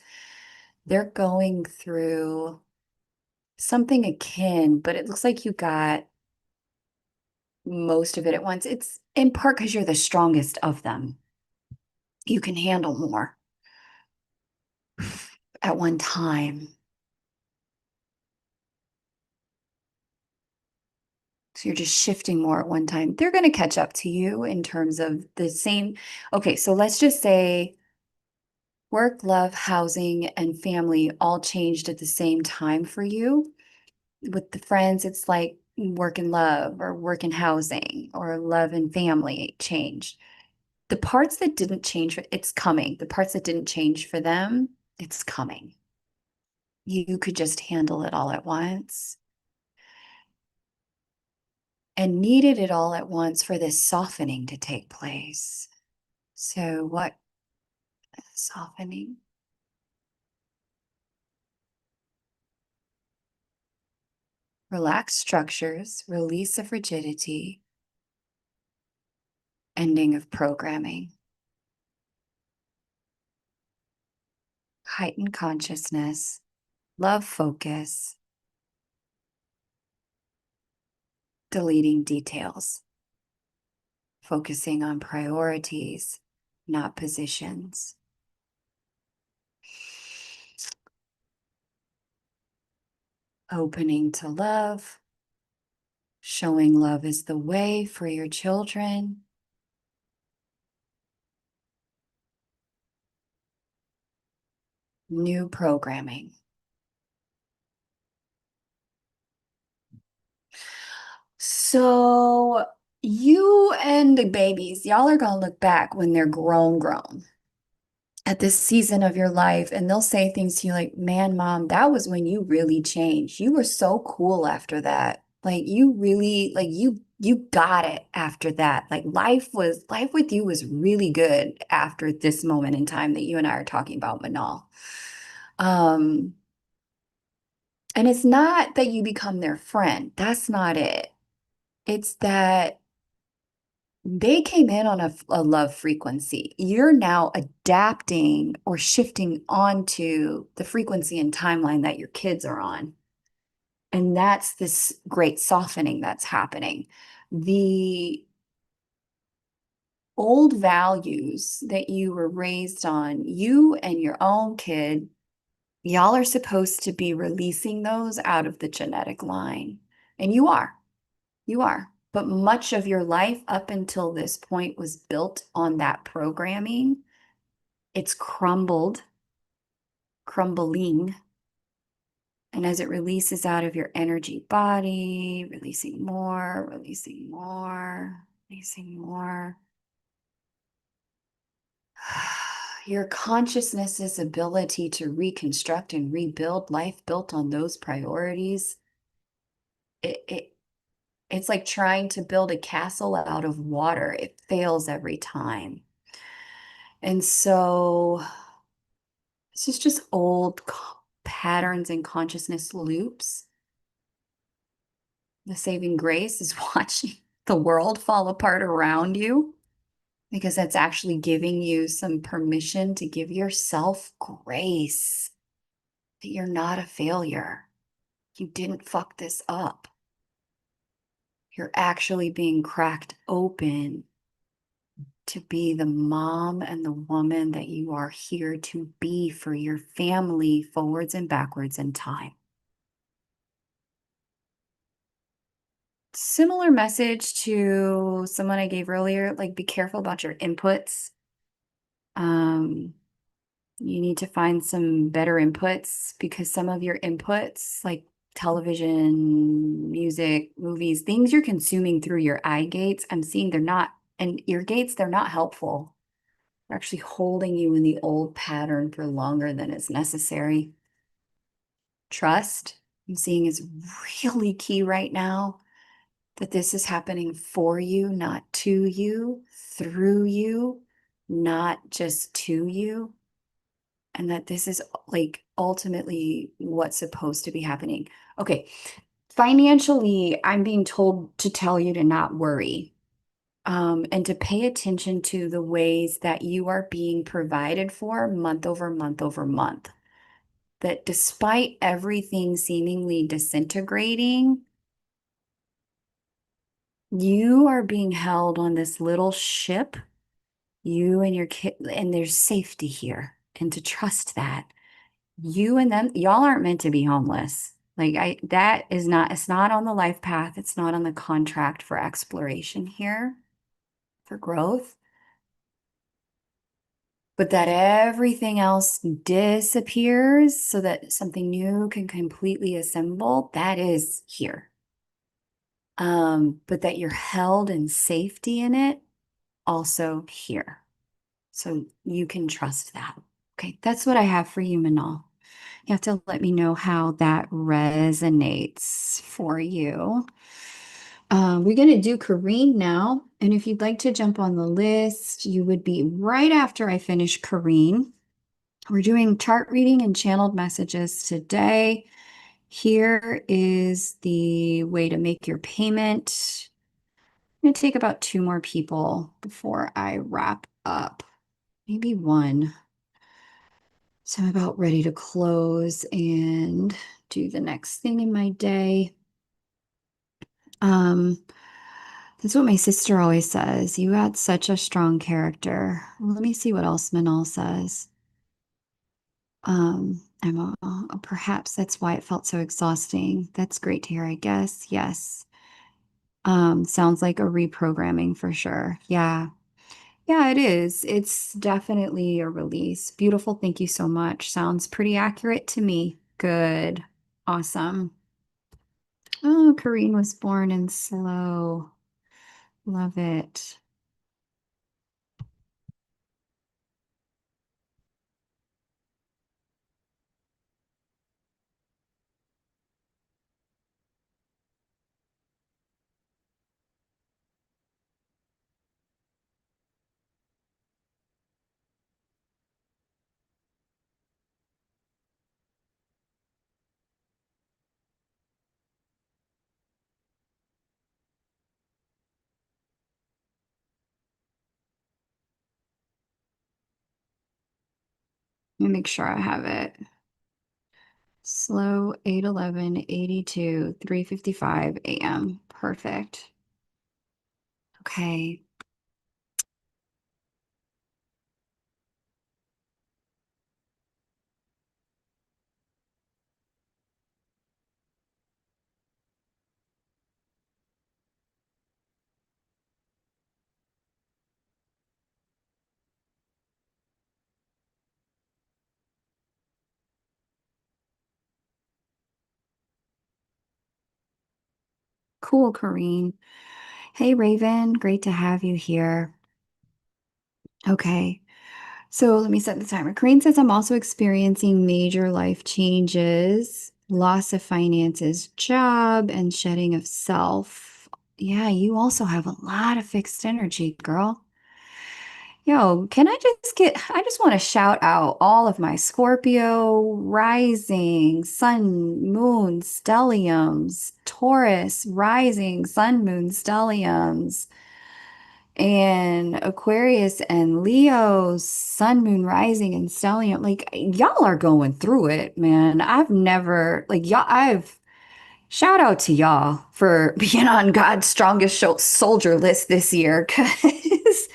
They're going through something akin, but it looks like you got most of it at once. It's in part because you're the strongest of them. You can handle more at one time. So you're just shifting more at one time. They're going to catch up to you in terms of the same. Okay, so let's just say work, love, housing, and family all changed at the same time for you. With the friends, it's like work and love, or work and housing, or love and family changed. The parts that didn't change, it's coming. The parts that didn't change for them, it's coming. You could just handle it all at once and needed it all at once for this softening to take place. So, what softening? Relax structures, release of rigidity, ending of programming, heightened consciousness, love focus, deleting details, focusing on priorities, not positions. Opening to love, showing love is the way for your children. New programming. So you and the babies, y'all are going to look back when they're grown at this season of your life, and they'll say things to you like, man, mom, that was when you really changed. You were so cool after that. Like you really, like you got it after that. Like life with you was really good after this moment in time that you and I are talking about, Manal. Um, and it's not that you become their friend. That's not it. It's that they came in on a love frequency. You're now adapting or shifting onto the frequency and timeline that your kids are on. And that's this great softening that's happening. The old values that you were raised on, you and your own kid, y'all are supposed to be releasing those out of the genetic line. And you are. You are. But much of your life up until this point was built on that programming. It's crumbled, crumbling. And as it releases out of your energy body, releasing more, releasing more, releasing more. Your consciousness's ability to reconstruct and rebuild life built on those priorities, it it's like trying to build a castle out of water. It fails every time. And so this is just old patterns and consciousness loops. The saving grace is watching the world fall apart around you, because that's actually giving you some permission to give yourself grace that you're not a failure. You didn't fuck this up. You're actually being cracked open to be the mom and the woman that you are here to be for your family, forwards and backwards in time. Similar message to someone I gave earlier, like be careful about your inputs. Um, you need to find some better inputs, because some of your inputs, like television, music, movies, things you're consuming through your eye gates, I'm seeing they're not, and ear gates, they're not helpful. They're actually holding you in the old pattern for longer than is necessary. Trust, I'm seeing, is really key right now. That this is happening for you, not to you, through you, not just to you. And that this is like ultimately what's supposed to be happening. Okay, financially, I'm being told to tell you to not worry, and to pay attention to the ways that you are being provided for month over month over month. That despite everything seemingly disintegrating, you are being held on this little ship You and your kid, and there's safety here. And to trust that you and them, y'all aren't meant to be homeless. Like that is not, it's not on the life path. It's not on the contract for exploration here, for growth, but that everything else disappears so that something new can completely assemble. That is here. But that you're held in safety in it, also here. So you can trust that. Okay, that's what I have for you, Manal. You have to let me know how that resonates for you. We're going to do Kareen now. And if you'd like to jump on the list, you would be right after I finish Kareen. We're doing chart reading and channeled messages today. Here is the way to make your payment. I'm going to take about two more people before I wrap up, maybe one. So I'm about ready to close and do the next thing in my day. Um, that's what my sister always says. You had such a strong character. Let me see what else Manal says. Perhaps that's why it felt so exhausting. That's great to hear, I guess. Yes. Sounds like a reprogramming for sure. Yeah. Yeah, it is. It's definitely a release. Beautiful. Thank you so much. Sounds pretty accurate to me. Good. Awesome. Oh, Kareen was born in slow. Love it. Let me make sure I have it. Slow 8:11:82, 3:55 a.m. Perfect. Okay. Cool, Kareen. Hey, Raven. Great to have you here. Okay. So let me set the timer. Kareen says, I'm also experiencing major life changes, loss of finances, job, and shedding of self. Yeah, you also have a lot of fixed energy, girl. Yo, I just want to shout out all of my Scorpio rising, sun, moon, stelliums, Taurus rising, sun, moon, stelliums, and Aquarius and Leo's sun, moon, rising, and stellium. Like, y'all are going through it, man. I've shout out to y'all for being on God's strongest soldier list this year, because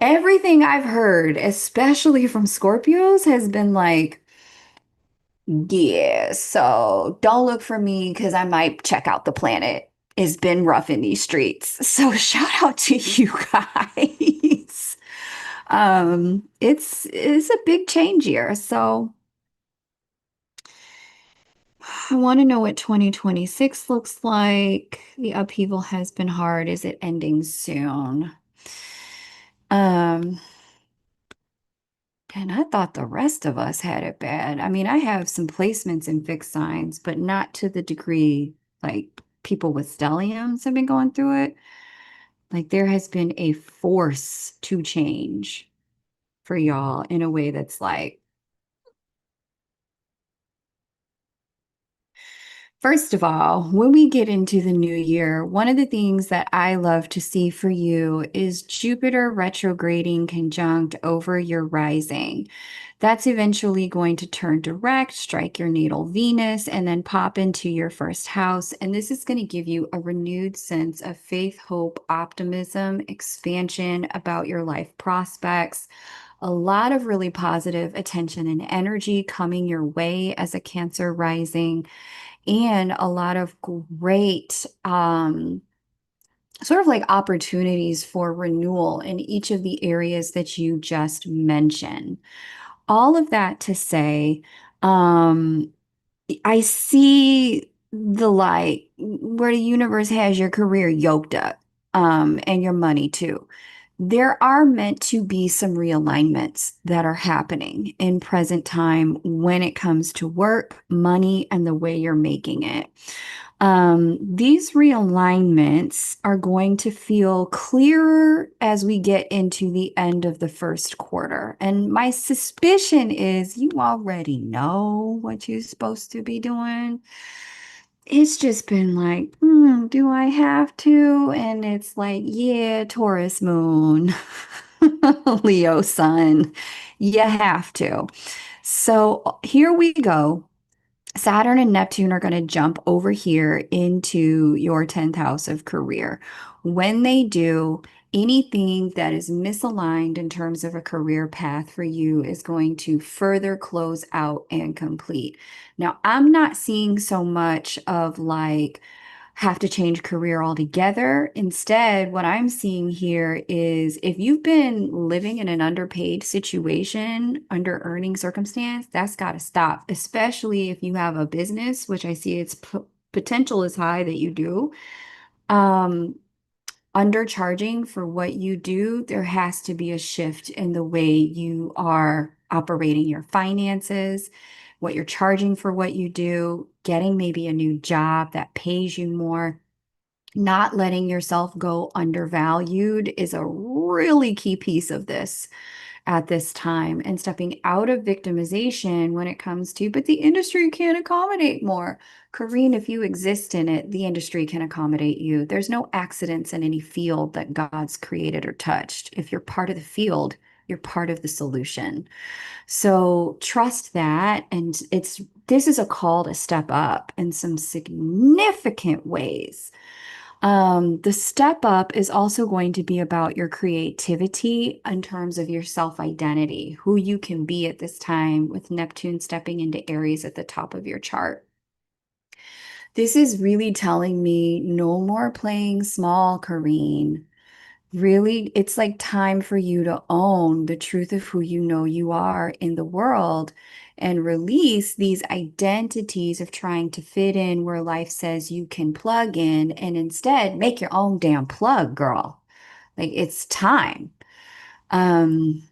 everything I've heard, especially from Scorpios, has been like, yeah, so don't look for me because I might check out the planet. It's been rough in these streets. So shout out to you guys. It's a big change year. So I want to know what 2026 looks like. The upheaval has been hard. Is it ending soon? Um, And I thought the rest of us had it bad. I mean, I have some placements in fixed signs, but not to the degree like people with stelliums have been going through it. Like there has been a force to change for y'all in a way that's like First of all, when we get into the new year, one of the things that I love to see for you is Jupiter retrograding conjunct over your rising. That's eventually going to turn direct, strike your natal Venus, and then pop into your first house. And this is going to give you a renewed sense of faith, hope, optimism, expansion about your life prospects. A lot of really positive attention and energy coming your way as a Cancer rising, and a lot of great sort of like opportunities for renewal in each of the areas that you just mentioned. All of that to say, um, I see the light where the universe has your career yoked up, and your money too. There are meant to be some realignments that are happening in present time when it comes to work, money, and the way you're making it. These realignments are going to feel clearer as we get into the end of the first quarter. And my suspicion is you already know what you're supposed to be doing. It's just been like, do I have to? And it's like, yeah, Taurus moon, Leo sun, you have to. So here we go. Saturn and Neptune are going to jump over here into your 10th house of career. When they do, anything that is misaligned in terms of a career path for you is going to further close out and complete. Now, I'm not seeing so much of like, have to change career altogether. Instead, what I'm seeing here is if you've been living in an underpaid situation, under earning circumstance, that's got to stop, especially if you have a business, which I see its potential is high that you do. Um, Undercharging for what you do, there has to be a shift in the way you are operating your finances, what you're charging for what you do, getting maybe a new job that pays you more. Not letting yourself go undervalued is a really key piece of this at this time, and stepping out of victimization when it comes to, but the industry can't accommodate more. Kareen, if you exist in it, the industry can accommodate you. There's no accidents in any field that God's created or touched. If you're part of the field, you're part of the solution. So trust that. And this is a call to step up in some significant ways. The step up is also going to be about your creativity in terms of your self-identity, who you can be at this time with Neptune stepping into Aries at the top of your chart. This is really telling me no more playing small, Kareen. Really, it's like time for you to own the truth of who you know you are in the world and release these identities of trying to fit in where life says you can plug in, and instead make your own damn plug, girl. Like it's time. Um,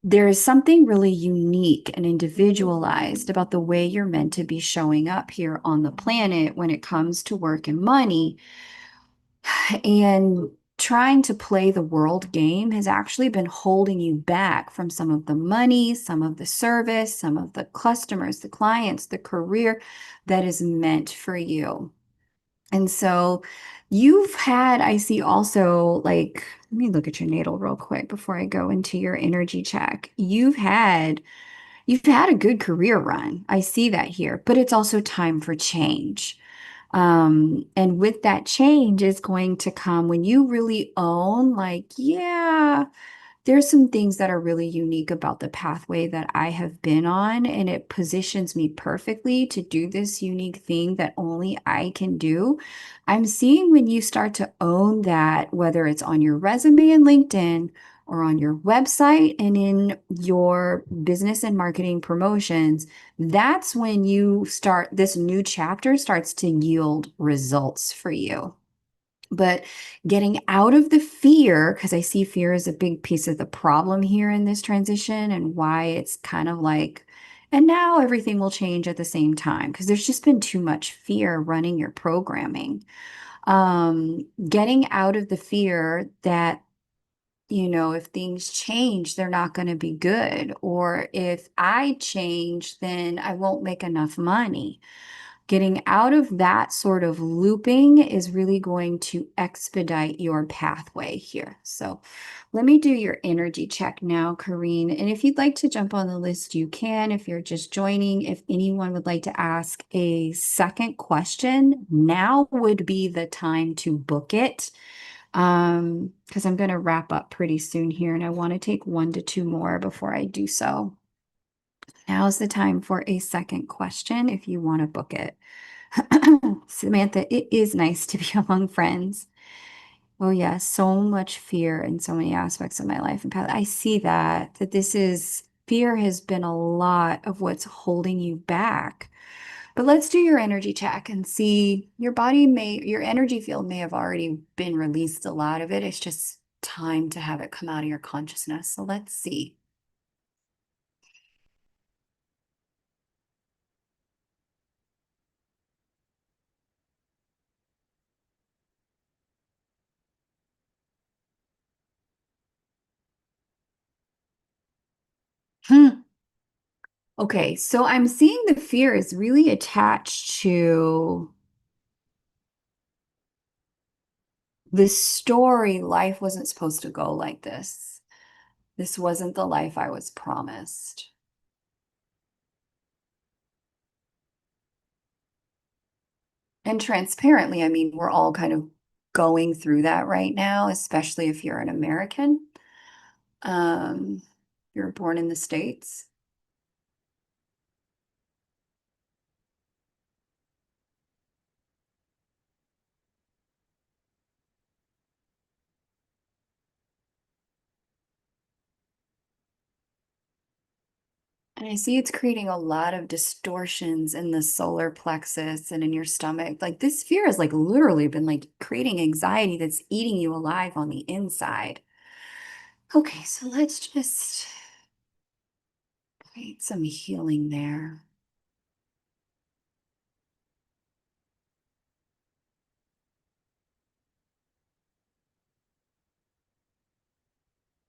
there is something really unique and individualized about the way you're meant to be showing up here on the planet when it comes to work and money, and trying to play the world game has actually been holding you back from some of the money, some of the service, some of the customers, the clients, the career that is meant for you. And so you've had, I see also, like, let me look at your natal real quick before I go into your energy check. You've had a good career run. I see that here, but it's also time for change. And with that change is going to come when you really own, like, yeah, there's some things that are really unique about the pathway that I have been on, and it positions me perfectly to do this unique thing that only I can do. I'm seeing when you start to own that, whether it's on your resume and LinkedIn or on your website and in your business and marketing promotions, that's when you start, this new chapter starts to yield results for you. But getting out of the fear, because I see fear as a big piece of the problem here in this transition and why it's kind of like, and now everything will change at the same time, because there's just been too much fear running your programming. Getting out of the fear that, if things change, they're not going to be good. Or if I change, then I won't make enough money. Getting out of that sort of looping is really going to expedite your pathway here. So let me do your energy check now, Kareen. And if you'd like to jump on the list, you can. If you're just joining, if anyone would like to ask a second question, now would be the time to book it. Because I'm going to wrap up pretty soon here, and I want to take 1 to 2 more before I do so. Now's the time for a second question if you want to book it. Samantha, it is nice to be among friends. Oh, yeah, so much fear in so many aspects of my life and path. I see that this is fear has been a lot of what's holding you back. But let's do your energy check and see your energy field may have already been released a lot of it. It's just time to have it come out of your consciousness. So let's see. Hmm. Okay, so I'm seeing the fear is really attached to this story. Life wasn't supposed to go like this. This wasn't the life I was promised. And transparently, I mean, we're all kind of going through that right now, especially if you're an American. Um, you're born in the States. And I see it's creating a lot of distortions in the solar plexus and in your stomach. Like this fear has like literally been like creating anxiety that's eating you alive on the inside. Okay, so let's just create some healing there.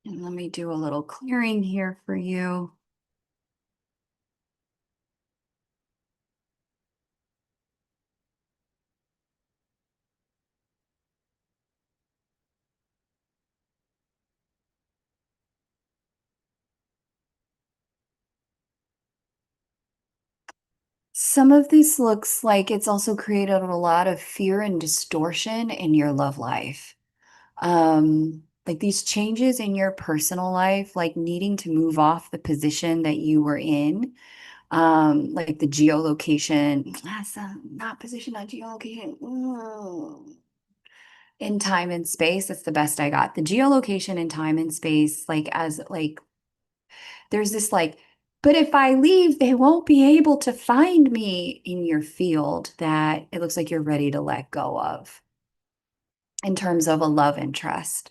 And let me do a little clearing here for you. Some of this looks like it's also created a lot of fear and distortion in your love life. Like these changes in your personal life, like needing to move off the position that you were in, like the geolocation, that's not position, not geolocation. In time and space, that's the best I got. The geolocation in time and space, like as like there's this like, but if I leave, they won't be able to find me in your field that it looks like you're ready to let go of in terms of a love interest.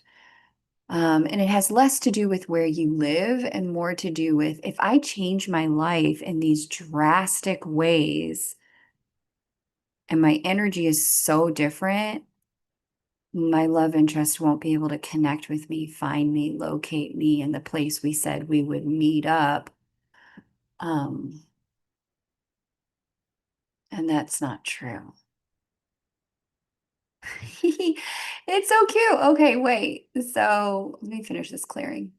And it has less to do with where you live and more to do with if I change my life in these drastic ways and my energy is so different, my love interest won't be able to connect with me, find me, locate me in the place we said we would meet up. Um, and that's not true. It's so cute. Okay, wait. So let me finish this clearing.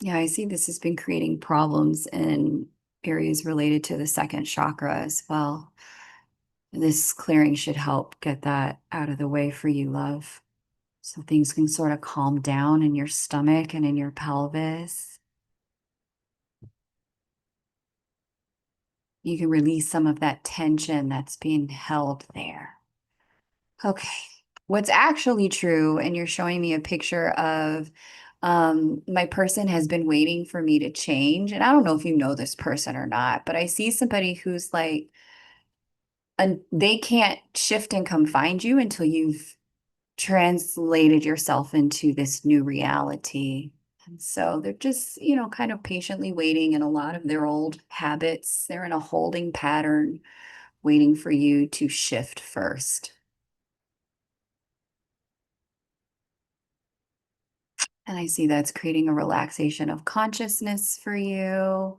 Yeah, I see this has been creating problems in areas related to the second chakra as well. This clearing should help get that out of the way for you, love. So things can sort of calm down in your stomach and in your pelvis. You can release some of that tension that's being held there. Okay. What's actually true, and you're showing me a picture of my person has been waiting for me to change. And I don't know if you know this person or not, but I see somebody who's like, and they can't shift and come find you until you've translated yourself into this new reality. And so they're just, kind of patiently waiting in a lot of their old habits. They're in a holding pattern, waiting for you to shift first. And I see that's creating a relaxation of consciousness for you.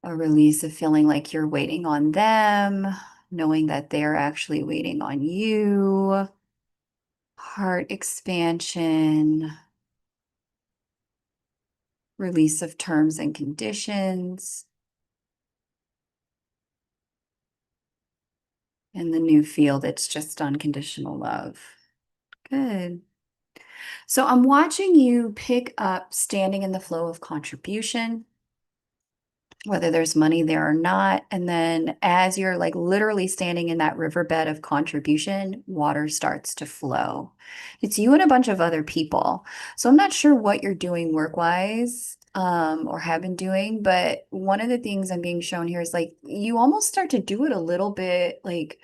A release of feeling like you're waiting on them, knowing that they're actually waiting on you. Heart expansion, release of terms and conditions, and the new feel that's just unconditional love. Good. So I'm watching you pick up standing in the flow of contribution, whether there's money there or not. And then as you're like literally standing in that riverbed of contribution, water starts to flow. It's you and a bunch of other people. So I'm not sure what you're doing work-wise, or have been doing, but one of the things I'm being shown here is like you almost start to do it a little bit like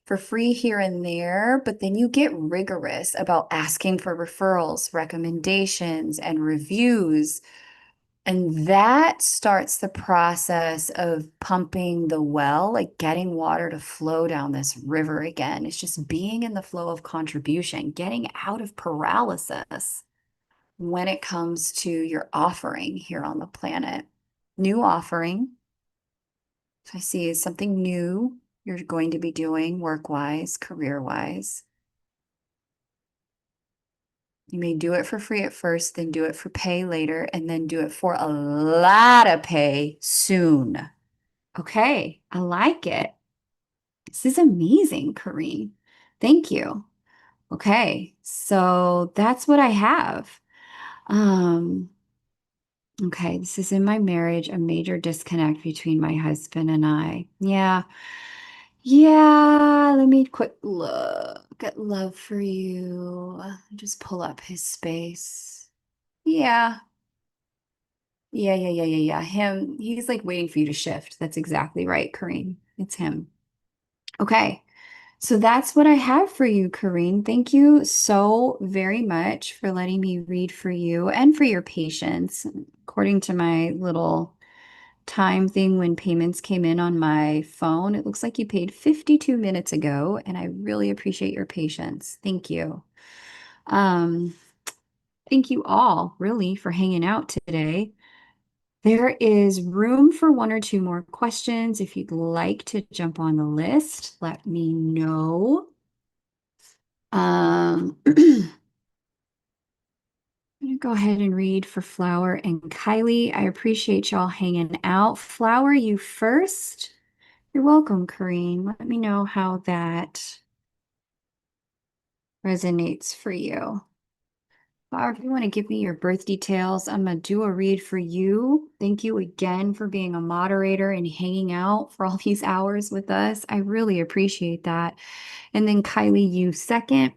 for free here and there, but then you get rigorous about asking for referrals, recommendations, and reviews. And that starts the process of pumping the well, like getting water to flow down this river again. It's just being in the flow of contribution, getting out of paralysis when it comes to your offering here on the planet. New offering. So I see something new you're going to be doing work-wise, career-wise. You may do it for free at first, then do it for pay later, and then do it for a lot of pay soon. Okay, I like it. This is amazing, Kareen. Thank you. Okay, so that's what I have. Um, okay, this is in my marriage, a major disconnect between my husband and I. Yeah. Yeah, let me quick look at love for you. Just pull up his space. Yeah. Yeah. Him, he's like waiting for you to shift. That's exactly right, Kareen. It's him. Okay. So that's what I have for you, Kareen. Thank you so very much for letting me read for you and for your patience. According to my little time thing when payments came in on my phone, it looks like you paid 52 minutes ago, and I really appreciate your patience. Thank you. Um, thank you all really for hanging out today. There is room for one or two more questions. If you'd like to jump on the list, let me know. I'm gonna go ahead and read for Flower and Kylie. I appreciate y'all hanging out. Flower, you first. You're welcome, Kareen. Let me know how that resonates for you. Flower, if you want to give me your birth details, I'm gonna do a read for you. Thank you again for being a moderator and hanging out for all these hours with us. I really appreciate that. And then Kylie, you second.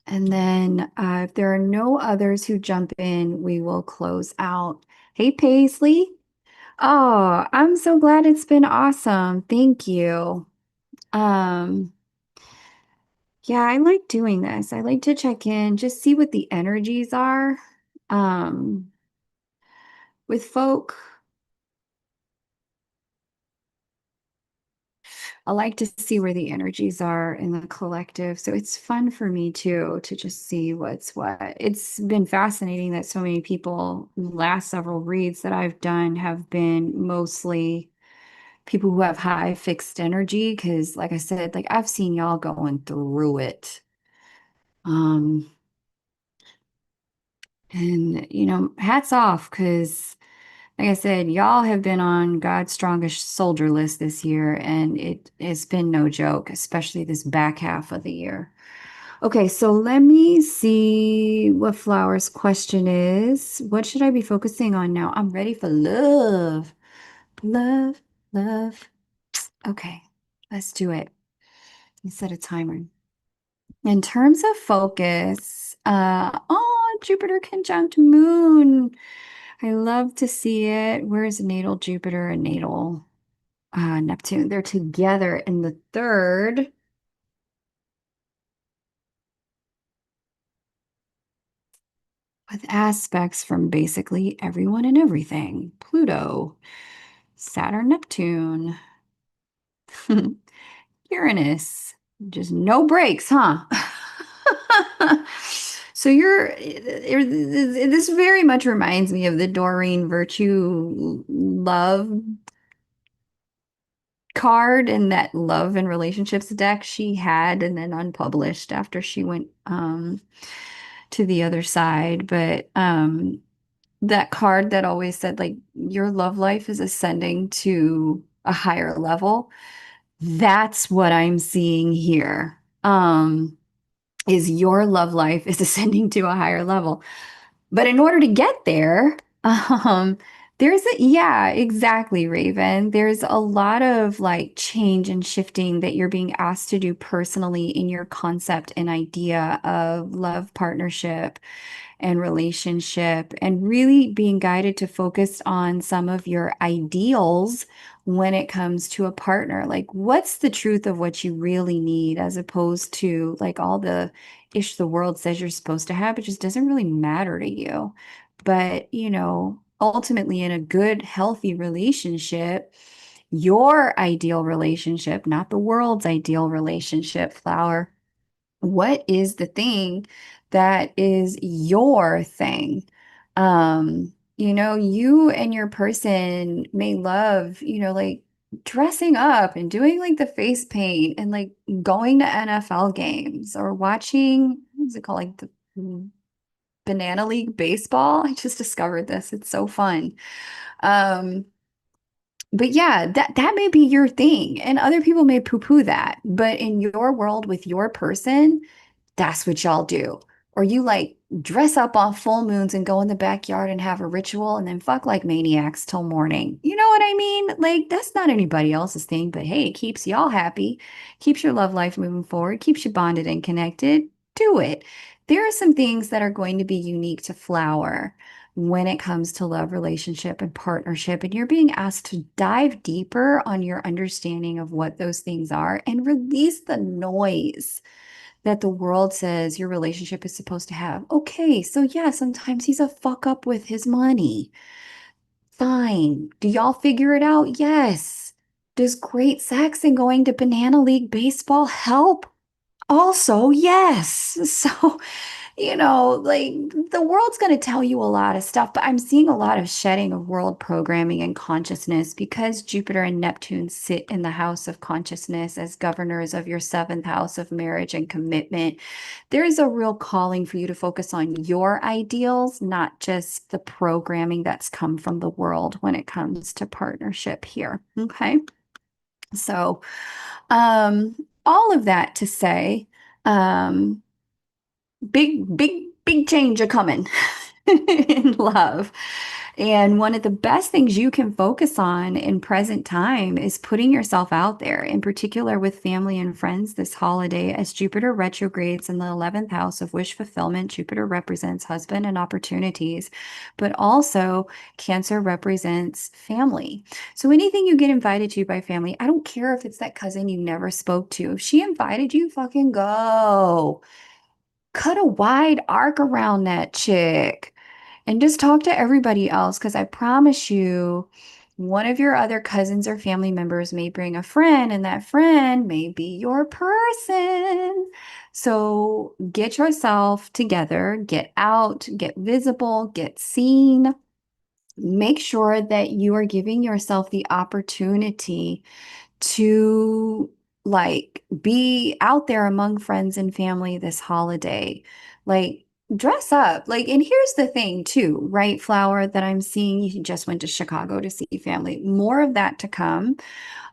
And then if there are no others who jump in, we will close out. Hey, Paisley. Oh, I'm so glad it's been awesome. Thank you. Um, yeah, I like doing this. I like to check in, just see what the energies are. Um, with folk, I like to see where the energies are in the collective. So it's fun for me too to just see what's what. It's been fascinating that so many people, last several reads that I've done have been mostly people who have high fixed energy. Cause like I said, like I've seen y'all going through it. Um, and hats off, because like I said, y'all have been on God's strongest soldier list this year, and it's been no joke, especially this back half of the year. Okay, so let me see what Flower's question is. What should I be focusing on now? I'm ready for love. Love, love. Okay, let's do it. Let's set a timer. In terms of focus, oh, Jupiter conjunct Moon. I love to see it. Where's natal Jupiter and natal Neptune? They're together in the third with aspects from basically everyone and everything. Pluto, Saturn, Neptune, Uranus. Just no breaks, huh? So this very much reminds me of the Doreen Virtue love card in that love and relationships deck she had and then unpublished after she went to the other side. But that card that always said like your love life is ascending to a higher level. That's what I'm seeing here. Is your love life is ascending to a higher level. But in order to get there, yeah, exactly, Raven. There's a lot of like change and shifting that you're being asked to do personally in your concept and idea of love, partnership, and relationship, and really being guided to focus on some of your ideals when it comes to a partner. Like, what's the truth of what you really need, as opposed to like all the ish the world says you're supposed to have, it just doesn't really matter to you. But, ultimately, in a good, healthy relationship, your ideal relationship, not the world's ideal relationship, Flower, what is the thing that is your thing? You and your person may love, like dressing up and doing like the face paint and like going to NFL games or watching, what's it called? Like the Banana League baseball. I just discovered this. It's so fun. Um, but yeah, that may be your thing, and other people may poo-poo that. But in your world with your person, that's what y'all do. Or you like dress up on full moons and go in the backyard and have a ritual and then fuck like maniacs till morning. You know what I mean? Like, that's not anybody else's thing, but hey, it keeps y'all happy, keeps your love life moving forward, keeps you bonded and connected. Do it. There are some things that are going to be unique to Flower when it comes to love, relationship, and partnership. And you're being asked to dive deeper on your understanding of what those things are and release the noise that the world says your relationship is supposed to have. Okay, so yeah, sometimes he's a fuck up with his money. Fine. Do y'all figure it out? Yes. Does great sex and going to Banana League baseball help? Also, yes. So, like the world's going to tell you a lot of stuff, but I'm seeing a lot of shedding of world programming and consciousness because Jupiter and Neptune sit in the house of consciousness as governors of your seventh house of marriage and commitment. There is a real calling for you to focus on your ideals, not just the programming that's come from the world when it comes to partnership here. Okay. So, all of that to say, um, big change a coming in love. And one of the best things you can focus on in present time is putting yourself out there, in particular with family and friends this holiday, as Jupiter retrogrades in the 11th house of wish fulfillment. Jupiter represents husband and opportunities, but also Cancer represents family. So anything you get invited to by family, I don't care if it's that cousin you never spoke to. If she invited you, fucking go. Cut a wide arc around that chick and just talk to everybody else, because I promise you, one of your other cousins or family members may bring a friend, and that friend may be your person. So get yourself together, get out, get visible, get seen. Make sure that you are giving yourself the opportunity to like be out there among friends and family this holiday. Like, dress up. Like, and here's the thing too, right, Flower, that I'm seeing, you just went to Chicago to see family. More of that to come.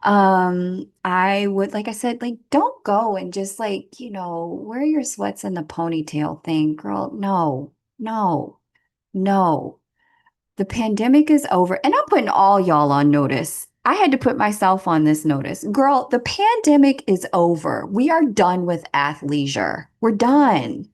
I would, like I said, like, don't go and just like, wear your sweats in the ponytail thing, girl. No, no, no. The pandemic is over, and I'm putting all y'all on notice. I had to put myself on this notice. Girl, the pandemic is over. We are done with athleisure. We're done.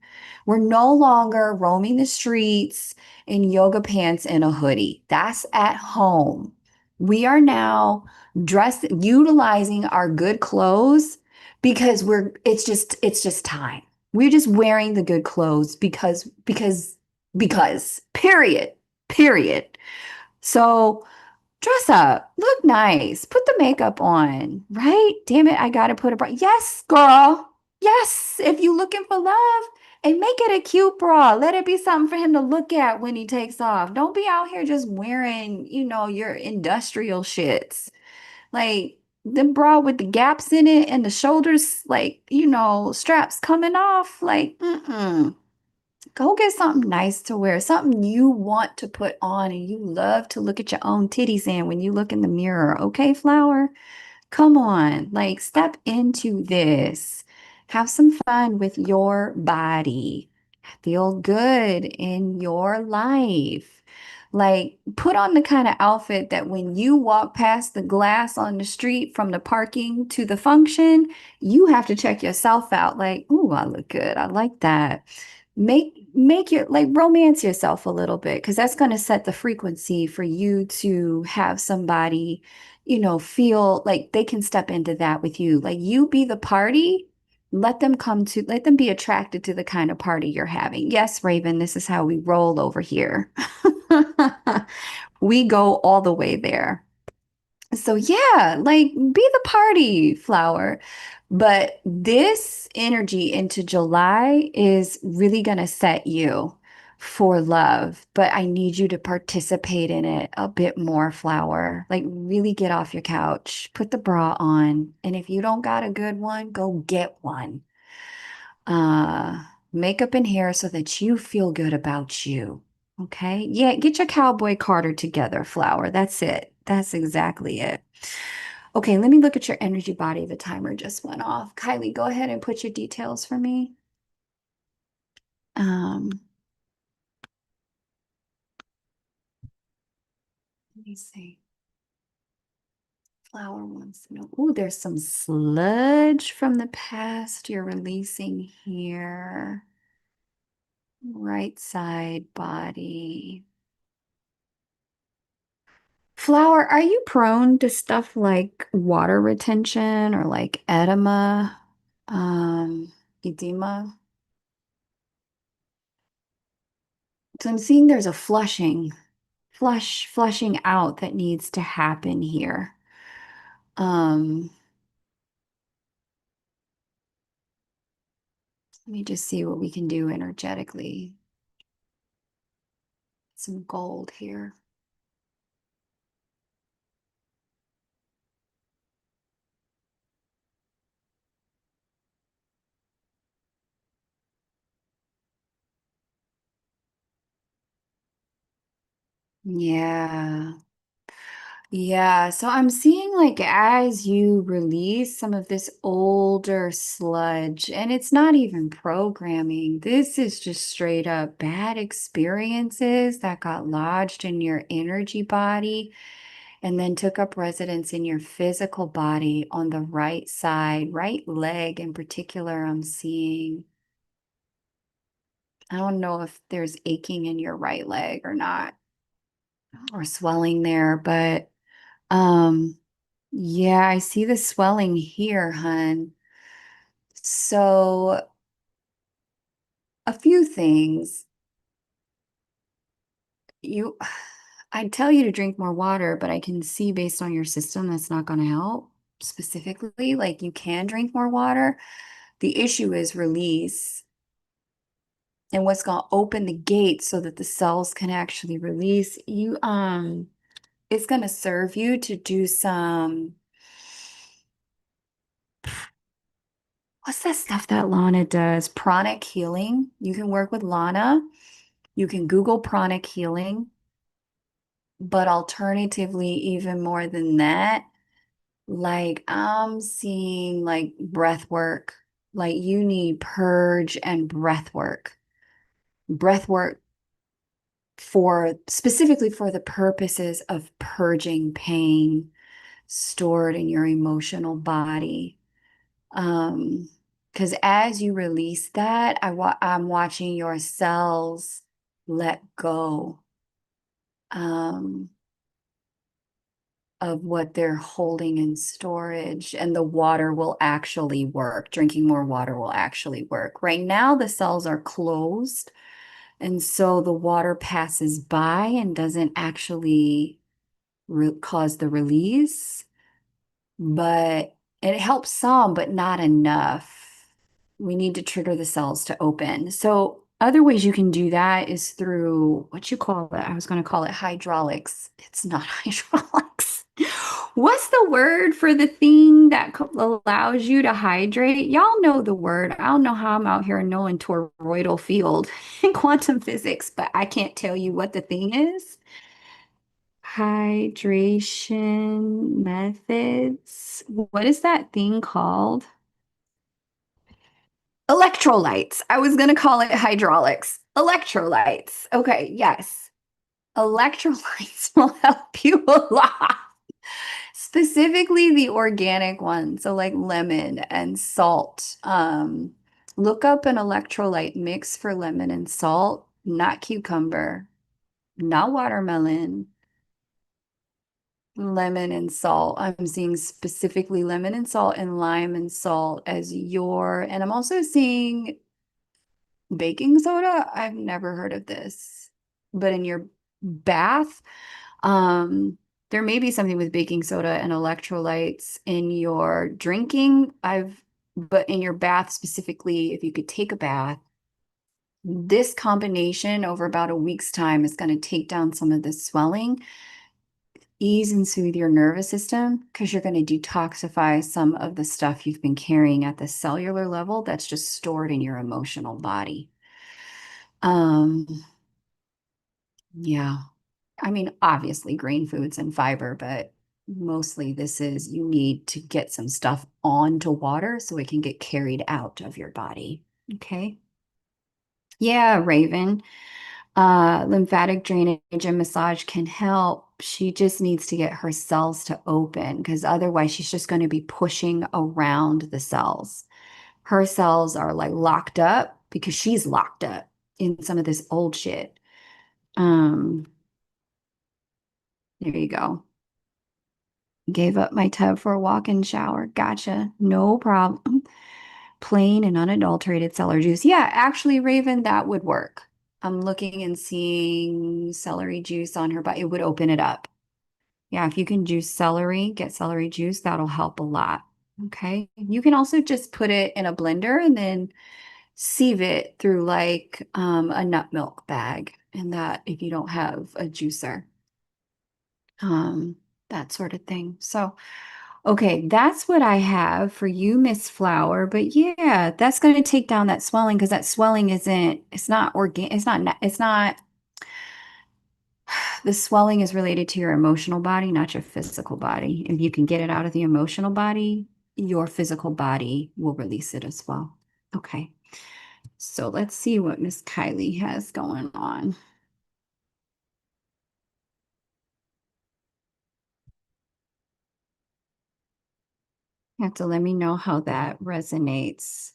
We're no longer roaming the streets in yoga pants and a hoodie. That's at home. We are now utilizing our good clothes because it's just time. We're just wearing the good clothes because, period. Period. So dress up, look nice, put the makeup on, right? Damn it, I gotta put a bra. Yes, girl. Yes, if you looking for love, and make it a cute bra. Let it be something for him to look at when he takes off. Don't be out here just wearing, your industrial shits. Like, the bra with the gaps in it and the shoulders, like, straps coming off. Like, mm-mm. Go get something nice to wear, something you want to put on and you love to look at your own titties in when you look in the mirror. Okay, flower? Come on, like step into this. Have some fun with your body. Feel good in your life. Like, put on the kind of outfit that when you walk past the glass on the street from the parking to the function, you have to check yourself out. Like, ooh, I look good. I like that. Make your like romance yourself a little bit because that's going to set the frequency for you to have somebody, feel like they can step into that with you. Like you be the party, let them be attracted to the kind of party you're having. Yes, Raven, this is how we roll over here. We go all the way there. So yeah, like be the party flower. But this energy into July is really going to set you for love. But I need you to participate in it a bit more, flower. Like really get off your couch, put the bra on. And if you don't got a good one, go get one. Uh, Makeup and hair so that you feel good about you. Okay. Yeah, get your cowboy Carter together, flower. That's it. That's exactly it. Okay, let me look at your energy body. The timer just went off. Kylie, go ahead and put your details for me. Um, Let me see. Flower wants to know. Ooh, there's some sludge from the past you're releasing here. Right side body. Flower, are you prone to stuff like water retention or like edema, edema? So I'm seeing there's a flushing out that needs to happen here. Um, Let me just see what we can do energetically. Some gold here. Yeah. Yeah, so I'm seeing like as you release some of this older sludge, and it's not even programming, this is just straight up bad experiences that got lodged in your energy body and then took up residence in your physical body on the right side, right leg in particular, I'm seeing. I don't know if there's aching in your right leg or not, or swelling there, but um yeah, I see the swelling here, hun. So, a few things. You, I'd tell you to drink more water, but I can see based on your system that's not going to help specifically. Like you can drink more water. The issue is release and what's going to open the gate so that the cells can actually release. It's going to serve you to do some, what's that stuff that Lana does? Pranic healing. You can work with Lana. You can Google pranic healing, but alternatively, even more than that, like I'm seeing like breath work, like you need purge and breath work for specifically for the purposes of purging pain stored in your emotional body. Um, because as you release that, I'm watching your cells let go. Um, of what they're holding in storage, and the water will actually work. Drinking more water will actually work. Right now, the cells are closed, and so the water passes by and doesn't actually cause the release, but it helps some, but not enough. We need to trigger the cells to open. So other ways you can do that is through what you call it. I was going to call it hydraulics. It's not hydraulics. What's the word for the thing that allows you to hydrate? Y'all know the word. I don't know how I'm out here knowing toroidal field in quantum physics, but I can't tell you what the thing is. Hydration methods. What is that thing called? Electrolytes. I was going to call it hydraulics. Electrolytes. Okay, yes. Electrolytes will help you a lot. Specifically the organic ones, so like lemon and salt. Look up an electrolyte mix for lemon and salt, not cucumber, not watermelon, lemon and salt. I'm seeing specifically lemon and salt and lime and salt as and I'm also seeing baking soda. I've never heard of this, but in your bath, there may be something with baking soda and electrolytes in your drinking. But in your bath specifically, if you could take a bath, this combination over about a week's time is going to take down some of the swelling, ease and soothe your nervous system because you're going to detoxify some of the stuff you've been carrying at the cellular level that's just stored in your emotional body. Um, yeah. I mean, obviously green foods and fiber, but mostly this is you need to get some stuff onto water so it can get carried out of your body. Okay. Yeah, Raven. Lymphatic drainage and massage can help. She just needs to get her cells to open because otherwise she's just going to be pushing around the cells. Her cells are like locked up because she's locked up in some of this old shit. Um, there you go. Gave up my tub for a walk-in shower. Gotcha. No problem. Plain and unadulterated celery juice. Yeah, actually, Raven, that would work. I'm looking and seeing celery juice on her, but it would open it up. Yeah, if you can juice celery, get celery juice, that'll help a lot. Okay. You can also just put it in a blender and then sieve it through like a nut milk bag, and that if you don't have a juicer, um, that sort of thing. So, okay, that's what I have for you, Miss Flower. But yeah, that's going to take down that swelling because that swelling it's not it's not, the swelling is related to your emotional body, not your physical body. If you can get it out of the emotional body, your physical body will release it as well. Okay, so let's see what Miss Kylie has going on. You have to let me know how that resonates.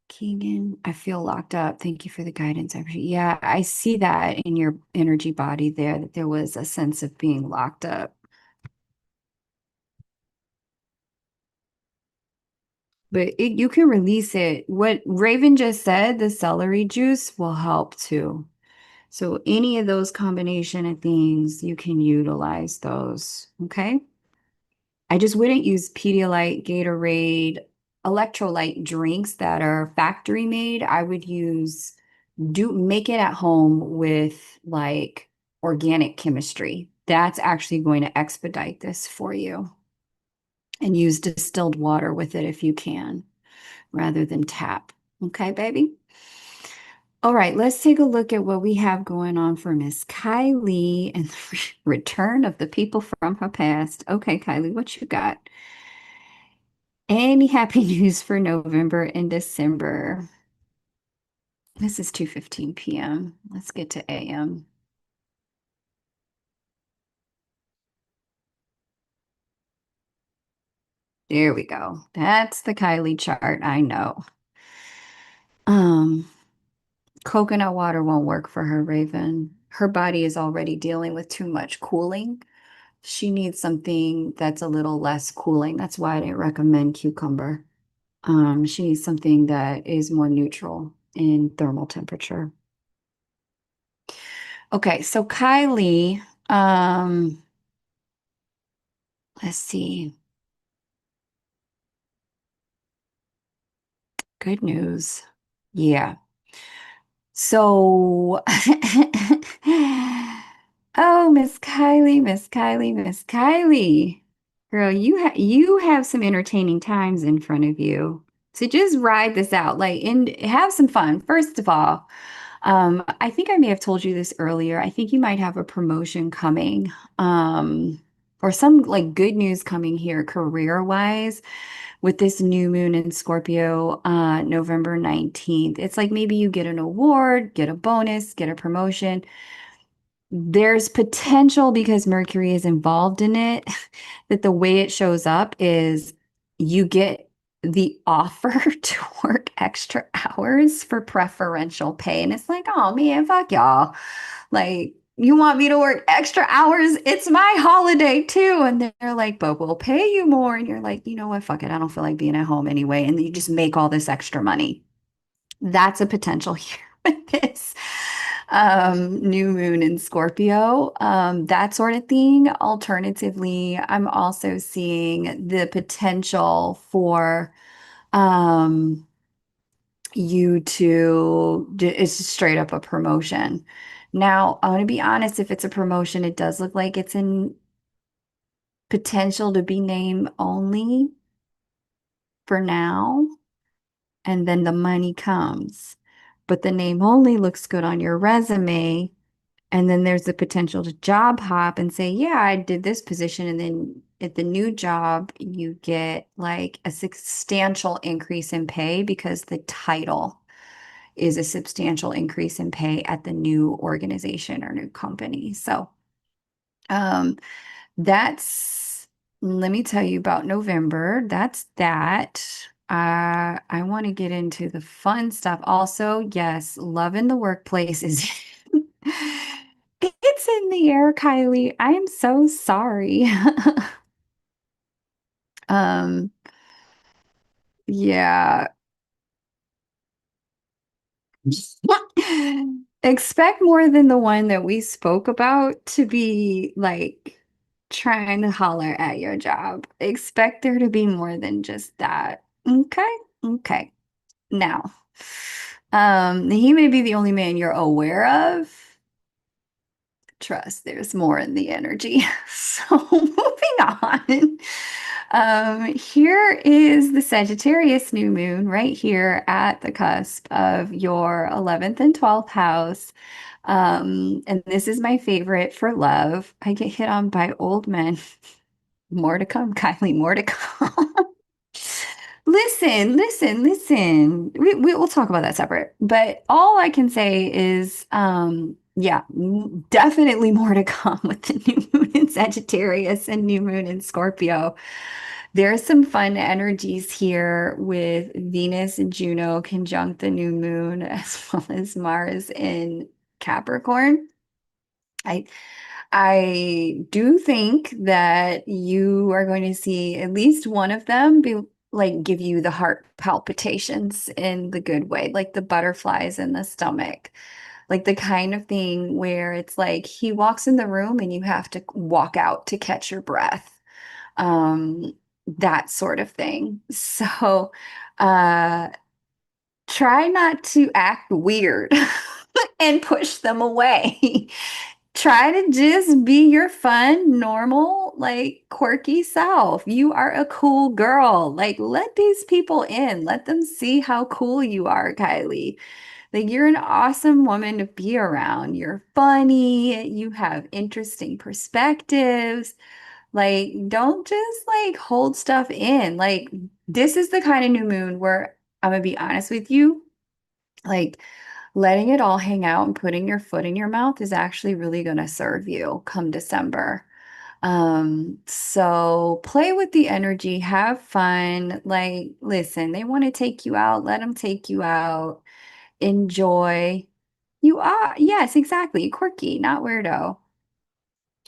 Keegan, I feel locked up. Thank you for the guidance. Yeah, I see that in your energy body there, that there was a sense of being locked up. But you can release it. What Raven just said, the celery juice will help too. So any of those combination of things, you can utilize those. Okay. I just wouldn't use Pedialyte, Gatorade, electrolyte drinks that are factory made. I would make it at home with like organic chemistry. That's actually going to expedite this for you. And use distilled water with it if you can, rather than tap. Okay, baby? All right, let's take a look at what we have going on for Miss Kylie and the return of the people from her past. Okay, Kylie, what you got? Any happy news for November and December? This is 2:15 p.m. Let's get to AM. There we go. That's the Kylie chart. I know. Um, Coconut water won't work for her, Raven. Her body is already dealing with too much cooling. She needs something that's a little less cooling. That's why I didn't recommend cucumber. She needs something that is more neutral in thermal temperature. Okay, so Kylie, let's see. Good news. Yeah. So, oh, Miss Kylie, Miss Kylie. Girl, you have some entertaining times in front of you. So just ride this out, like, and have some fun. First of all, I think I may have told you this earlier. I think you might have a promotion coming, or some like good news coming here career-wise with this new moon in Scorpio, November 19th. It's like maybe you get an award, get a bonus, get a promotion. There's potential because Mercury is involved in it, that the way it shows up is you get the offer to work extra hours for preferential pay. And it's like, oh man, fuck y'all. Like, you want me to work extra hours? It's my holiday too. And they're like, but we'll pay you more. And you're like, you know what? Fuck it. I don't feel like being at home anyway. And you just make all this extra money. That's a potential here with this new moon in Scorpio, that sort of thing. Alternatively, I'm also seeing the potential for um, you to, it's straight up a promotion. Now, I want to be honest, if it's a promotion, it does look like it's in potential to be name only for now, and then the money comes. But the name only looks good on your resume. And then there's the potential to job hop and say, yeah, I did this position. And then at the new job, you get like a substantial increase in pay because the title is a substantial increase in pay at the new organization or new company. So, um, that's, let me tell you about November. That's that. I want to get into the fun stuff. Also, yes, love in the workplace is it's in the air, Kylie. I am so sorry. Um, yeah. Expect more than the one that we spoke about to be like trying to holler at your job. Expect there to be more than just that. Okay. Okay. Now, he may be the only man you're aware of. Trust, there's more in the energy. So moving on. Here is the Sagittarius new moon right here at the cusp of your 11th and 12th house. And this is my favorite for love. I get hit on by old men. More to come, Kylie, more to come. Listen, listen, listen. We'll talk about that separate. But all I can say is, yeah, definitely more to come with the new moon in Sagittarius and new moon in Scorpio. There's some fun energies here with Venus and Juno conjunct the new moon, as well as Mars in Capricorn. I I do think that you are going to see at least one of them be like give you the heart palpitations in the good way, like the butterflies in the stomach, like the kind of thing where it's like he walks in the room and you have to walk out to catch your breath. Um, that sort of thing. So, uh, try not to act weird and push them away. Try to just be your fun, normal, like quirky self. You are a cool girl. Like, let these people in. Let them see how cool you are, Kylie. Like, you're an awesome woman to be around. You're funny. You have interesting perspectives. Like, don't just like hold stuff in. Like, this is the kind of new moon where I'm gonna be honest with you. Like, letting it all hang out and putting your foot in your mouth is actually really going to serve you come December. So play with the energy, have fun. Like, listen, they want to take you out, let them take you out. Enjoy. You are, yes, exactly. Quirky, not weirdo.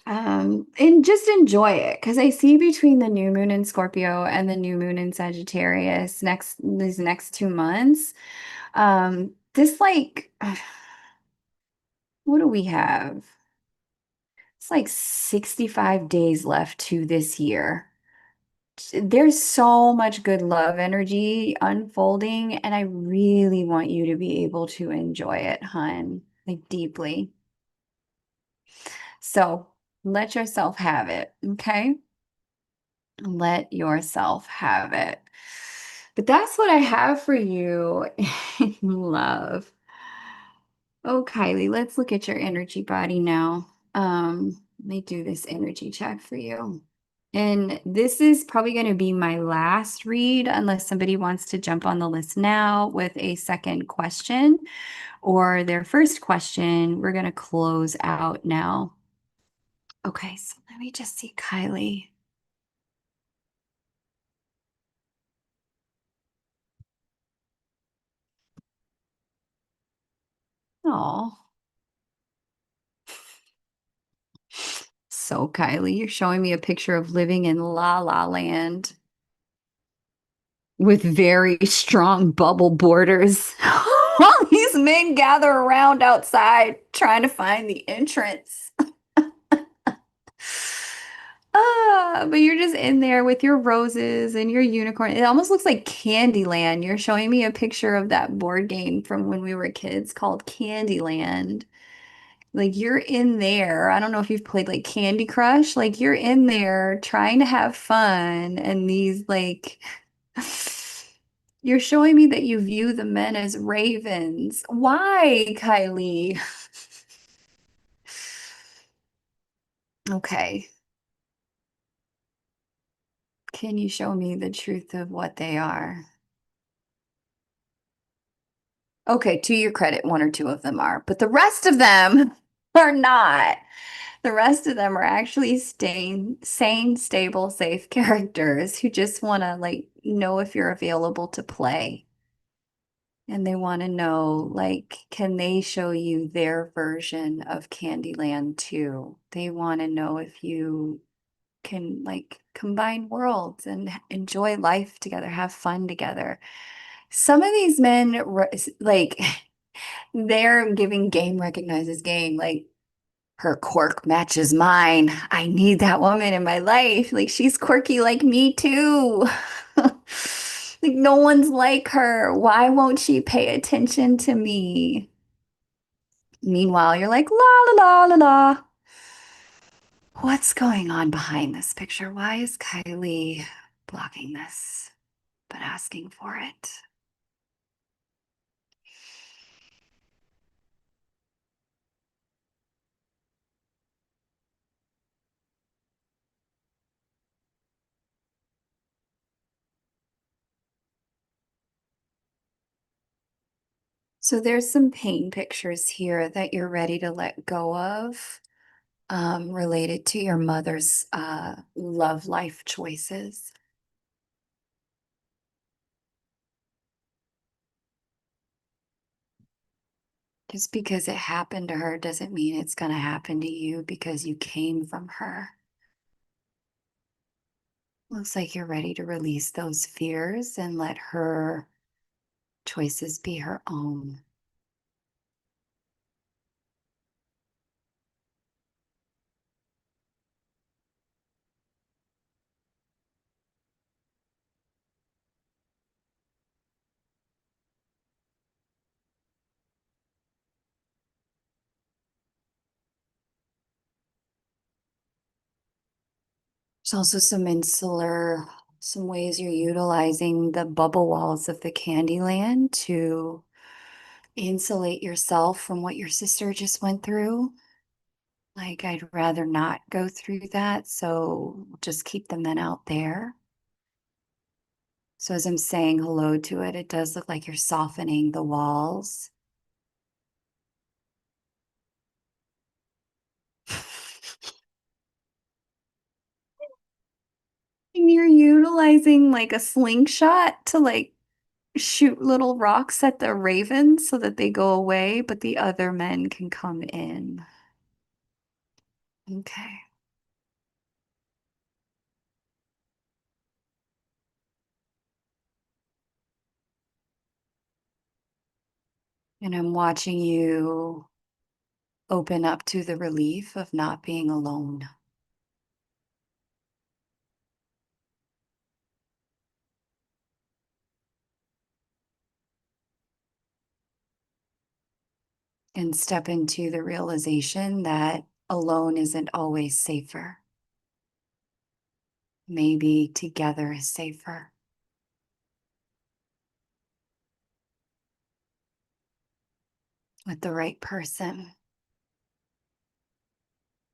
And just enjoy it because I see between the new moon in Scorpio and the new moon in Sagittarius these next 2 months. This like what do we have? It's like 65 days left to this year. There's so much good love energy unfolding, and I really want you to be able to enjoy it, hun, like deeply. So let yourself have it, okay? Let yourself have it. But that's what I have for you in love. Oh, Kylie, let's look at your energy body now. Let me do this energy check for you. And this is probably going to be my last read unless somebody wants to jump on the list now with a second question or their first question. We're going to close out now. Okay, so let me just see Kylie. Oh, so Kylie, you're showing me a picture of living in La La Land with very strong bubble borders. While these men gather around outside trying to find the entrance. But you're just in there with your roses and your unicorn. It almost looks like Candyland. You're showing me a picture of that board game from when we were kids called Candyland. Like you're in there. I don't know if you've played like Candy Crush. Like you're in there trying to have fun, and these like you're showing me that you view the men as ravens. Why, Kylie? Okay. Can you show me the truth of what they are? Okay, to your credit, one or two of them are, but the rest of them are not. The rest of them are actually sane, stable, safe characters who just want to like know if you're available to play. And they want to know, like, can they show you their version of Candyland too? They want to know if you can like combine worlds and enjoy life together, have fun together. Some of these men, like, they're giving game recognizes game. Like, her quirk matches mine. I need that woman in my life. Like, she's quirky like me too. Like, no one's like her. Why won't she pay attention to me? Meanwhile, you're like, la la la la la. What's going on behind this picture? Why is Kylie blocking this but asking for it? So there's some pain pictures here that you're ready to let go of, related to your mother's love life choices. Just because it happened to her doesn't mean it's going to happen to you because you came from her. Looks like you're ready to release those fears and let her choices be her own. There's also some ways you're utilizing the bubble walls of the Candyland to insulate yourself from what your sister just went through. Like, I'd rather not go through that, so just keep the men out there. So, as I'm saying hello to it, it does look like you're softening the walls. And you're utilizing like a slingshot to like shoot little rocks at the ravens so that they go away, but the other men can come in. Okay. And I'm watching you open up to the relief of not being alone. and step into the realization that alone isn't always safer. Maybe together is safer with the right person.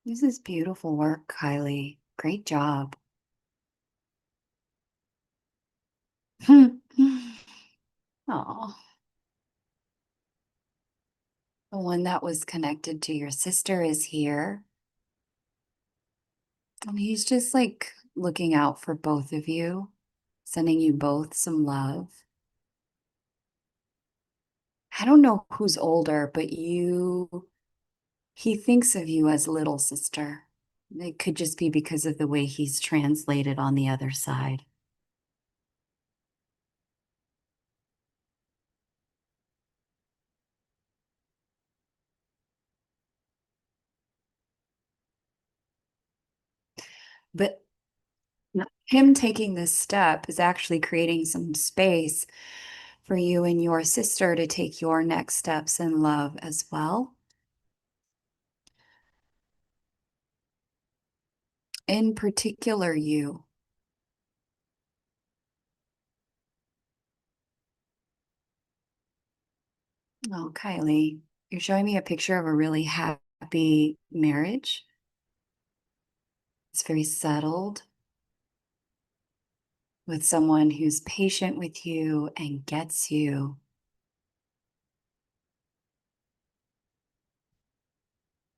This is beautiful work, Kylie. Great job. Oh, the one that was connected to your sister is here. And he's just like looking out for both of you, sending you both some love. I don't know who's older, but he thinks of you as little sister. It could just be because of the way he's translated on the other side. But him taking this step is actually creating some space for you and your sister to take your next steps in love as well. In particular, you. Oh, Kylie, you're showing me a picture of a really happy marriage. It's very settled with someone who's patient with you and gets you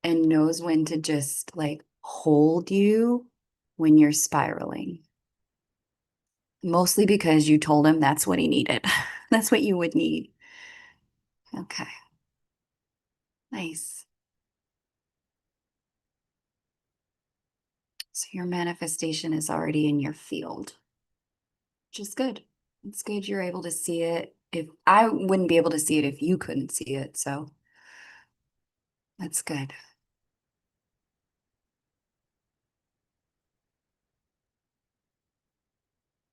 and knows when to just like hold you when you're spiraling. Mostly because you told him that's what he needed. That's what you would need. Okay, nice. So your manifestation is already in your field, which is good. It's good you're able to see it. If I wouldn't be able to see it if you couldn't see it, so that's good.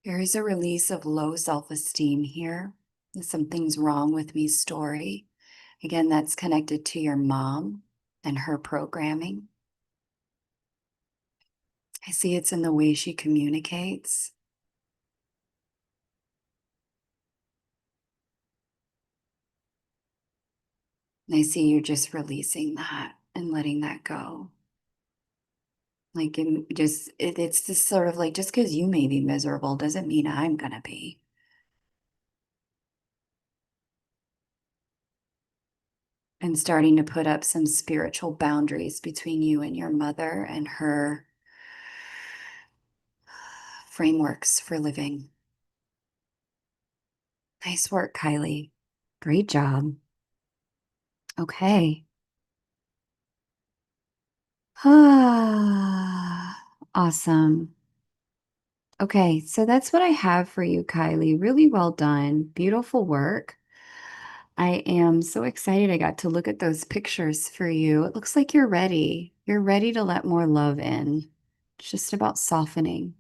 There is a release of low self-esteem here. Something's wrong with me story. Again, that's connected to your mom and her programming. I see it's in the way she communicates. And I see you're just releasing that and letting that go. Like it's just sort of like just because you may be miserable doesn't mean I'm gonna be. And starting to put up some spiritual boundaries between you and your mother and her frameworks for living. Nice work, Kylie. Great job. Okay. Ah, awesome. Okay, so that's what I have for you, Kylie. Really well done. Beautiful work. I am so excited I got to look at those pictures for you. It looks like you're ready. You're ready to let more love in. It's just about softening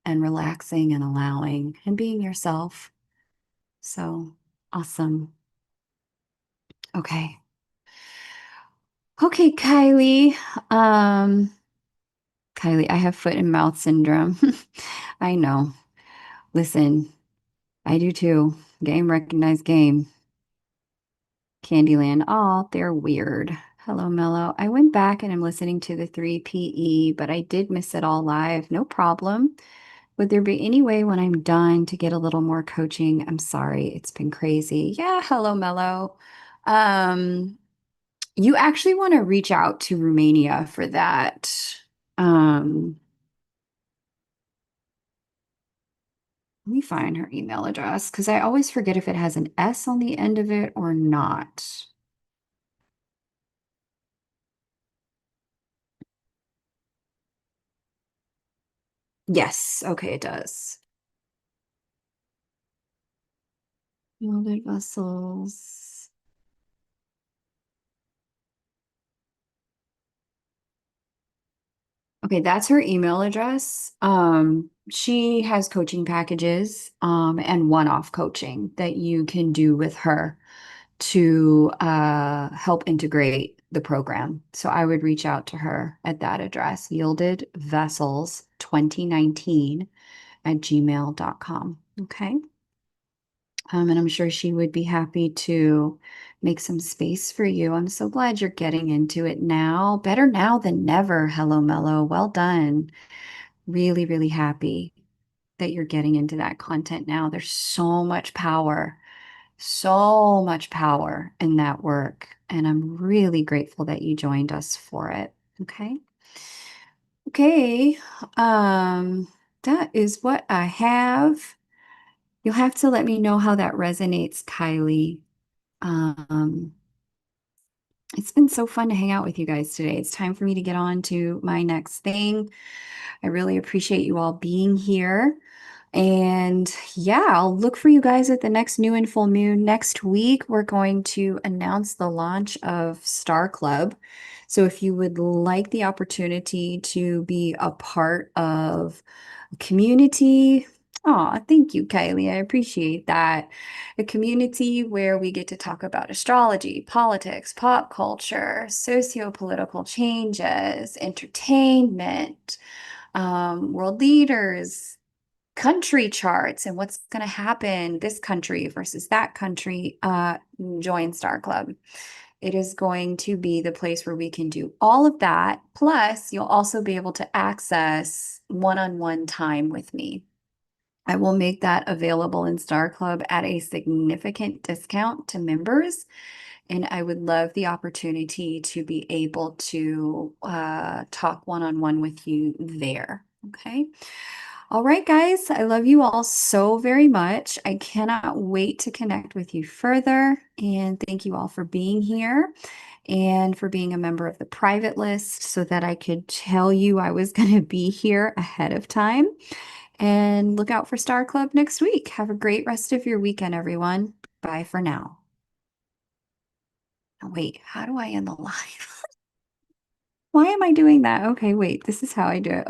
and relaxing and allowing and being yourself. So awesome. Okay. Okay, Kylie. Um, Kylie, I have foot and mouth syndrome. I know. Listen, I do too. Game recognized game. Candyland. Oh, they're weird. Hello, Mello. I went back and I'm listening to the 3 PE, but I did miss it all live. No problem. Would there be any way when I'm done to get a little more coaching? I'm sorry, it's been crazy. Yeah, hello, Mello. Um, you actually want to reach out to Romania for that. Um, Let me find her email address because I always forget if it has an S on the end of it or not. Yes, okay, it does. Molded vessels. Okay, that's her email address. She has coaching packages, and one-off coaching that you can do with her to help integrate the program. So I would reach out to her at that address, Yielded Vessels 2019 at gmail.com. Okay. And I'm sure she would be happy to make some space for you. I'm so glad you're getting into it now. Better now than never. Hello, Mello. Well done. Really, really happy that you're getting into that content now. There's so much power in that work. And I'm really grateful that you joined us for it. Okay. Okay. Um, that is what I have. You'll have to let me know how that resonates, Kylie. Um, it's been so fun to hang out with you guys today. It's time for me to get on to my next thing. I really appreciate you all being here. And yeah, I'll look for you guys at the next new and full moon. Next week, we're going to announce the launch of Star Club. So if you would like the opportunity to be a part of a community, oh, thank you, Kylie. I appreciate that. A community where we get to talk about astrology, politics, pop culture, socio-political changes, entertainment, world leaders, country charts, and what's going to happen this country versus that country, join Star Club. It is going to be the place where we can do all of that. Plus, you'll also be able to access one-on-one time with me. I will make that available in Star Club at a significant discount to members. And I would love the opportunity to be able to talk one-on-one with you there. Okay. All right, guys, I love you all so very much. I cannot wait to connect with you further. And thank you all for being here and for being a member of the private list so that I could tell you I was going to be here ahead of time. And look out for Star Club next week. Have a great rest of your weekend, everyone. Bye for now. Oh, wait, how do I end the live? Why am I doing that? Okay, wait, this is how I do it.